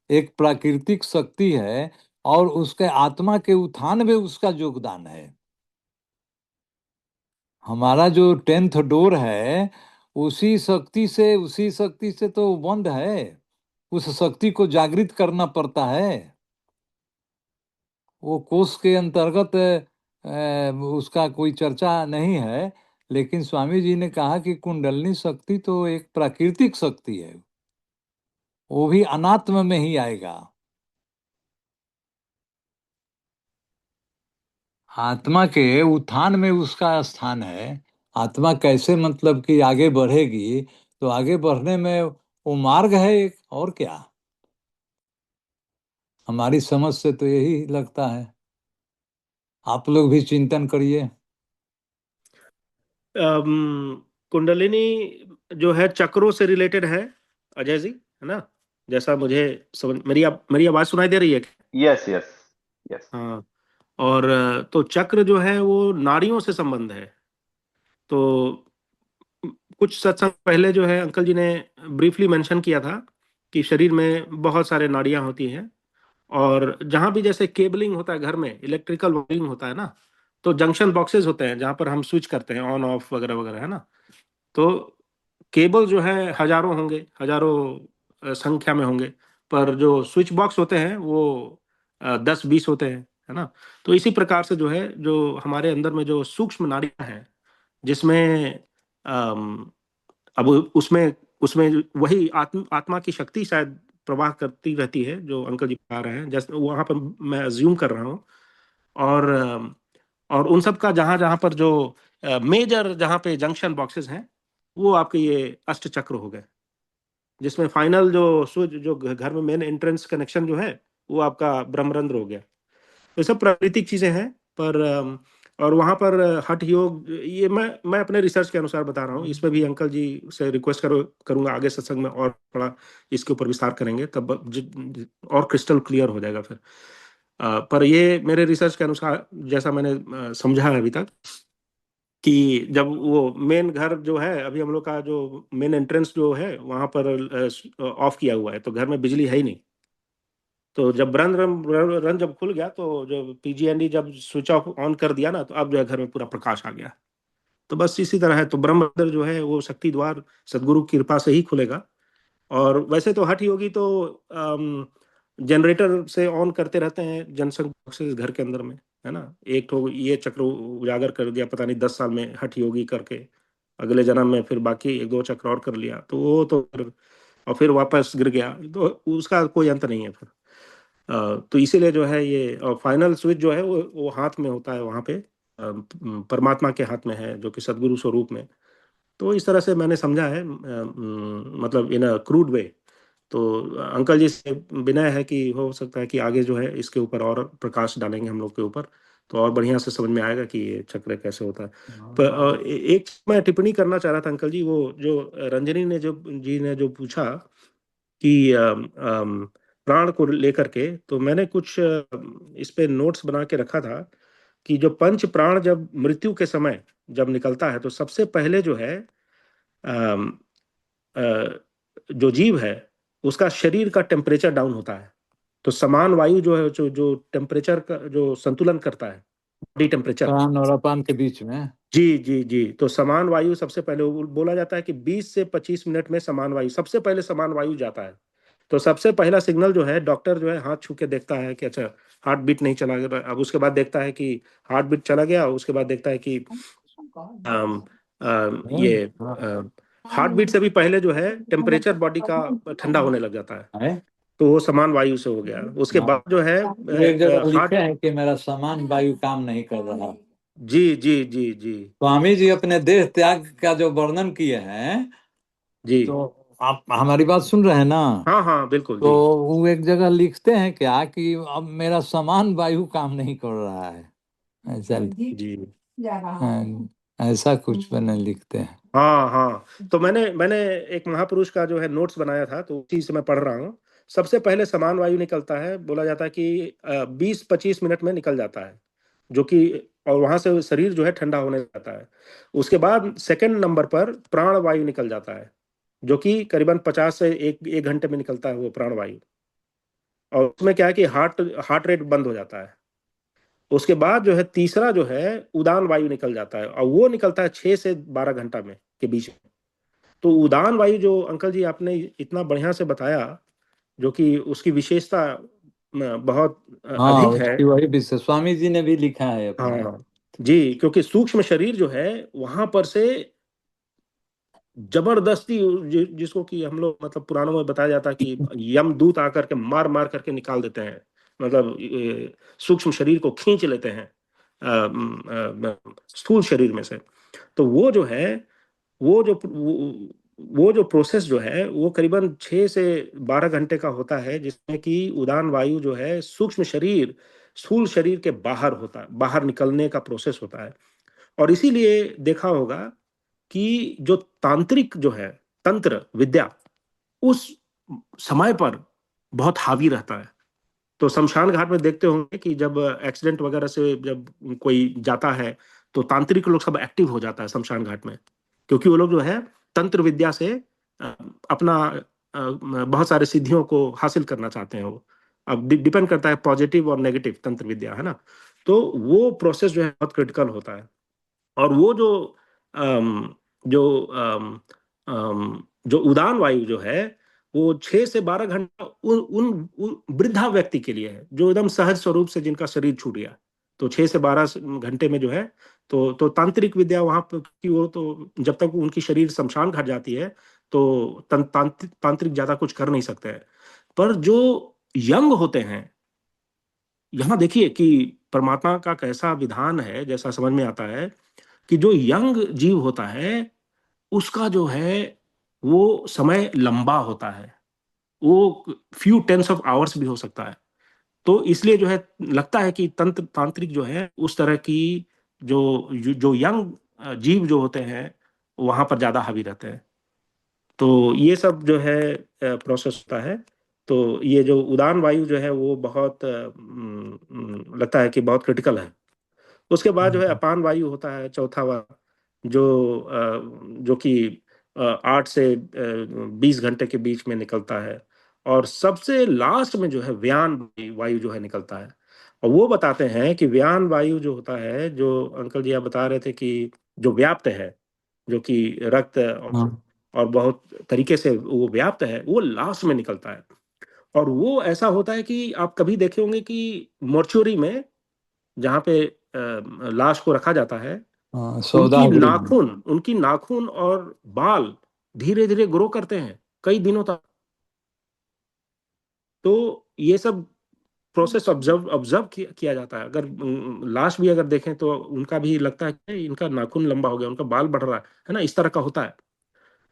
एक प्राकृतिक शक्ति है, और उसके आत्मा के उत्थान में उसका योगदान है। हमारा जो 10th डोर है, उसी शक्ति से तो बंद है। उस शक्ति को जागृत करना पड़ता है। वो कोष के अंतर्गत उसका कोई चर्चा नहीं है। लेकिन स्वामी जी ने कहा कि कुंडलनी शक्ति तो एक प्राकृतिक शक्ति है, वो भी अनात्म में ही आएगा। आत्मा के उत्थान में उसका स्थान है। आत्मा कैसे मतलब कि आगे बढ़ेगी, तो आगे बढ़ने में वो मार्ग है एक, और क्या। हमारी समझ से तो यही लगता है। आप लोग भी चिंतन करिए। कुंडलिनी जो है चक्रों से रिलेटेड है, अजय जी, है ना? जैसा मुझे समझ, मेरी आवाज सुनाई दे रही है क्या? Yes yes yes. हाँ। और तो चक्र जो है वो नाड़ियों से संबंध है। तो कुछ सत्संग पहले जो है अंकल जी ने ब्रीफली मेंशन किया था कि शरीर में बहुत सारे नाड़ियां होती हैं, और जहां भी जैसे केबलिंग होता है, घर में इलेक्ट्रिकल वायरिंग होता है ना, तो जंक्शन बॉक्सेस होते हैं जहां पर हम स्विच करते हैं ऑन ऑफ वगैरह वगैरह, है ना? तो केबल जो है हजारों होंगे, हजारों संख्या में होंगे, पर जो स्विच बॉक्स होते हैं वो 10-20 होते हैं, है ना? तो इसी प्रकार से जो है, जो हमारे अंदर में जो सूक्ष्म नाड़ियां हैं, जिसमें अम, अब उसमें उसमें वही आत्मा की शक्ति शायद प्रवाह करती रहती है, जो अंकल जी बता रहे हैं, जैसे वहां पर मैं अज्यूम कर रहा हूँ। और और उन सब का जहां जहां पर जो मेजर जहां पे जंक्शन बॉक्सेस हैं, वो आपके ये अष्ट चक्र हो गए, जिसमें फाइनल जो स्विच, जो घर में मेन एंट्रेंस कनेक्शन जो है, वो आपका ब्रह्मरंध्र हो गया। तो सब प्राकृतिक चीजें हैं। पर और वहां पर हठ योग, ये मैं अपने रिसर्च के अनुसार बता रहा हूँ, इसमें भी अंकल जी से रिक्वेस्ट करूंगा आगे सत्संग में और थोड़ा इसके ऊपर विस्तार करेंगे, तब और क्रिस्टल क्लियर हो जाएगा फिर। पर ये मेरे रिसर्च के अनुसार, जैसा मैंने समझा है अभी तक, कि जब वो मेन घर जो है, अभी हम लोग का जो मेन एंट्रेंस जो है वहां पर ऑफ किया हुआ है, तो घर में बिजली है ही नहीं। तो जब रन जब खुल गया, तो जो पीजीएनडी जब स्विच ऑफ ऑन कर दिया ना, तो अब जो है घर में पूरा प्रकाश आ गया। तो बस इसी तरह है। तो ब्रह्म मंदिर जो है वो शक्ति द्वार सदगुरु की कृपा से ही खुलेगा। और वैसे तो हठ योगी तो जनरेटर से ऑन करते रहते हैं जनसंघ बॉक्सेस घर के अंदर में, है ना? एक तो ये चक्र उजागर कर दिया, पता नहीं 10 साल में हठ योगी करके, अगले जन्म में फिर बाकी 1-2 चक्र और कर लिया, तो वो तो और फिर वापस गिर गया, तो उसका कोई अंत नहीं है फिर। तो इसीलिए जो है ये, और फाइनल स्विच जो है वो हाथ में होता है वहां पे, परमात्मा के हाथ में है, जो कि सदगुरु स्वरूप में। तो इस तरह से मैंने समझा है, मतलब इन अ क्रूड वे। तो अंकल जी से विनय है कि हो सकता है कि आगे जो है इसके ऊपर और प्रकाश डालेंगे हम लोग के ऊपर, तो और बढ़िया से समझ में आएगा कि ये चक्र कैसे होता है। पर एक मैं टिप्पणी करना चाह रहा था अंकल जी, वो जो रंजनी ने जो जी ने जो पूछा कि प्राण को लेकर के, तो मैंने कुछ इस पे नोट्स बना के रखा था कि जो पंच प्राण जब मृत्यु के समय जब निकलता है, तो सबसे पहले जो है अम, अ, जो जीव है उसका शरीर का टेम्परेचर डाउन होता है। तो समान वायु जो है, जो टेम्परेचर का जो संतुलन करता है, बॉडी टेम्परेचर। प्राण और अपान के बीच में। जी जी जी। तो समान वायु सबसे पहले, बोला जाता है कि 20 से 25 मिनट में समान वायु, सबसे पहले समान वायु जाता है। तो सबसे पहला सिग्नल जो है, डॉक्टर जो है हाथ छू के देखता है कि अच्छा हार्ट बीट नहीं चला गया। अब उसके बाद देखता है कि हार्ट बीट चला गया, उसके बाद देखता है कि ये हार्ट बीट से भी पहले जो है टेम्परेचर बॉडी का ठंडा होने लग जाता है। है? तो वो समान वायु से हो गया। उसके हाँ। बाद जो है तो एक जगह लिखे हार्ट। है कि मेरा समान वायु काम नहीं कर रहा। जी जी जी जी स्वामी जी अपने देह त्याग का जो वर्णन किए हैं, जी तो आप हमारी बात सुन रहे हैं ना? हाँ हाँ बिल्कुल तो जी। वो एक जगह लिखते हैं क्या कि अब मेरा समान वायु काम नहीं कर रहा है, ऐसा जी हाँ, ऐसा कुछ मैंने लिखते हैं। हाँ हाँ, तो मैंने एक महापुरुष का जो है नोट्स बनाया था, तो उसी से मैं पढ़ रहा हूँ। सबसे पहले समान वायु निकलता है, बोला जाता है कि 20-25 मिनट में निकल जाता है, जो कि और वहां से शरीर जो है ठंडा होने जाता है। उसके बाद सेकंड नंबर पर प्राण वायु निकल जाता है, जो कि करीबन 50 से एक एक घंटे में निकलता है वो प्राण वायु। और उसमें क्या है कि हार्ट हार्ट रेट बंद हो जाता है। उसके बाद जो है तीसरा जो है उदान वायु निकल जाता है, और वो निकलता है 6 से 12 घंटा में के बीच में। तो उदान वायु जो अंकल जी आपने इतना बढ़िया से बताया, जो कि उसकी विशेषता बहुत हाँ, अधिक है। उसकी वही विषय स्वामी जी ने भी लिखा है अपने। हाँ जी, क्योंकि सूक्ष्म शरीर जो है वहां पर से जबरदस्ती जिसको कि हम लोग मतलब पुराणों में बताया जाता है कि यमदूत आकर के मार मार करके निकाल देते हैं, मतलब सूक्ष्म शरीर को खींच लेते हैं स्थूल शरीर में से। तो वो जो है वो जो वो जो प्रोसेस जो है वो करीबन 6 से 12 घंटे का होता है, जिसमें कि उड़ान वायु जो है सूक्ष्म शरीर स्थूल शरीर के बाहर होता है, बाहर निकलने का प्रोसेस होता है। और इसीलिए देखा होगा कि जो तांत्रिक जो है तंत्र विद्या उस समय पर बहुत हावी रहता है। तो शमशान घाट में देखते होंगे कि जब एक्सीडेंट वगैरह से जब कोई जाता है, तो तांत्रिक लोग सब एक्टिव हो जाता है शमशान घाट में, क्योंकि वो लोग जो है तंत्र विद्या से अपना बहुत सारे सिद्धियों को हासिल करना चाहते हैं वो। अब डिपेंड करता है पॉजिटिव और नेगेटिव तंत्र विद्या है ना। तो वो प्रोसेस जो है बहुत क्रिटिकल होता है। और वो जो अम, जो अम, जो उड़ान वायु जो है वो 6 से 12 घंटा उन वृद्धा व्यक्ति के लिए है, जो एकदम सहज स्वरूप से जिनका शरीर छूट गया। तो 6 से 12 घंटे में जो है, तो तांत्रिक विद्या वहां पर की, वो तो जब तक उनकी शरीर शमशान घाट जाती है तो तांत्रिक ज्यादा कुछ कर नहीं सकते हैं। पर जो यंग होते हैं, यहाँ देखिए कि परमात्मा का कैसा विधान है, जैसा समझ में आता है कि जो यंग जीव होता है उसका जो है वो समय लंबा होता है, वो फ्यू टेंस ऑफ आवर्स भी हो सकता है। तो इसलिए जो है लगता है कि तंत्र तांत्रिक जो है उस तरह की जो यंग जीव जो होते हैं वहां पर ज्यादा हावी रहते हैं। तो ये सब जो है प्रोसेस होता है। तो ये जो उड़ान वायु जो है वो बहुत लगता है कि बहुत क्रिटिकल है। उसके बाद जो है अपान वायु होता है चौथा वाला, जो कि 8 से 20 घंटे के बीच में निकलता है। और सबसे लास्ट में जो है व्यान वायु जो है निकलता है। और वो बताते हैं कि व्यान वायु जो होता है, जो अंकल जी आप बता रहे थे कि जो व्याप्त है, जो कि रक्त हाँ और बहुत तरीके से वो व्याप्त है, वो लास्ट में निकलता है। और वो ऐसा होता है कि आप कभी देखे होंगे कि मोर्चुरी में जहाँ पे लाश को रखा जाता है, हाँ, उनकी सौदागृह में। नाखून उनकी नाखून और बाल धीरे धीरे ग्रो करते हैं कई दिनों तक। तो ये सब प्रोसेस ऑब्जर्व ऑब्जर्व किया जाता है। अगर लाश भी अगर देखें तो उनका भी लगता है कि इनका नाखून लंबा हो गया, उनका बाल बढ़ रहा है ना, इस तरह का होता है।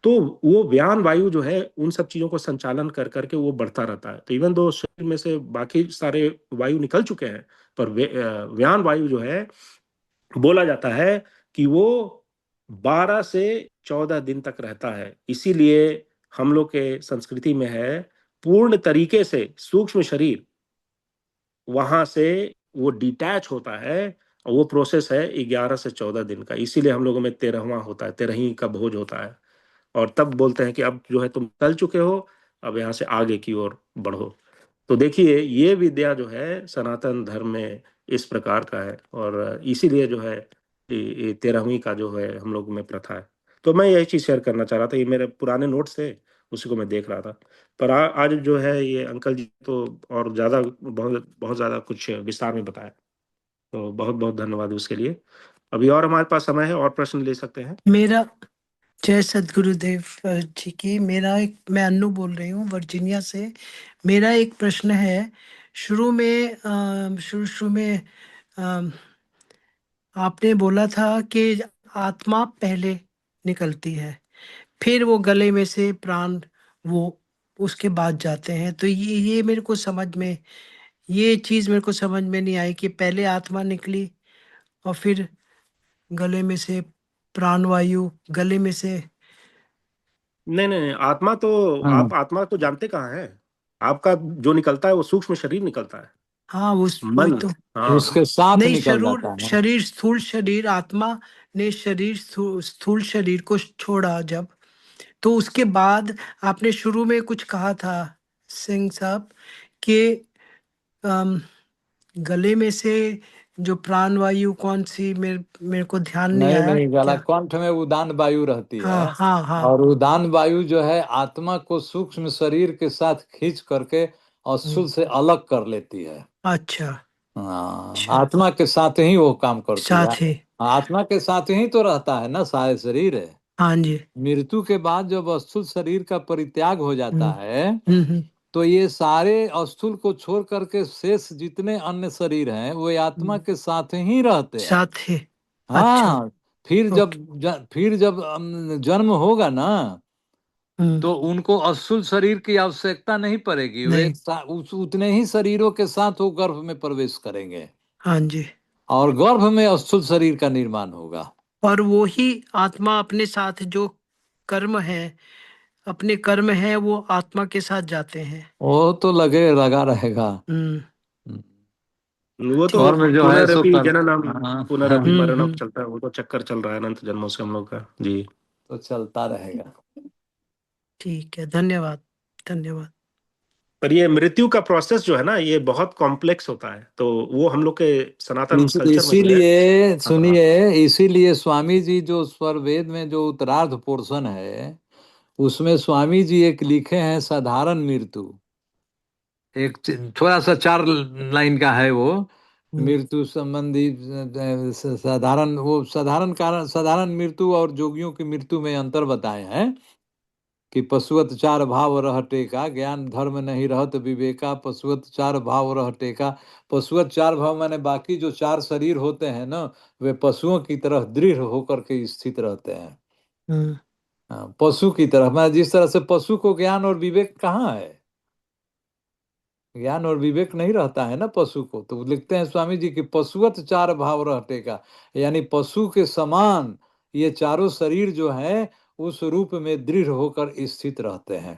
तो वो व्यान वायु जो है उन सब चीजों को संचालन कर करके वो बढ़ता रहता है। तो इवन दो शरीर में से बाकी सारे वायु निकल चुके हैं, पर व्यान वायु जो है बोला जाता है कि वो 12 से 14 दिन तक रहता है। इसीलिए हम लोग के संस्कृति में है पूर्ण तरीके से सूक्ष्म शरीर वहां से वो डिटैच होता है। और वो प्रोसेस है 11 से 14 दिन का। इसीलिए हम लोगों में 13वां होता है, 13वीं का भोज होता है। और तब बोलते हैं कि अब जो है तुम चल चुके हो, अब यहाँ से आगे की ओर बढ़ो। तो देखिए ये विद्या जो है सनातन धर्म में इस प्रकार का है, और इसीलिए जो है ये 13वीं का जो है हम लोग में प्रथा है। तो मैं यही चीज़ शेयर करना चाह रहा था, ये मेरे पुराने नोट्स थे, उसी को मैं देख रहा था। पर आज जो है ये अंकल जी तो और ज़्यादा बहुत बहुत ज़्यादा कुछ विस्तार में बताया। तो बहुत बहुत धन्यवाद उसके लिए। अभी और हमारे पास समय है, और प्रश्न ले सकते हैं। मेरा जय सदगुरुदेव जी की। मेरा एक मैं अन्नू बोल रही हूँ वर्जीनिया से। मेरा एक प्रश्न है। शुरू शुरू में अम, आपने बोला था कि आत्मा पहले निकलती है, फिर वो गले में से प्राण वो उसके बाद जाते हैं। तो ये मेरे को समझ में, ये चीज मेरे को समझ में नहीं आई कि पहले आत्मा निकली और फिर गले में से प्राणवायु, गले में से। नहीं नहीं नहीं, आत्मा तो, हाँ, आप आत्मा तो जानते कहाँ है? आपका जो निकलता है वो सूक्ष्म शरीर निकलता है, हाँ, वही मन। तो। हाँ। उसके साथ नहीं, निकल शरीर जाता है। शरीर स्थूल शरीर, आत्मा ने शरीर स्थूल शरीर को छोड़ा जब, तो उसके बाद आपने शुरू में कुछ कहा था सिंह साहब कि अम, गले में से जो प्राणवायु कौन सी, मेरे को ध्यान नहीं नहीं आया नहीं, गला क्या। कंठ में उदान वायु रहती हाँ, है। हाँ, हाँ। और उदान वायु जो है आत्मा को सूक्ष्म शरीर के साथ खींच करके अशुद्ध से अलग कर लेती है। अच्छा, हाँ, अच्छा। आत्मा के साथ ही वो काम करती है। साथ ही। आत्मा के साथ ही तो रहता है ना सारे शरीर है। हाँ जी। मृत्यु के बाद जब अस्थूल शरीर का परित्याग हो जाता हम्म, है, हम्म, तो ये सारे अस्थूल को छोड़ करके शेष जितने अन्य शरीर हैं वो आत्मा हम्म, के साथ ही रहते हैं। साथ ही। अच्छा। हाँ, फिर जब ओके। फिर जब जन्म होगा ना, हम्म। तो उनको अस्थूल शरीर की आवश्यकता नहीं पड़ेगी। वे नहीं। उतने ही शरीरों के साथ वो गर्भ में प्रवेश करेंगे हाँ जी। और गर्भ में अस्थूल शरीर का निर्माण होगा। और वो ही आत्मा अपने साथ जो कर्म है, अपने कर्म है, वो आत्मा के साथ जाते हैं। वो तो लगा रहेगा। हम्म, हम्म। वो तो और में जो है सो पुनरअपि कर, जननम, हाँ, पुनरअपि हाँ, मरणम हम्म। चलता है, वो तो चक्कर चल रहा है अनंत जन्मों से हम लोग का जी। तो चलता रहेगा। ठीक है, धन्यवाद, धन्यवाद। पर ये मृत्यु का प्रोसेस जो है ना, ये बहुत कॉम्प्लेक्स होता है, तो वो हम लोग के सनातन कल्चर में जो है। इसीलिए हाँ। सुनिए, इसीलिए स्वामी जी जो स्वर वेद में जो उत्तरार्ध पोर्शन है, उसमें स्वामी जी एक लिखे हैं साधारण मृत्यु। एक थोड़ा सा 4 लाइन का है वो। हम्म, मृत्यु संबंधी साधारण, वो साधारण कारण, साधारण मृत्यु और जोगियों की मृत्यु में अंतर बताए हैं कि पशुवत 4 भाव रह टेका, ज्ञान धर्म नहीं रहत विवेका, पशुवत 4 भाव रह टेका। पशुवत 4 भाव माने बाकी जो 4 शरीर होते हैं ना, वे पशुओं की तरह दृढ़ होकर के स्थित रहते हैं। हम्म। हाँ, पशु की तरह, मैं जिस तरह से पशु को ज्ञान और विवेक कहाँ है, ज्ञान और विवेक नहीं रहता है ना पशु को। तो लिखते हैं स्वामी जी कि पशुवत 4 भाव रहते का, यानी पशु के समान ये चारों शरीर जो है उस रूप में दृढ़ होकर स्थित रहते हैं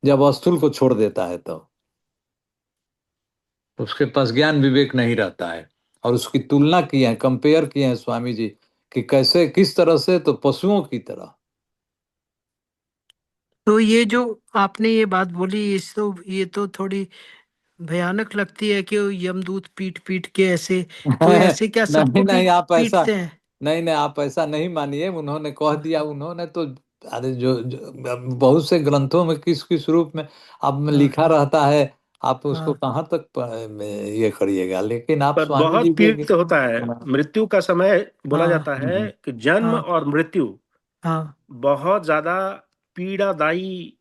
जब स्थूल को छोड़ देता है तो उसके पास ज्ञान विवेक नहीं रहता है। और उसकी तुलना की है, कंपेयर किए हैं स्वामी जी कि कैसे, किस तरह से, तो पशुओं की तरह। तो ये जो आपने ये बात बोली, ये तो थोड़ी भयानक लगती है कि यमदूत पीट पीट के ऐसे, तो ऐसे क्या नहीं सबको नहीं, आप ऐसा, पीटते हैं? नहीं नहीं, आप ऐसा नहीं मानिए। उन्होंने कह दिया, उन्होंने तो, अरे जो बहुत से ग्रंथों में किस किस रूप में अब में हाँ, लिखा रहता है, आप उसको हाँ, कहाँ तक ये करिएगा। लेकिन आप पर स्वामी जी बहुत के, पीड़ होता है। मृत्यु का समय बोला हाँ, जाता है कि जन्म हाँ, और मृत्यु हाँ। बहुत ज्यादा पीड़ादायी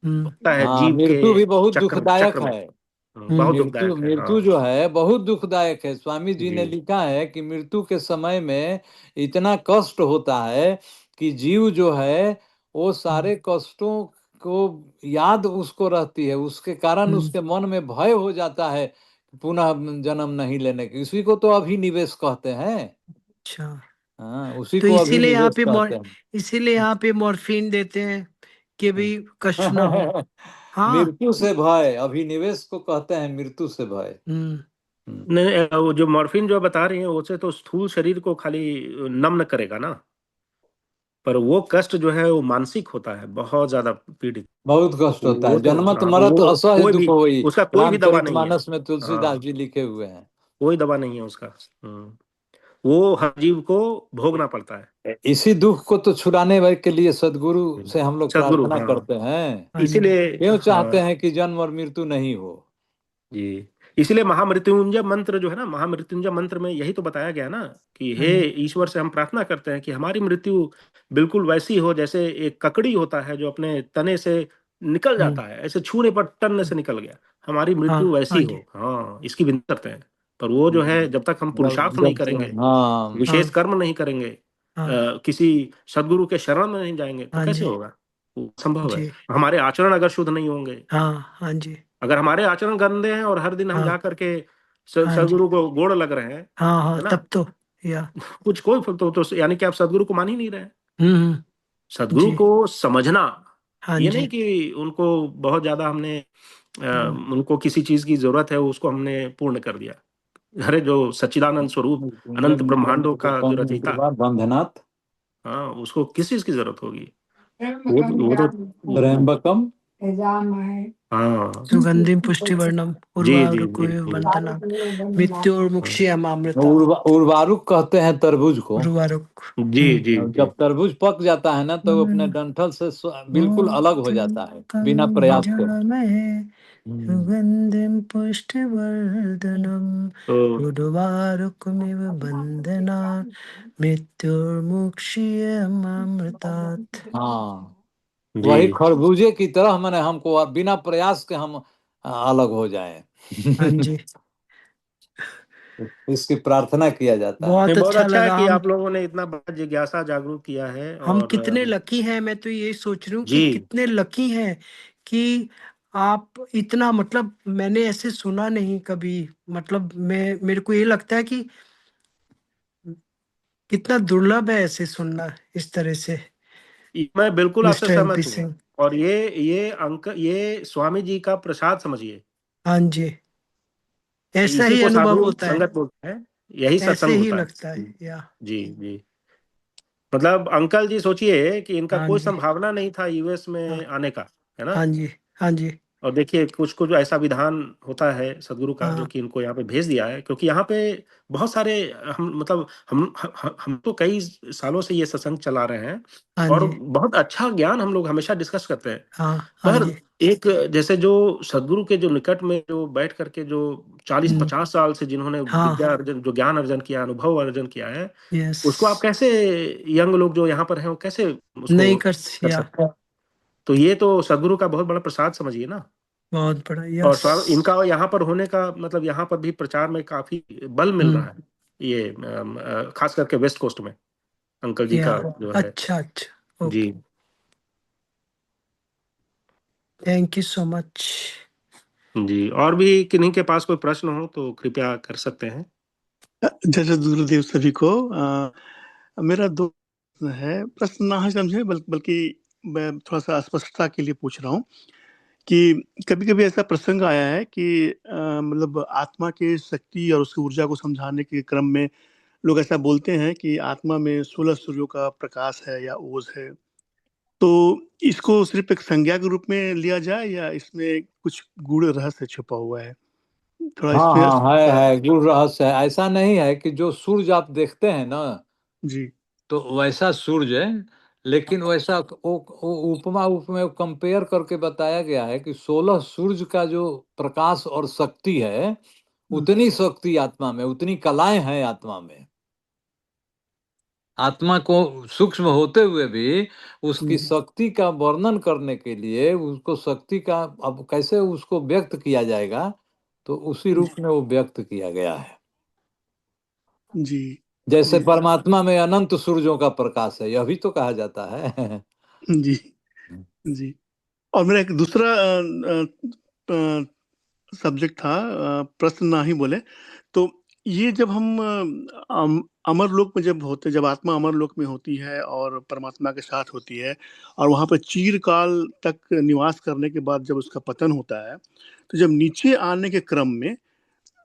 हम्म, होता है हाँ, जीव के मृत्यु भी बहुत चक्र दुखदायक में। है। बहुत हम्म, मृत्यु दुखदायक है। मृत्यु हाँ जो है बहुत दुखदायक है। स्वामी जी जी। ने लिखा है कि मृत्यु के समय में इतना कष्ट होता है कि जीव जो है वो हम्म, सारे कष्टों को याद उसको रहती है, उसके कारण हम्म। उसके मन में भय हो जाता है पुनः जन्म नहीं लेने की। उसी को तो अभिनिवेश कहते हैं। अच्छा। हाँ, उसी तो को अभिनिवेश कहते हैं। इसीलिए यहाँ पे मॉर्फिन देते हैं कि भाई कष्ट ना हो। हाँ। मृत्यु से भय, अभिनिवेश को कहते हैं मृत्यु से भय। हम्म। हम्म। नहीं, वो जो मॉर्फिन जो बता रही हैं उसे तो स्थूल शरीर को खाली नम्न करेगा ना, पर वो कष्ट जो है वो मानसिक होता है, बहुत ज्यादा पीड़ित। बहुत कष्ट होता वो है, तो जन्मत हाँ, मरत वो असह्य कोई दुख भी, होई, उसका कोई भी दवा नहीं है। रामचरितमानस में तुलसीदास हाँ, जी लिखे हुए हैं। कोई दवा नहीं है उसका। वो हर जीव को भोगना पड़ता है। इसी दुख को तो छुड़ाने के लिए सदगुरु से हम लोग सदगुरु, प्रार्थना हाँ। करते हैं। हाँ जी। इसीलिए क्यों चाहते हाँ हैं कि जन्म और मृत्यु नहीं हो। जी, इसीलिए महामृत्युंजय मंत्र जो है ना, महामृत्युंजय मंत्र में यही तो बताया गया ना कि हाँ हे जी। ईश्वर से हम प्रार्थना करते हैं कि हमारी मृत्यु बिल्कुल वैसी हो जैसे एक ककड़ी होता है जो अपने तने से निकल हम्म। जाता है, ऐसे छूने पर टन से निकल गया। हमारी हाँ, मृत्यु वैसी हाँ हो, जी। हाँ, इसकी विनती करते हैं। पर वो जो है जब तक हम जब पुरुषार्थ नहीं करेंगे, जब हाँ, विशेष हाँ, कर्म नहीं करेंगे, हाँ, किसी सदगुरु के शरण में नहीं जाएंगे, तो हाँ कैसे जी। होगा? वो संभव है। जी हमारे आचरण अगर शुद्ध नहीं होंगे, हाँ हाँ जी अगर हमारे आचरण गंदे हैं और हर दिन हम हाँ जा करके हाँ जी सदगुरु को गोड़ लग रहे हैं, हाँ हाँ है ना, तब तो या कुछ कोई तो यानी कि आप सदगुरु को मान ही नहीं रहे हैं। सदगुरु जी को समझना, हाँ ये जी नहीं कि उनको बहुत ज्यादा हमने उनको किसी चीज की जरूरत है उसको हमने पूर्ण कर दिया। अरे जो सच्चिदानंद स्वरूप अनंत ब्रह्मांडों का जो रचयिता, बंधनात् हाँ, उसको किस चीज की जरूरत होगी? वो तो त्र्यंबकम हाँ, सुगंधिम पुष्टिवर्णम जी जी जी उर्वारुकमिव जी। बंधनात् मृत्योर्मुक्षीयमामृतात्। उर्वारुक कहते हैं तरबूज को। उर्वारुक जी जी जी। जब तरबूज पक जाता है ना तो अपने डंठल से बिल्कुल अलग हो जाता है बिना प्रयास के। सुगंधिम पुष्टिवर्धनम तो उर्वारुकमिव बंधनात् मृत्योर्मुक्षीयमामृतात्। हाँ, जी वही खरबूजे की तरह मैंने हमको बिना प्रयास के हम अलग हो जाएं। हाँ जी इसकी प्रार्थना किया जाता है। बहुत नहीं, बहुत अच्छा अच्छा है लगा। कि आप लोगों ने इतना बड़ा जिज्ञासा जागरूक किया है। हम और कितने लकी हैं, मैं तो ये सोच रही हूँ कि जी कितने लकी हैं कि आप इतना, मतलब मैंने ऐसे सुना नहीं कभी। मतलब मेरे को ये लगता है कि कितना दुर्लभ है ऐसे सुनना इस तरह से। मैं बिल्कुल आपसे मिस्टर एमपी सहमत हूँ। सिंह। और ये स्वामी जी का प्रसाद समझिए। हाँ जी, ऐसा इसी ही को अनुभव साधु होता है, संगत बोलते हैं, यही ऐसे सत्संग ही होता है। लगता है या। जी जी। मतलब अंकल जी सोचिए कि इनका हाँ कोई जी संभावना नहीं था यूएस हाँ में आने का, है ना। हाँ जी हाँ जी और देखिए कुछ कुछ ऐसा विधान होता है सदगुरु का जो हाँ कि इनको यहाँ पे भेज दिया है, क्योंकि यहाँ पे बहुत सारे हम मतलब हम तो कई सालों से ये सत्संग चला रहे हैं हाँ और जी बहुत अच्छा ज्ञान हम लोग हमेशा डिस्कस करते हैं। हाँ हाँ पर जी एक जैसे जो सदगुरु के जो निकट में जो बैठ करके जो 40-50 साल से जिन्होंने हाँ विद्या अर्जन, जो ज्ञान अर्जन किया, अनुभव अर्जन किया है, यस। उसको आप कैसे, यंग लोग जो यहाँ पर हैं वो कैसे उसको नहीं कर कर या, सकते हैं? तो ये तो सदगुरु का बहुत बड़ा प्रसाद समझिए ना। बहुत बड़ा, और यस। इनका यहाँ पर होने का मतलब यहाँ पर भी प्रचार में काफी बल मिल रहा है। ये खास करके वेस्ट कोस्ट में अंकल जी या का जो है। अच्छा अच्छा, जी okay, thank you so much. जी। और भी किन्हीं के पास कोई प्रश्न हो तो कृपया कर सकते हैं। जैसे गुरुदेव सभी को मेरा दो प्रश्न है। प्रश्न ना ही समझे बल्कि मैं थोड़ा सा स्पष्टता के लिए पूछ रहा हूँ कि कभी कभी ऐसा प्रसंग आया है कि मतलब आत्मा की शक्ति और उसकी ऊर्जा को समझाने के क्रम में लोग ऐसा बोलते हैं कि आत्मा में 16 सूर्यों का प्रकाश है या ओज है। तो इसको सिर्फ एक संज्ञा के रूप में लिया जाए या इसमें कुछ गूढ़ रहस्य छुपा हुआ है? थोड़ा हाँ इसमें हाँ, है गुरु रहस्य है। ऐसा नहीं है कि जो सूरज आप देखते हैं ना जी तो वैसा सूरज है, लेकिन वैसा वो उपमा उपमेय कंपेयर करके बताया गया है कि 16 सूरज का जो प्रकाश और शक्ति है उतनी शक्ति आत्मा में, उतनी कलाएं हैं आत्मा में। आत्मा को सूक्ष्म होते हुए भी उसकी शक्ति का वर्णन करने के लिए उसको शक्ति का अब कैसे उसको व्यक्त किया जाएगा, तो उसी रूप में वो व्यक्त किया गया है। जी जैसे जी परमात्मा में अनंत सूरजों का प्रकाश है, यह भी तो कहा जाता है। जी जी। और मेरा एक दूसरा सब्जेक्ट था, प्रश्न ना ही बोले तो ये जब हम अमर लोक में जब होते, जब आत्मा अमर लोक में होती है और परमात्मा के साथ होती है और वहां पर चीरकाल तक निवास करने के बाद जब उसका पतन होता है, तो जब नीचे आने के क्रम में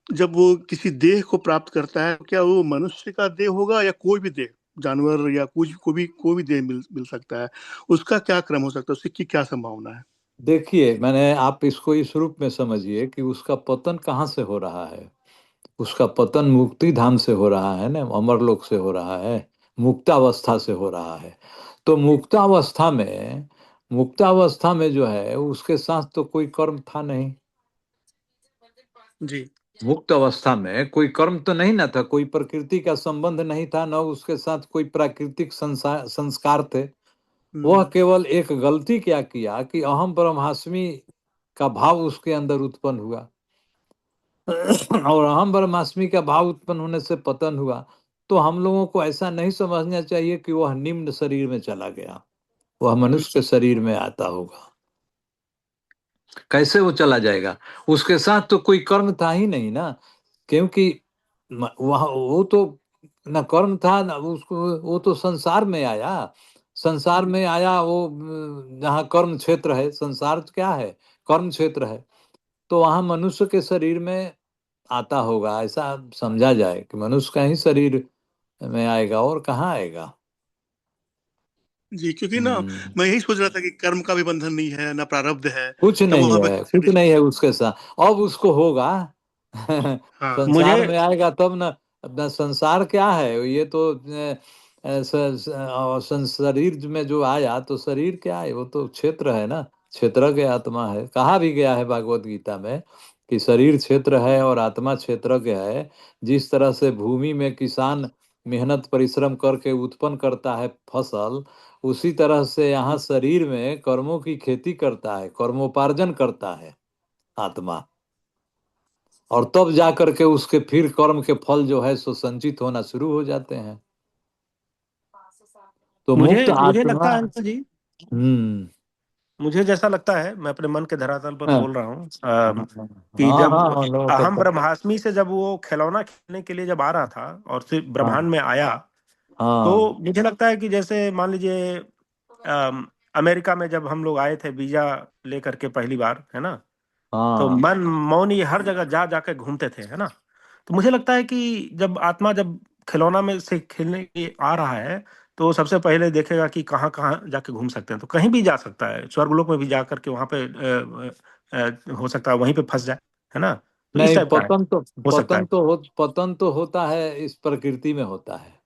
जब वो किसी देह को प्राप्त करता है, क्या वो मनुष्य का देह होगा या कोई भी देह, जानवर या कुछ कोई भी देह मिल सकता है? उसका क्या क्रम हो सकता है, उसकी क्या संभावना है? देखिए, मैंने आप इसको इस रूप में समझिए कि उसका पतन कहाँ से हो रहा है। उसका पतन मुक्ति धाम से हो रहा है ना, अमरलोक से हो रहा है, मुक्तावस्था से हो रहा है। तो मुक्तावस्था में जो है उसके साथ तो कोई कर्म था नहीं। जी मुक्त अवस्था में कोई कर्म तो नहीं ना था, कोई प्रकृति का संबंध नहीं था, न उसके साथ कोई प्राकृतिक संस्कार थे। वह केवल एक गलती क्या किया कि अहम ब्रह्मास्मि का भाव उसके अंदर उत्पन्न हुआ और अहम ब्रह्मास्मि का भाव उत्पन्न होने से पतन हुआ। तो हम लोगों को ऐसा नहीं समझना चाहिए कि वह निम्न शरीर में चला गया। वह मनुष्य के शरीर में आता होगा। कैसे वो चला जाएगा? उसके साथ तो कोई कर्म था ही नहीं ना, क्योंकि वहाँ वो तो न कर्म था न उसको, वो तो संसार में आया। संसार में आया वो जहाँ कर्म क्षेत्र है, संसार तो क्या है? कर्म क्षेत्र है। तो वहाँ मनुष्य के शरीर में आता होगा, ऐसा समझा जाए कि मनुष्य का ही शरीर में आएगा, और कहाँ आएगा। जी, क्योंकि ना मैं यही सोच रहा था कि कर्म का भी बंधन नहीं है, ना प्रारब्ध है, कुछ तब वो नहीं हमें है, कुछ नहीं है उसके साथ। अब उसको होगा हाँ मुझे संसार में आएगा तब न। अपना संसार क्या है? ये तो शरीर में जो आया, तो शरीर क्या है? वो तो क्षेत्र है ना, क्षेत्र के आत्मा है। कहा भी गया है भागवत गीता में कि शरीर क्षेत्र है और आत्मा क्षेत्रज्ञ है। जिस तरह से भूमि में किसान मेहनत परिश्रम करके उत्पन्न करता है फसल, उसी तरह से यहाँ शरीर में कर्मों की खेती करता है, कर्मोपार्जन करता है आत्मा। और तब जा करके उसके फिर कर्म के फल जो है सो संचित होना शुरू हो जाते हैं। तो मुक्त मुझे मुझे आत्मा। लगता है अंकल जी, हम्म। मुझे जैसा लगता है, मैं अपने मन के धरातल पर हाँ बोल रहा हूँ, कि हाँ जब हाँ, हम लोगों का अहम तो। ब्रह्मास्मि से जब वो खिलौना खेलने के लिए जब आ रहा था और फिर ब्रह्मांड हाँ में आया, तो हाँ मुझे लगता है कि जैसे मान लीजिए अमेरिका में जब हम लोग आए थे वीजा लेकर के पहली बार, है ना, तो हाँ। मन मौनी हर जगह जा जाके घूमते थे, है ना। तो मुझे लगता है कि जब आत्मा जब खिलौना में से खेलने के लिए आ रहा है, तो वो सबसे पहले देखेगा कि कहाँ कहाँ जाके घूम सकते हैं। तो कहीं भी जा सकता है, स्वर्गलोक में भी जा करके वहां पे हो सकता है वहीं पे फंस जाए, है ना। तो इस नहीं, टाइप का है, हो सकता है। पतन तो होता है, इस प्रकृति में होता है।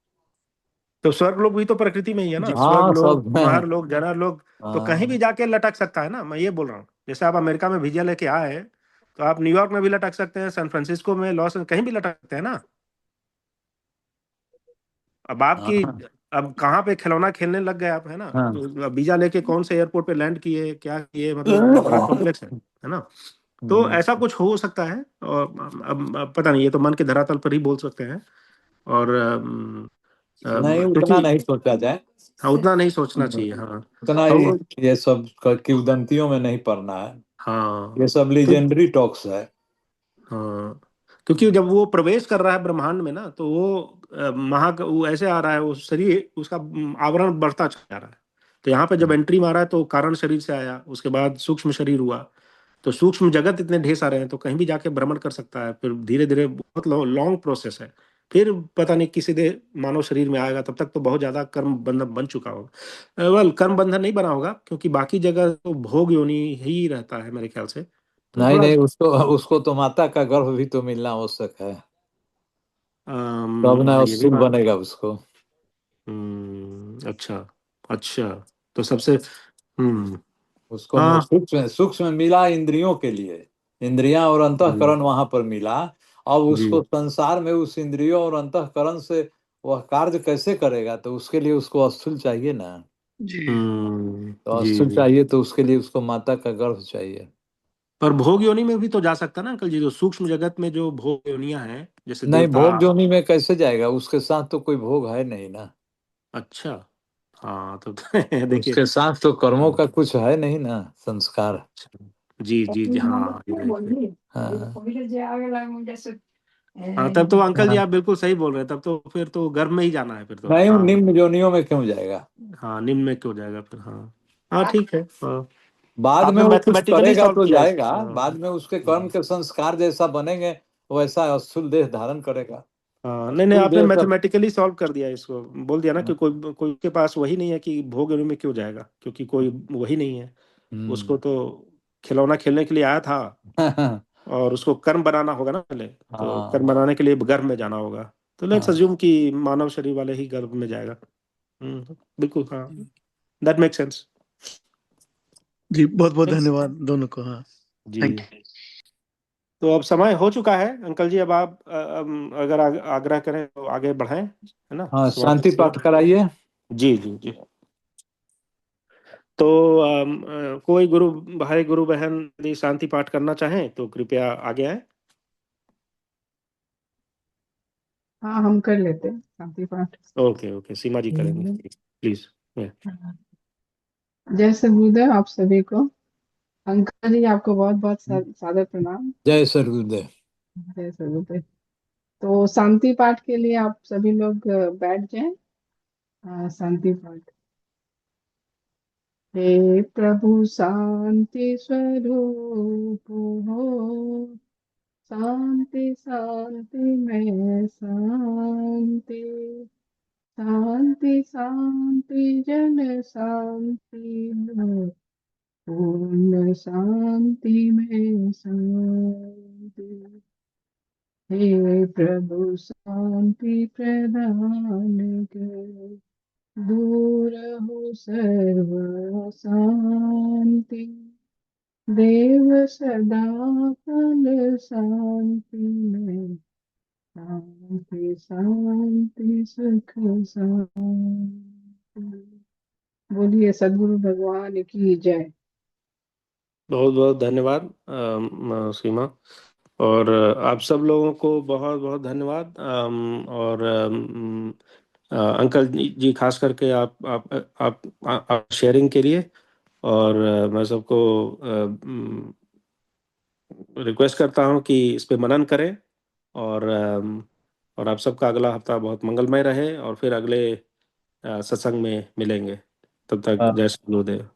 तो स्वर्गलोक भी तो प्रकृति में ही है ना, हाँ, स्वर्गलोक, सब में है। महरलोक, जनरलोक। तो कहीं भी हाँ। जाके लटक सकता है ना, मैं ये बोल रहा हूँ। जैसे आप अमेरिका में वीजा लेके आए, तो आप न्यूयॉर्क में भी लटक सकते हैं, सैन फ्रांसिस्को में, लॉस, कहीं भी लटक सकते हैं ना। अब आपकी, हाँ अब कहाँ पे खिलौना खेलने लग गए आप, है ना। हाँ। तो अब वीजा लेके कौन से एयरपोर्ट पे लैंड किए, क्या किए, मतलब ये बड़ा कॉम्प्लेक्स है ना। तो ऐसा कुछ हो सकता है। और अब पता नहीं, ये तो मन के धरातल पर ही बोल सकते हैं। और नहीं, उतना क्योंकि नहीं सोचा जाए। हाँ, उतना नहीं सोचना चाहिए, हाँ। उतना और ही ये सब किंवदंतियों में नहीं पड़ना है। हाँ, ये सब तो लीजेंडरी टॉक्स है। हाँ, क्योंकि जब वो प्रवेश कर रहा है ब्रह्मांड में ना, तो वो वो ऐसे आ रहा है, वो शरीर उसका आवरण बढ़ता चला जा रहा है। तो यहाँ पे जब एंट्री मारा है, तो कारण शरीर से आया, उसके बाद सूक्ष्म शरीर हुआ। तो सूक्ष्म जगत इतने ढेर सारे हैं, तो कहीं भी जाके भ्रमण कर सकता है। फिर धीरे धीरे, बहुत लॉन्ग प्रोसेस है। फिर पता नहीं किसी दे मानव शरीर में आएगा, तब तक तो बहुत ज्यादा कर्म बंधन बन चुका होगा। वेल, कर्म बंधन नहीं बना होगा, क्योंकि बाकी जगह तो भोग योनि ही रहता है मेरे ख्याल से। तो नहीं थोड़ा नहीं, उसको तो माता का गर्भ भी तो मिलना आवश्यक है, तब ना हाँ, ये भी स्थूल बात। बनेगा उसको। अच्छा, अच्छा। तो सबसे, हम्म, उसको हाँ, सूक्ष्म सूक्ष्म मिला इंद्रियों के लिए, इंद्रियां और जी, अंतःकरण वहां पर मिला। अब जी, उसको संसार में उस इंद्रियों और अंतःकरण से वह कार्य कैसे करेगा? तो उसके लिए उसको स्थूल चाहिए ना। जी। तो जी, स्थूल जी। चाहिए तो उसके लिए उसको माता का गर्भ चाहिए। पर भोग योनि में भी तो जा सकता ना अंकल जी, जो सूक्ष्म जगत में जो भोग योनियां हैं, जैसे नहीं, देवता। भोग जोनी में कैसे जाएगा? उसके साथ तो कोई भोग है नहीं ना। अच्छा, हाँ, तो देखिए। उसके साथ तो कर्मों हाँ, का कुछ है नहीं ना, संस्कार। अच्छा। जी, जी, जी, हाँ, ये देखिए। हाँ हाँ, तब तो अंकल जी हाँ। आप बिल्कुल सही बोल रहे हैं। तब तो फिर तो गर्भ में ही जाना है फिर तो, नहीं, वो हाँ। निम्न जोनियों में क्यों जाएगा? हाँ, निम्न में क्यों जाएगा फिर, हाँ। हाँ, ठीक है, हाँ। बाद में आपने वो कुछ मैथमेटिकली करेगा सॉल्व तो किया जाएगा, इसको, बाद हाँ। में उसके कर्म के संस्कार जैसा बनेंगे, वैसा स्थूल देह धारण करेगा। हाँ, नहीं नहीं, स्थूल आपने देह सब। मैथमेटिकली सॉल्व कर दिया इसको, बोल दिया ना कि कोई कोई के पास वही नहीं है कि भोग योनि में क्यों जाएगा, क्योंकि कोई वही नहीं है। उसको हम्म। तो खिलौना खेलने के लिए आया था, और उसको कर्म बनाना होगा ना पहले। तो कर्म हाँ। बनाने के लिए गर्भ में जाना होगा। तो लेट्स हाँ अज्यूम कि मानव शरीर वाले ही गर्भ में जाएगा। बिल्कुल, हाँ। That make sense. जी, बहुत बहुत धन्यवाद दोनों को। हाँ, जी। Thank you. तो अब समय हो चुका है अंकल जी, अब आप अगर आग्रह करें तो आगे बढ़ाएं, है ना, हाँ, समाप्ति शांति की पाठ ओर। कराइए। जी, जी, जी। तो कोई गुरु भाई, गुरु बहन यदि शांति पाठ करना चाहें तो कृपया आगे आए। हाँ, हम कर लेते हैं शांति पाठ। ओके, ओके, सीमा जी करेंगे, प्लीज। जय श्री गुरुदेव आप सभी को। अंकल जी आपको बहुत बहुत सादर प्रणाम। जय सर। जय श्री गुरुदेव। तो शांति पाठ के लिए आप सभी लोग बैठ जाएं। शांति पाठ। हे प्रभु शांति स्वरूप हो, शांति शांति में शांति, शांति शांति जन शांति हो, पूर्ण शांति में शांति। हे प्रभु शांति प्रदान कर, दूर हो सर्व शांति, देव सदा फल शांति में, शांति शांति सुख शांति। बोलिए सद्गुरु भगवान की जय। बहुत बहुत धन्यवाद सीमा, और आप सब लोगों को बहुत बहुत धन्यवाद। और अंकल जी खास करके आप शेयरिंग के लिए। और मैं सबको रिक्वेस्ट करता हूँ कि इस पे मनन करें। और आप सबका अगला हफ्ता बहुत मंगलमय रहे, और फिर अगले सत्संग में मिलेंगे। तब तक जय श्री गुरुदेव।